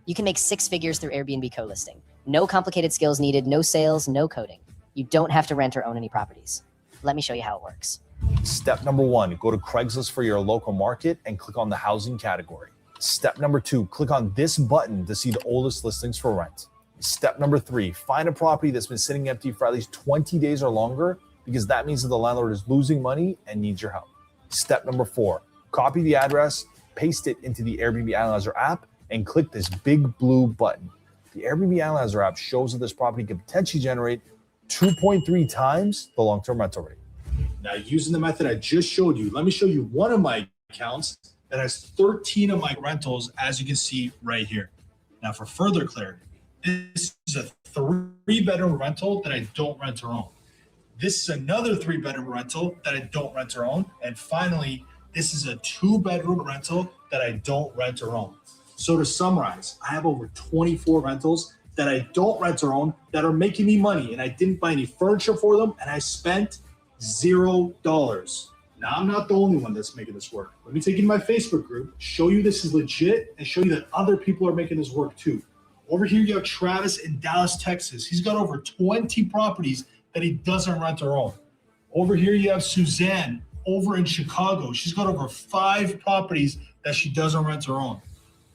You can make 6 figures through Airbnb co-listing. No complicated skills needed, no sales, no coding. You don't have to rent or own any properties. Let me show you how it works. Step number 1, go to Craigslist for your local market and click on the housing category. Step number 2, click on this button to see the oldest listings for rent. Step number 3, find a property that's been sitting empty for at least 20 days or longer, because that means that the landlord is losing money and needs your help. Step number 4, copy the address, paste it into the Airbnb Analyzer app, and click this big blue button. The Airbnb Analyzer app shows that this property can potentially generate 2.3 times the long-term rental rate. Now, using the method I just showed you, let me show you one of my accounts that has 13 of my rentals, as you can see right here. Now, for further clarity, this is a 3-bedroom rental that I don't rent or own. This is another 3-bedroom rental that I don't rent or own. And finally, this is a 2-bedroom rental that I don't rent or own. So to summarize, I have over 24 rentals that I don't rent or own that are making me money, and I didn't buy any furniture for them, and I spent $0. Now, I'm not the only one that's making this work. Let me take you to my Facebook group, show you this is legit, and show you that other people are making this work too. Over here, you have Travis in Dallas, Texas. He's got over 20 properties that he doesn't rent or own. Over here, you have Suzanne over in Chicago. She's got over 5 properties that she doesn't rent or own.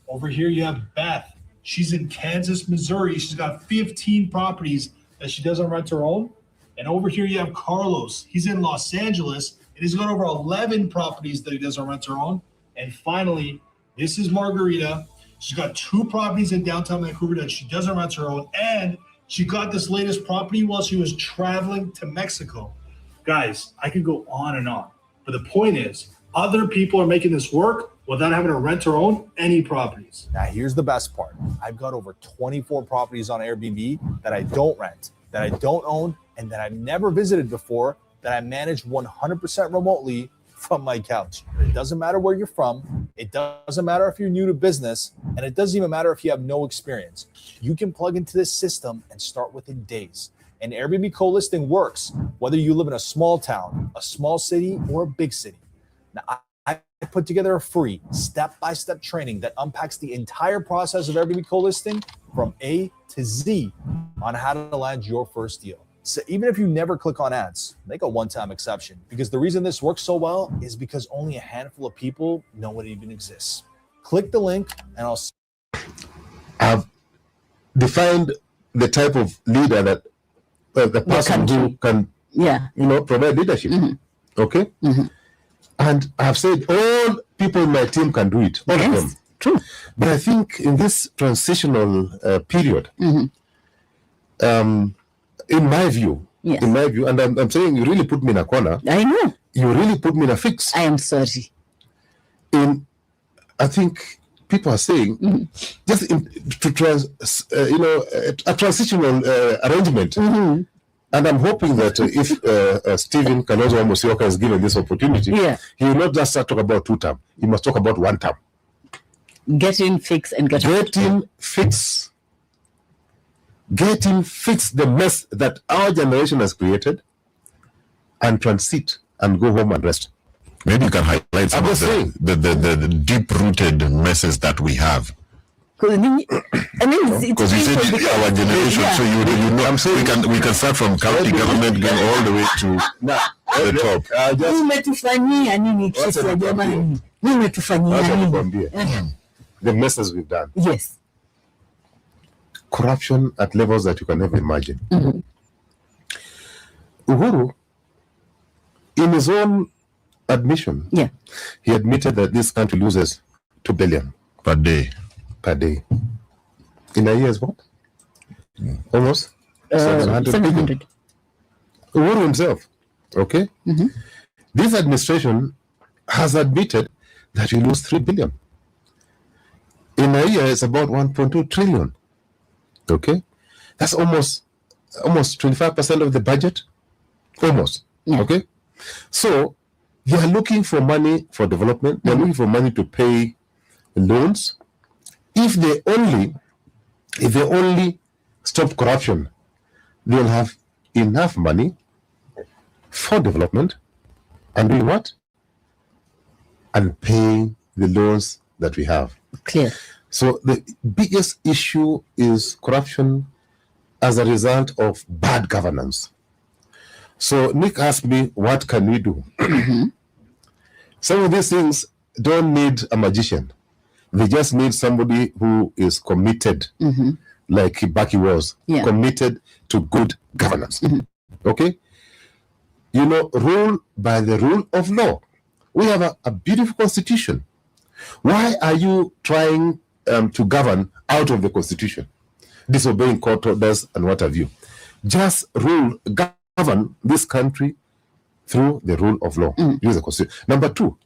Over here, you have Beth. She's in Kansas, Missouri. She's got 15 properties that she doesn't rent or own. And over here, you have Carlos. He's in Los Angeles, and he's got over 11 properties that he doesn't rent or own. And finally, this is Margarita. She's got 2 properties in downtown Vancouver that she doesn't rent or own. And she got this latest property while she was traveling to Mexico. Guys, I could go on and on. But the point is, other people are making this work without having to rent or own any properties. Now, here's the best part. I've got over 24 properties on Airbnb that I don't rent, that I don't own, and that I've never visited before, that I manage 100% remotely from my couch. It doesn't matter where you're from. It doesn't matter if you're new to business, and it doesn't even matter if you have no experience. You can plug into this system and start within days. And Airbnb co-listing works whether you live in a small town, a small city, or a big city. Now, I put together a free step-by-step training that unpacks the entire process of Airbnb co-listing from A to Z on how to land your first deal. So even if you never click on ads, make a one-time exception, because the reason this works so well is because only a handful of people know it even exists. Click the link and I'll... I've defined the type of leader that the person who can, provide leadership. Okay? And I've said all people in my team can do it, all of them. True. But I think in this transitional period, in my view, and I'm saying you really put me in a corner. I know. You really put me in a fix. I am sorry. I think people are saying a transitional arrangement. And I'm hoping that if Stephen Kalonzo Musyoka is given this opportunity, he will not just start talking about 2 terms. He must talk about 1 term. Get in, fix, and get in, fix. Get in, fix the mess that our generation has created, and transit and go home and rest. Maybe you can highlight some of the deep-rooted messes that we have. Because you said our generation, so you know. I'm saying we can start from county government going all the way to the top. The messes we've done. Yes. Corruption at levels that you can never imagine. Uhuru, in his own admission, he admitted that this country loses 2 billion per day. In a year is what? Almost 700. Uhuru himself, okay? This administration has admitted that we lose 3 billion. In a year, it's about 1.2 trillion. Okay? That's almost 25% of the budget. Almost. Okay? So they are looking for money for development. They're looking for money to pay loans. If they only stop corruption, they'll have enough money for development and doing what? And paying the loans that we have. Clear. So the biggest issue is corruption as a result of bad governance. So Nick asked me, what can we do? Some of these things don't need a magician. They just need somebody who is committed, like Kibaki was, committed to good governance. Okay? You know, rule by the rule of law. We have a beautiful constitution. Why are you trying to govern out of the constitution, disobeying court orders and what have you? Just govern this country through the rule of law. Use the constitution. Number 2,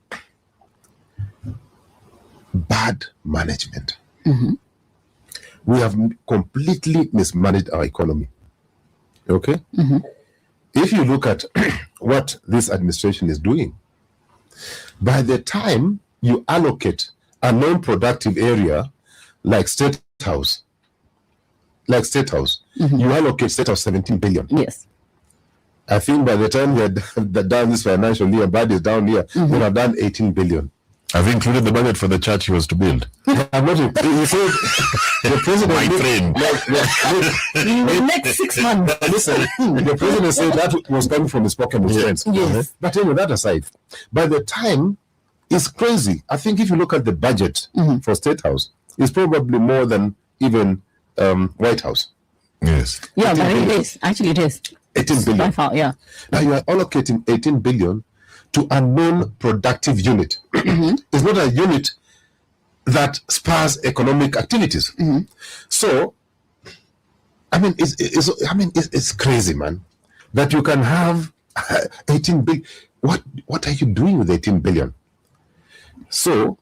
bad management. We have completely mismanaged our economy. Okay? If you look at what this administration is doing, by the time you allocate a non-productive area like State House, you allocate State House 17 billion. Yes. I think by the time they're done this financial year, bad is down here, they have done 18 billion. Have you included the budget for the church he was to build? I'm not. He said the president. My train. In the next 6 months. Listen, the president said that was coming from his pocket of friends. Yes. But anyway, that aside, by the time, it's crazy. I think if you look at the budget for State House, it's probably more than even White House. Yes. Yeah, but it is. Actually, it is. 18 billion. By far, yeah. Now you are allocating 18 billion to a non-productive unit. It's not a unit that spurs economic activities. So, I mean, it's crazy, man, that you can have 18 billion. What are you doing with 18 billion? So,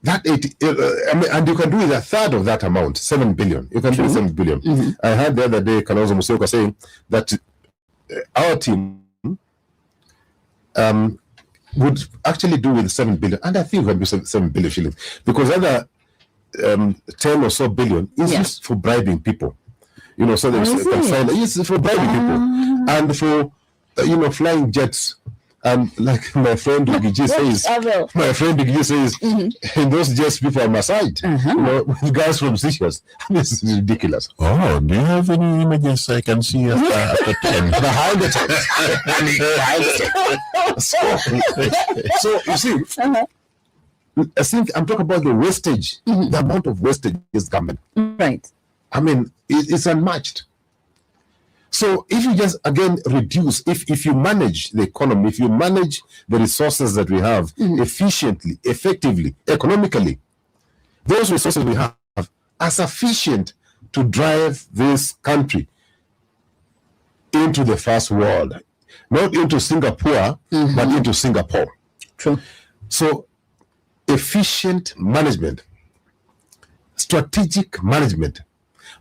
that 80, and you can do with a third of that amount, 7 billion. You can do 7 billion. I heard the other day Kalonzo Musyoka saying that our team would actually do with 7 billion, and I think we can do 7 billion shillings, because other 10 or so billion is used for bribing people. You know, so there's it's for bribing people and for flying jets. And like my friend Igiji says, in those jets people are massaged, with guys from Seychelles. This is ridiculous. Oh, do you have any images I can see after 10? Behind the tent. So you see, I think I'm talking about the wastage, the amount of wastage is government. Right. I mean, it's unmatched. So if you just, again, reduce, if you manage the economy, if you manage the resources that we have efficiently, effectively, economically, those resources we have are sufficient to drive this country into the first world, not into Singapore, but into Singapore. True. So efficient management, strategic management,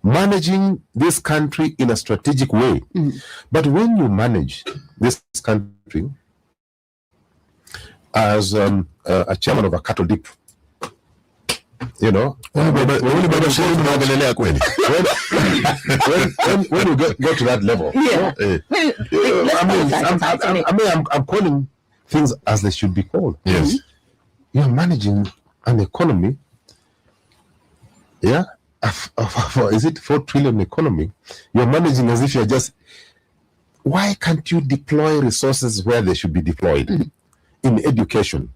managing this country in a strategic way. But when you manage this country as a chairman of a cattle dip, You know, when you go to that level, I'm calling things as they should be called. Yes, you're managing an economy. Yeah, is it 4 trillion economy? You're managing as if you're just. Why can't you deploy resources where they should be deployed? In education,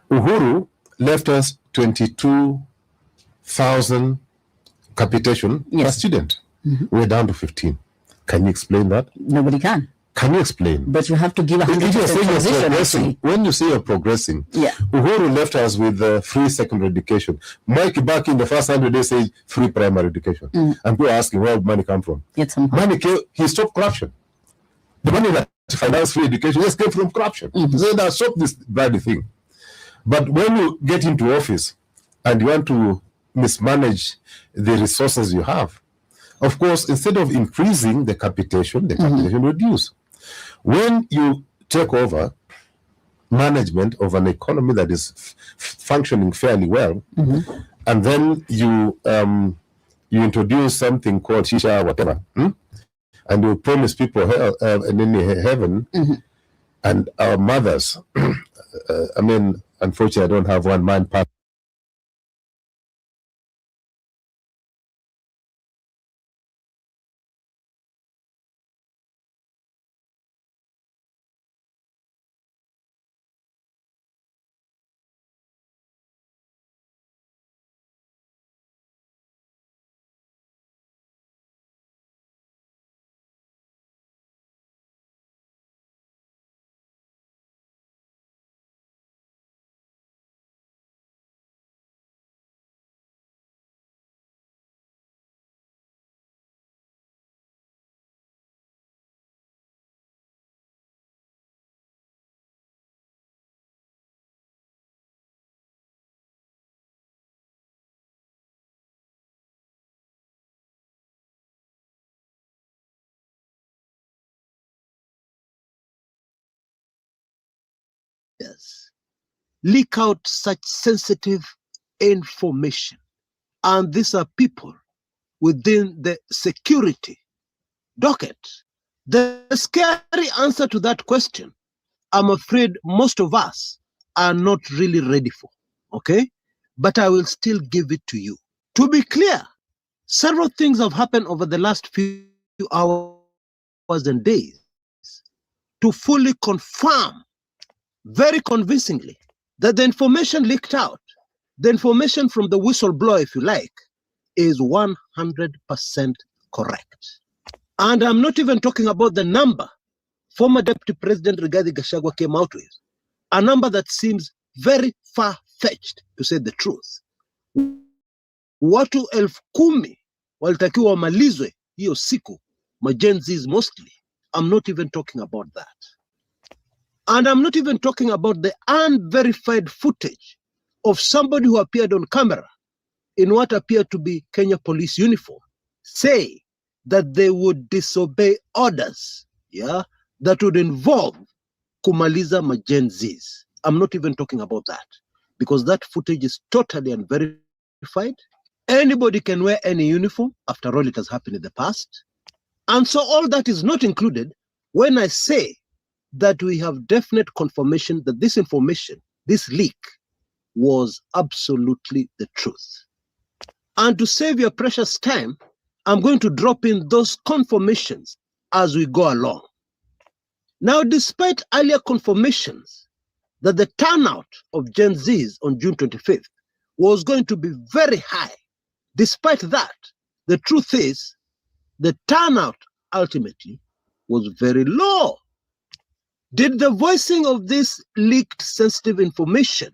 Uhuru left us 22,000 capitation per student. We're down to 15. Can you explain that? Nobody can. Can you explain? But you have to give 100% when you say you're progressing, Uhuru left us with free secondary education. Mike back in the first 100 days said free primary education. And people are asking where would money come from? Money came, he stopped corruption. The money that financed free education just came from corruption. So that stopped this bloody thing. But when you get into office and you want to mismanage the resources you have, of course, instead of increasing the capitation reduce. When you take over management of an economy that is functioning fairly well, and then you introduce something called shisha, whatever, and you promise people heaven, and our mothers, I mean, unfortunately, I don't have one man part. Leak out such sensitive information. And these are people within the security docket. The scary answer to that question, I'm afraid most of us are not really ready for, okay? But I will still give it to you. To be clear, several things have happened over the last few hours and days to fully confirm very convincingly that the information leaked out, the information from the whistleblower, if you like, is 100% correct. And I'm not even talking about the number former Deputy President Rigathi Gachagua came out with, a number that seems very far-fetched, to say the truth. Watu 10,000 walitakiwa wamalizwe hiyo siku, Gen-Zs mostly. I'm not even talking about that. And I'm not even talking about the unverified footage of somebody who appeared on camera in what appeared to be Kenya police uniform, say that they would disobey orders, that would involve kumaliza Gen-Zs. I'm not even talking about that, because that footage is totally unverified. Anybody can wear any uniform. After all, it has happened in the past. And so all that is not included when I say that we have definite confirmation that this information, this leak, was absolutely the truth. And to save your precious time, I'm going to drop in those confirmations as we go along. Now, despite earlier confirmations that the turnout of Gen-Zs on June 25th was going to be very high, despite that, the truth is the turnout ultimately was very low. Did the voicing of this leaked sensitive information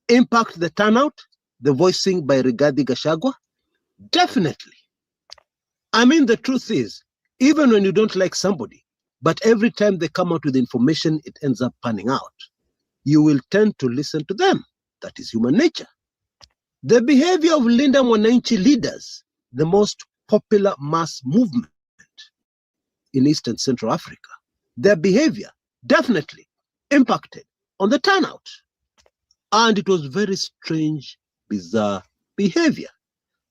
impact the turnout, the voicing by Rigathi Gachagua? Definitely. I mean, the truth is, even when you don't like somebody, but every time they come out with information, it ends up panning out, you will tend to listen to them. That is human nature. The behavior of Linda Mwananchi leaders, the most popular mass movement in East and Central Africa, their behavior definitely impacted on the turnout. And it was very strange bizarre behavior,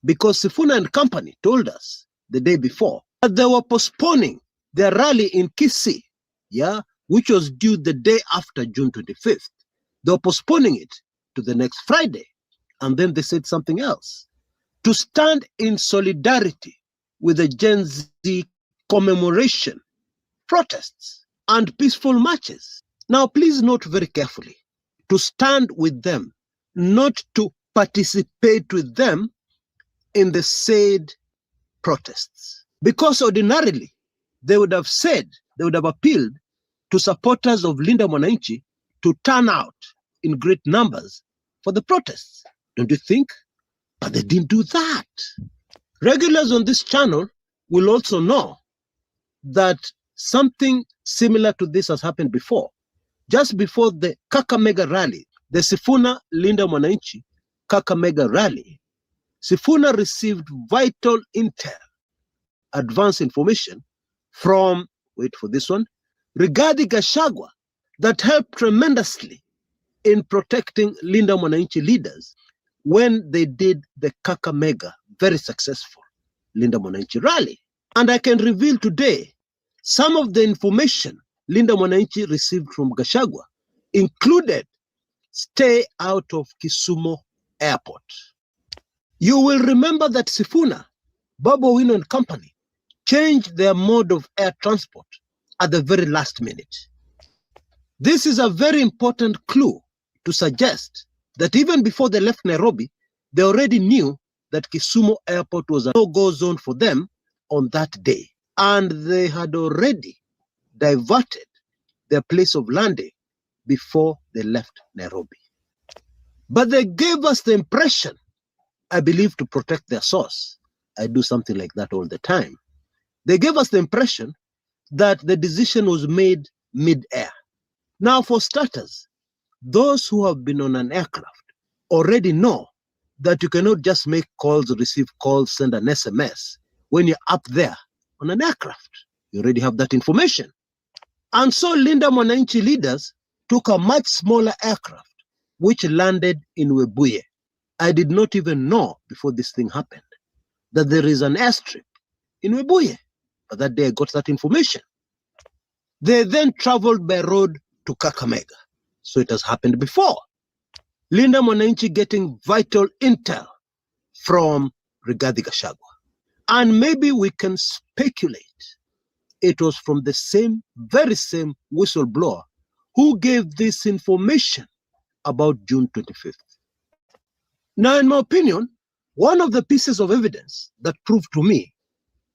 because Sifuna and company told us the day before that they were postponing their rally in Kisii, which was due the day after June 25th. They were postponing it to the next Friday. And then they said something else: to stand in solidarity with the Gen Z commemoration, protests, and peaceful marches. Now, please note very carefully, to stand with them, not to participate with them in the said protests. Because ordinarily, they would have appealed to supporters of Linda Mwananchi to turn out in great numbers for the protests. Don't you think? But they didn't do that. Regulars on this channel will also know that something similar to this has happened before. Just before the Kakamega rally, the Sifuna Linda Mwananchi Kakamega rally, Sifuna received vital intel, advanced information from, wait for this one, Rigathi Gachagua, that helped tremendously in protecting Linda Mwananchi leaders when they did the Kakamega, very successful Linda Mwananchi rally. And I can reveal today some of the information Linda Mwananchi received from Gachagua included stay out of Kisumu Airport. You will remember that Sifuna, Babu Owino and company changed their mode of air transport at the very last minute. This is a very important clue to suggest that even before they left Nairobi, they already knew that Kisumu Airport was a no-go zone for them on that day. And they had already diverted their place of landing before they left Nairobi. But they gave us the impression, I believe, to protect their source. I do something like that all the time. They gave us the impression that the decision was made mid-air. Now, for starters, those who have been on an aircraft already know that you cannot just make calls, receive calls, send an SMS when you're up there on an aircraft. You already have that information. And so Linda Mwananchi leaders took a much smaller aircraft, which landed in Webuye. I did not even know before this thing happened that there is an airstrip in Webuye. But that day I got that information. They then traveled by road to Kakamega. So it has happened before. Linda Mwananchi getting vital intel from Rigathi Gachagua. And maybe we can speculate it was from the very same whistleblower who gave this information about June 25th. Now, in my opinion, one of the pieces of evidence that proved to me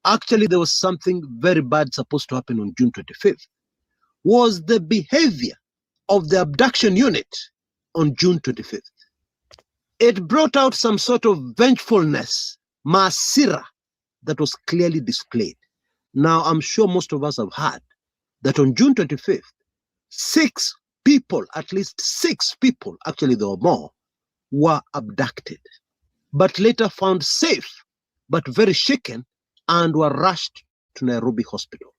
actually there was something very bad supposed to happen on June 25th was the behavior of the abduction unit on June 25th. It brought out some sort of vengefulness, masira, that was clearly displayed. Now, I'm sure most of us have heard that on June 25th, 6 people, at least 6 people, actually there were more, were abducted, but later found safe, but very shaken, and were rushed to Nairobi Hospital.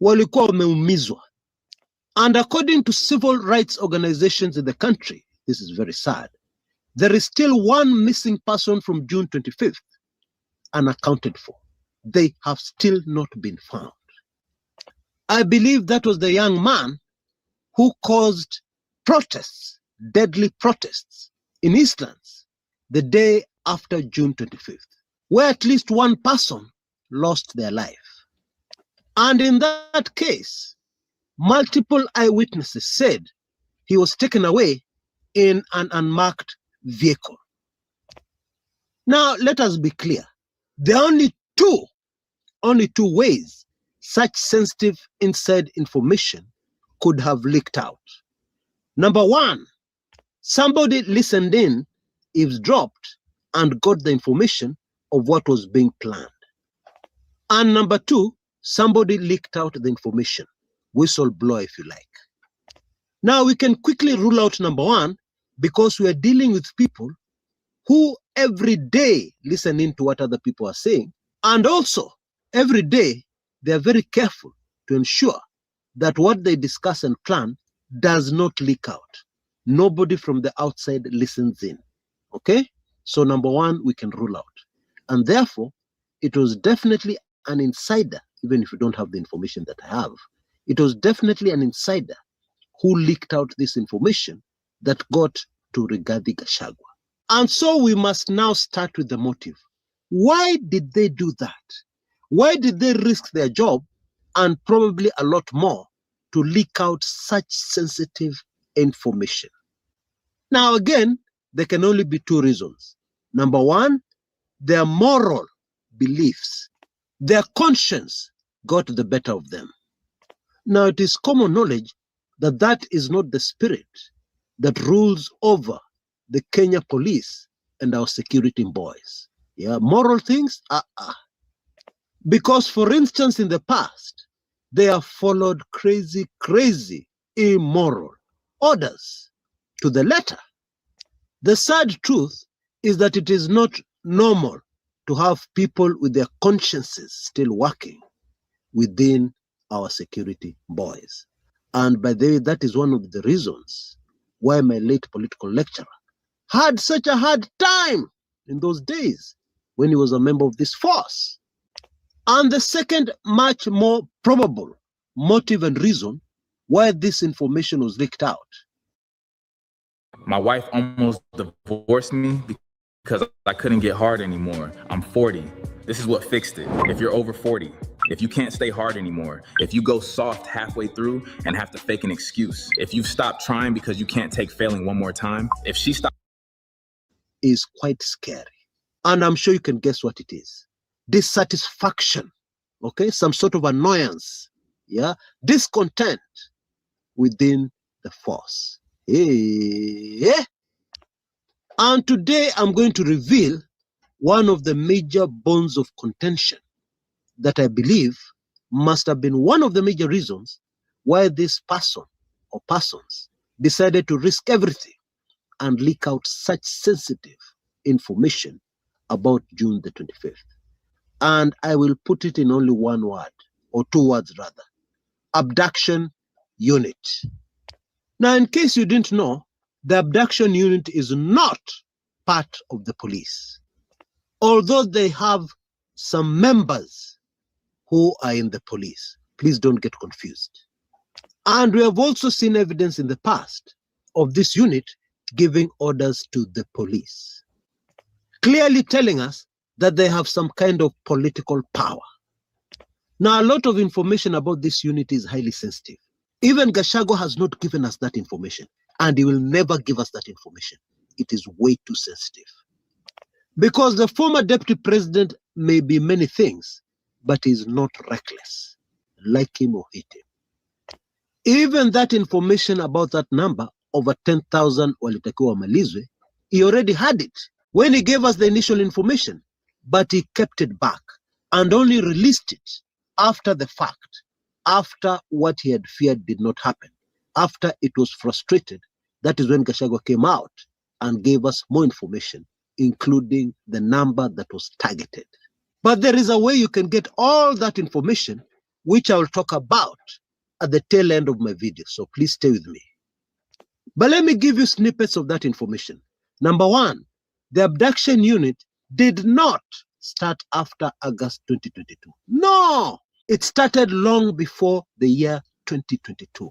Walikuwa wameumizwa. And according to civil rights organizations in the country, this is very sad, there is still one missing person from June 25th, unaccounted for. They have still not been found. I believe that was the young man who caused protests, deadly protests, in Eastlands the day after June 25th, where at least one person lost their life. And in that case, multiple eyewitnesses said he was taken away in an unmarked vehicle. Now, let us be clear. There are only two ways such sensitive inside information could have leaked out. Number one, somebody listened in, eavesdropped, and got the information of what was being planned. And number two, somebody leaked out the information, whistleblower if you like. Now we can quickly rule out number one because we are dealing with people who every day listen in to what other people are saying, and also every day they are very careful to ensure that what they discuss and plan does not leak out. Nobody from the outside listens in. Okay? So number one, we can rule out. And therefore, it was definitely an insider, even if you don't have the information that I have. It was definitely an insider who leaked out this information that got to Rigathi Gachagua. And so we must now start with the motive. Why did they do that? Why did they risk their job and probably a lot more to leak out such sensitive information? Now, again, there can only be two reasons. Number one, their moral beliefs, their conscience got the better of them. Now, it is common knowledge that that is not the spirit that rules over the Kenya police and our security boys. Yeah, moral things? Because, for instance, in the past, they have followed crazy, immoral orders to the letter. The sad truth is that it is not normal to have people with their consciences still working within our security boys. And by the way, that is one of the reasons why my late political lecturer had such a hard time in those days when he was a member of this force. And the second, much more probable motive and reason why this information was leaked out. My wife almost divorced me because I couldn't get hard anymore. I'm 40. This is what fixed it. If you're over 40, if you can't stay hard anymore, if you go soft halfway through and have to fake an excuse, if you've stopped trying because you can't take failing one more time, if she stopped, is quite scary. And I'm sure you can guess what it is. Dissatisfaction, okay? Some sort of annoyance, yeah? Discontent within the force. Yeah. And today I'm going to reveal one of the major bones of contention that I believe must have been one of the major reasons why this person or persons decided to risk everything and leak out such sensitive information about June the 25th. And I will put it in only one word, or two words rather. Abduction unit. Now, in case you didn't know, the abduction unit is not part of the police, although they have some members who are in the police. Please don't get confused. And we have also seen evidence in the past of this unit giving orders to the police, clearly telling us that they have some kind of political power. Now, a lot of information about this unit is highly sensitive. Even Gachagua has not given us that information, and he will never give us that information. It is way too sensitive. Because the former deputy president may be many things, but is not reckless, like him or hate him. Even that information about that number, over 10,000 walitakiwa wamalizwe, he already had it when he gave us the initial information, but he kept it back and only released it after the fact, after what he had feared did not happen, after it was frustrated. That is when Gachagua came out and gave us more information, including the number that was targeted. But there is a way you can get all that information, which I will talk about at the tail end of my video, so please stay with me. But let me give you snippets of that information. Number one, the abduction unit did not start after August 2022. No, it started long before the year 2022.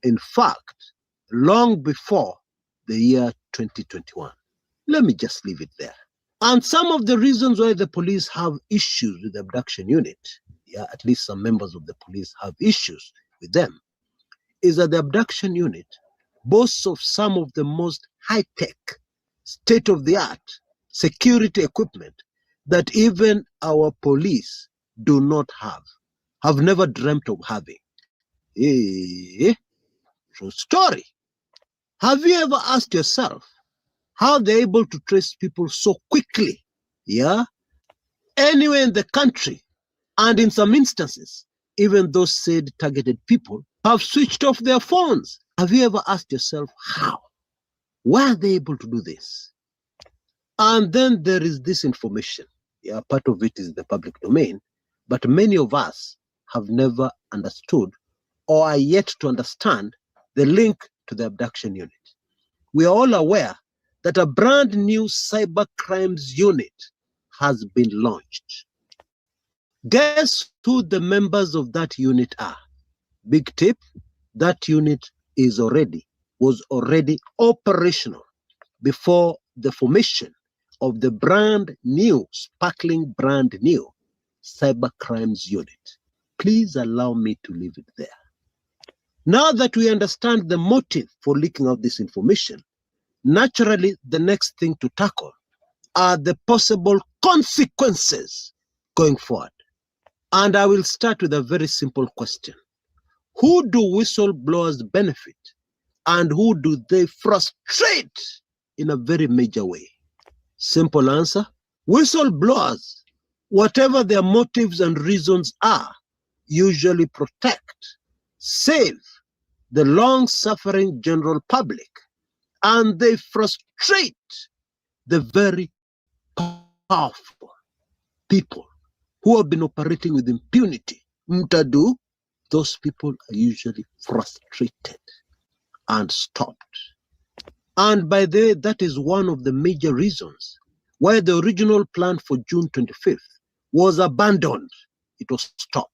In fact, long before the year 2021. Let me just leave it there. And some of the reasons why the police have issues with the abduction unit, yeah, at least some members of the police have issues with them, is that the abduction unit boasts of some of the most high-tech, state-of-the-art security equipment that even our police do not have never dreamt of having. True story. Have you ever asked yourself how they're able to trace people so quickly, yeah, anywhere in the country, and in some instances, even those said targeted people have switched off their phones? Have you ever asked yourself how? Why are they able to do this? And then there is this information. Yeah, part of it is the public domain, but many of us have never understood or are yet to understand the link to the abduction unit. We are all aware that a brand new cyber crimes unit has been launched. Guess who the members of that unit are? Big tip, that unit was already operational before the formation of the sparkling brand new cyber crimes unit. Please allow me to leave it there. Now that we understand the motive for leaking out this information, naturally the next thing to tackle are the possible consequences going forward. And I will start with a very simple question. Who do whistleblowers benefit and who do they frustrate in a very major way? Simple answer, whistleblowers, whatever their motives and reasons are, usually protect, save the long-suffering general public, and they frustrate the very powerful people who have been operating with impunity. Mtadu, those people are usually frustrated and stopped. And by the way, that is one of the major reasons why the original plan for June 25th was abandoned. It was stopped.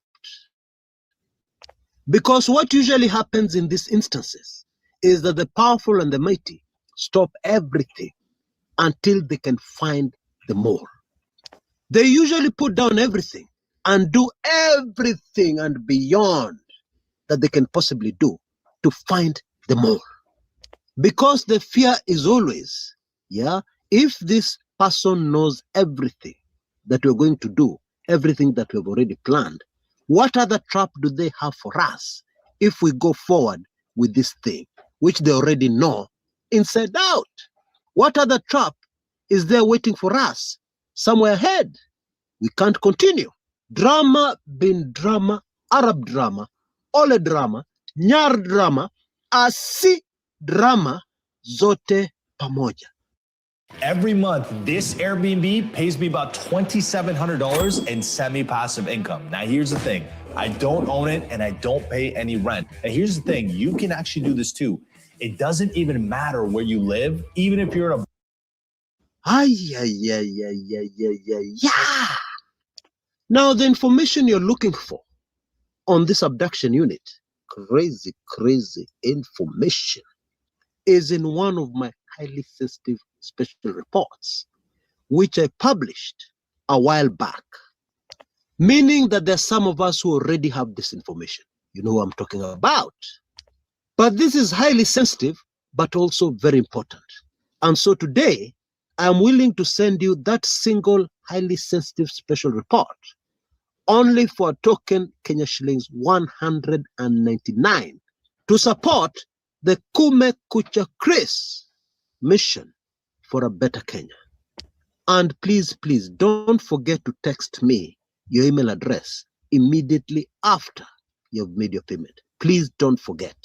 Because what usually happens in these instances is that the powerful and the mighty stop everything until they can find the more. They usually put down everything and do everything and beyond that they can possibly do to find the more. Because the fear is always, if this person knows everything that we're going to do, everything that we've already planned, what other trap do they have for us if we go forward with this thing, which they already know inside out? What other trap is there waiting for us somewhere ahead? We can't continue. Drama bin drama, Arab drama, Ole drama, Nyar drama, Asi drama, zote pamoja. Every month, this Airbnb pays me about $2,700 in semi-passive income. Now, here's the thing. I don't own it and I don't pay any rent. And here's the thing. You can actually do this too. It doesn't even matter where you live, even if you're in a... Now, the information you're looking for on this abduction unit, crazy information, is in one of my highly sensitive special reports, which I published a while back, meaning that there's some of us who already have this information. You know who I'm talking about. But this is highly sensitive, but also very important. And so today, I'm willing to send you that single highly sensitive special report only for a token Kenya shillings 199 to support the Kume Kucha Chris mission for a better Kenya. And please, don't forget to text me your email address immediately after you've made your payment. Please don't forget.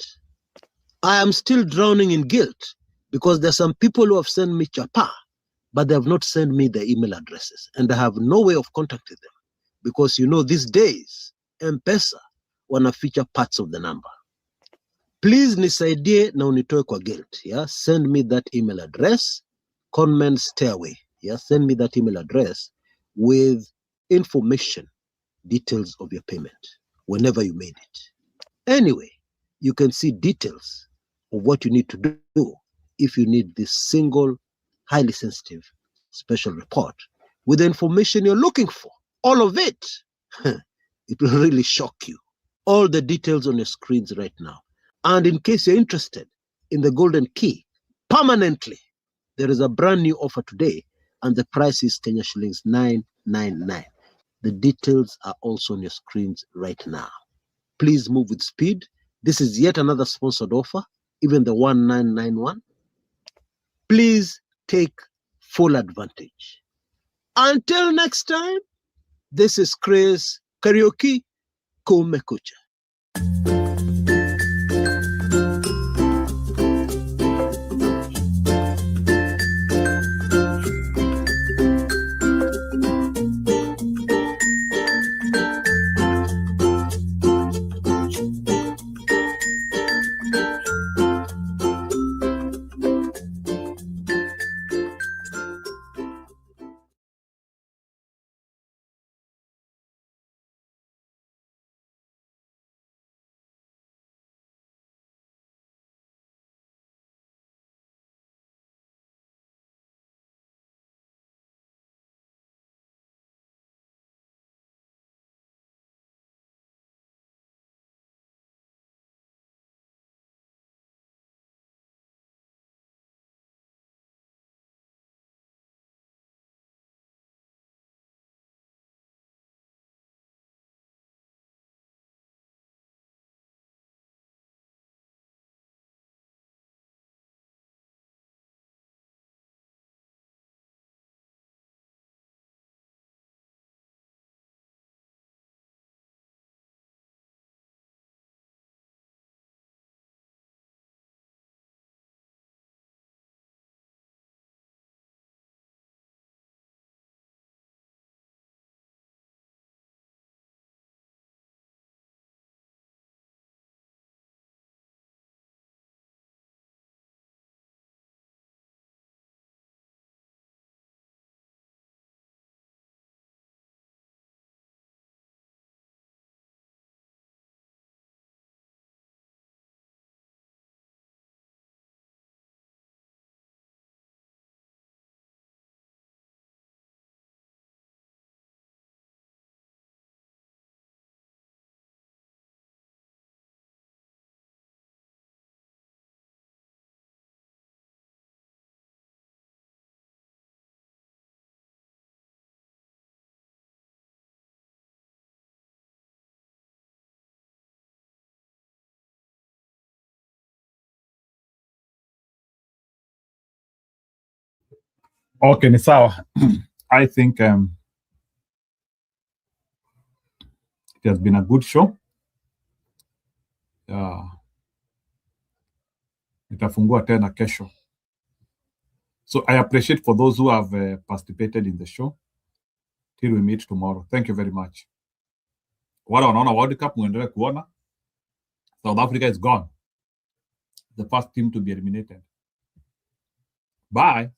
I am still drowning in guilt because there are some people who have sent me chapa, but they have not sent me their email addresses, and I have no way of contacting them because you know these days M-Pesa wana feature parts of the number. Please nisaidie na unitoe kwa guilt. Send me that email address, Conman Stairway. Send me that email address with information, details of your payment whenever you made it. Anyway, you can see details of what you need to do if you need this single, highly sensitive special report with the information you're looking for. All of it. It will really shock you. All the details on your screens right now. And in case you're interested in the golden key, permanently, there is a brand new offer today, and the price is Kenya shillings 999. The details are also on your screens right now. Please move with speed. This is yet another sponsored offer, even the 1991. Please take full advantage. Until next time, this is Chris Karaoke Kumekucha. Okay, ni sawa. I think it has been a good show. Nitafungua tena kesho. So I appreciate for those who have participated in the show. Till we meet tomorrow. Thank you very much. Wale wanaona World Cup muendelee kuona. South Africa is gone. The first team to be eliminated. Bye.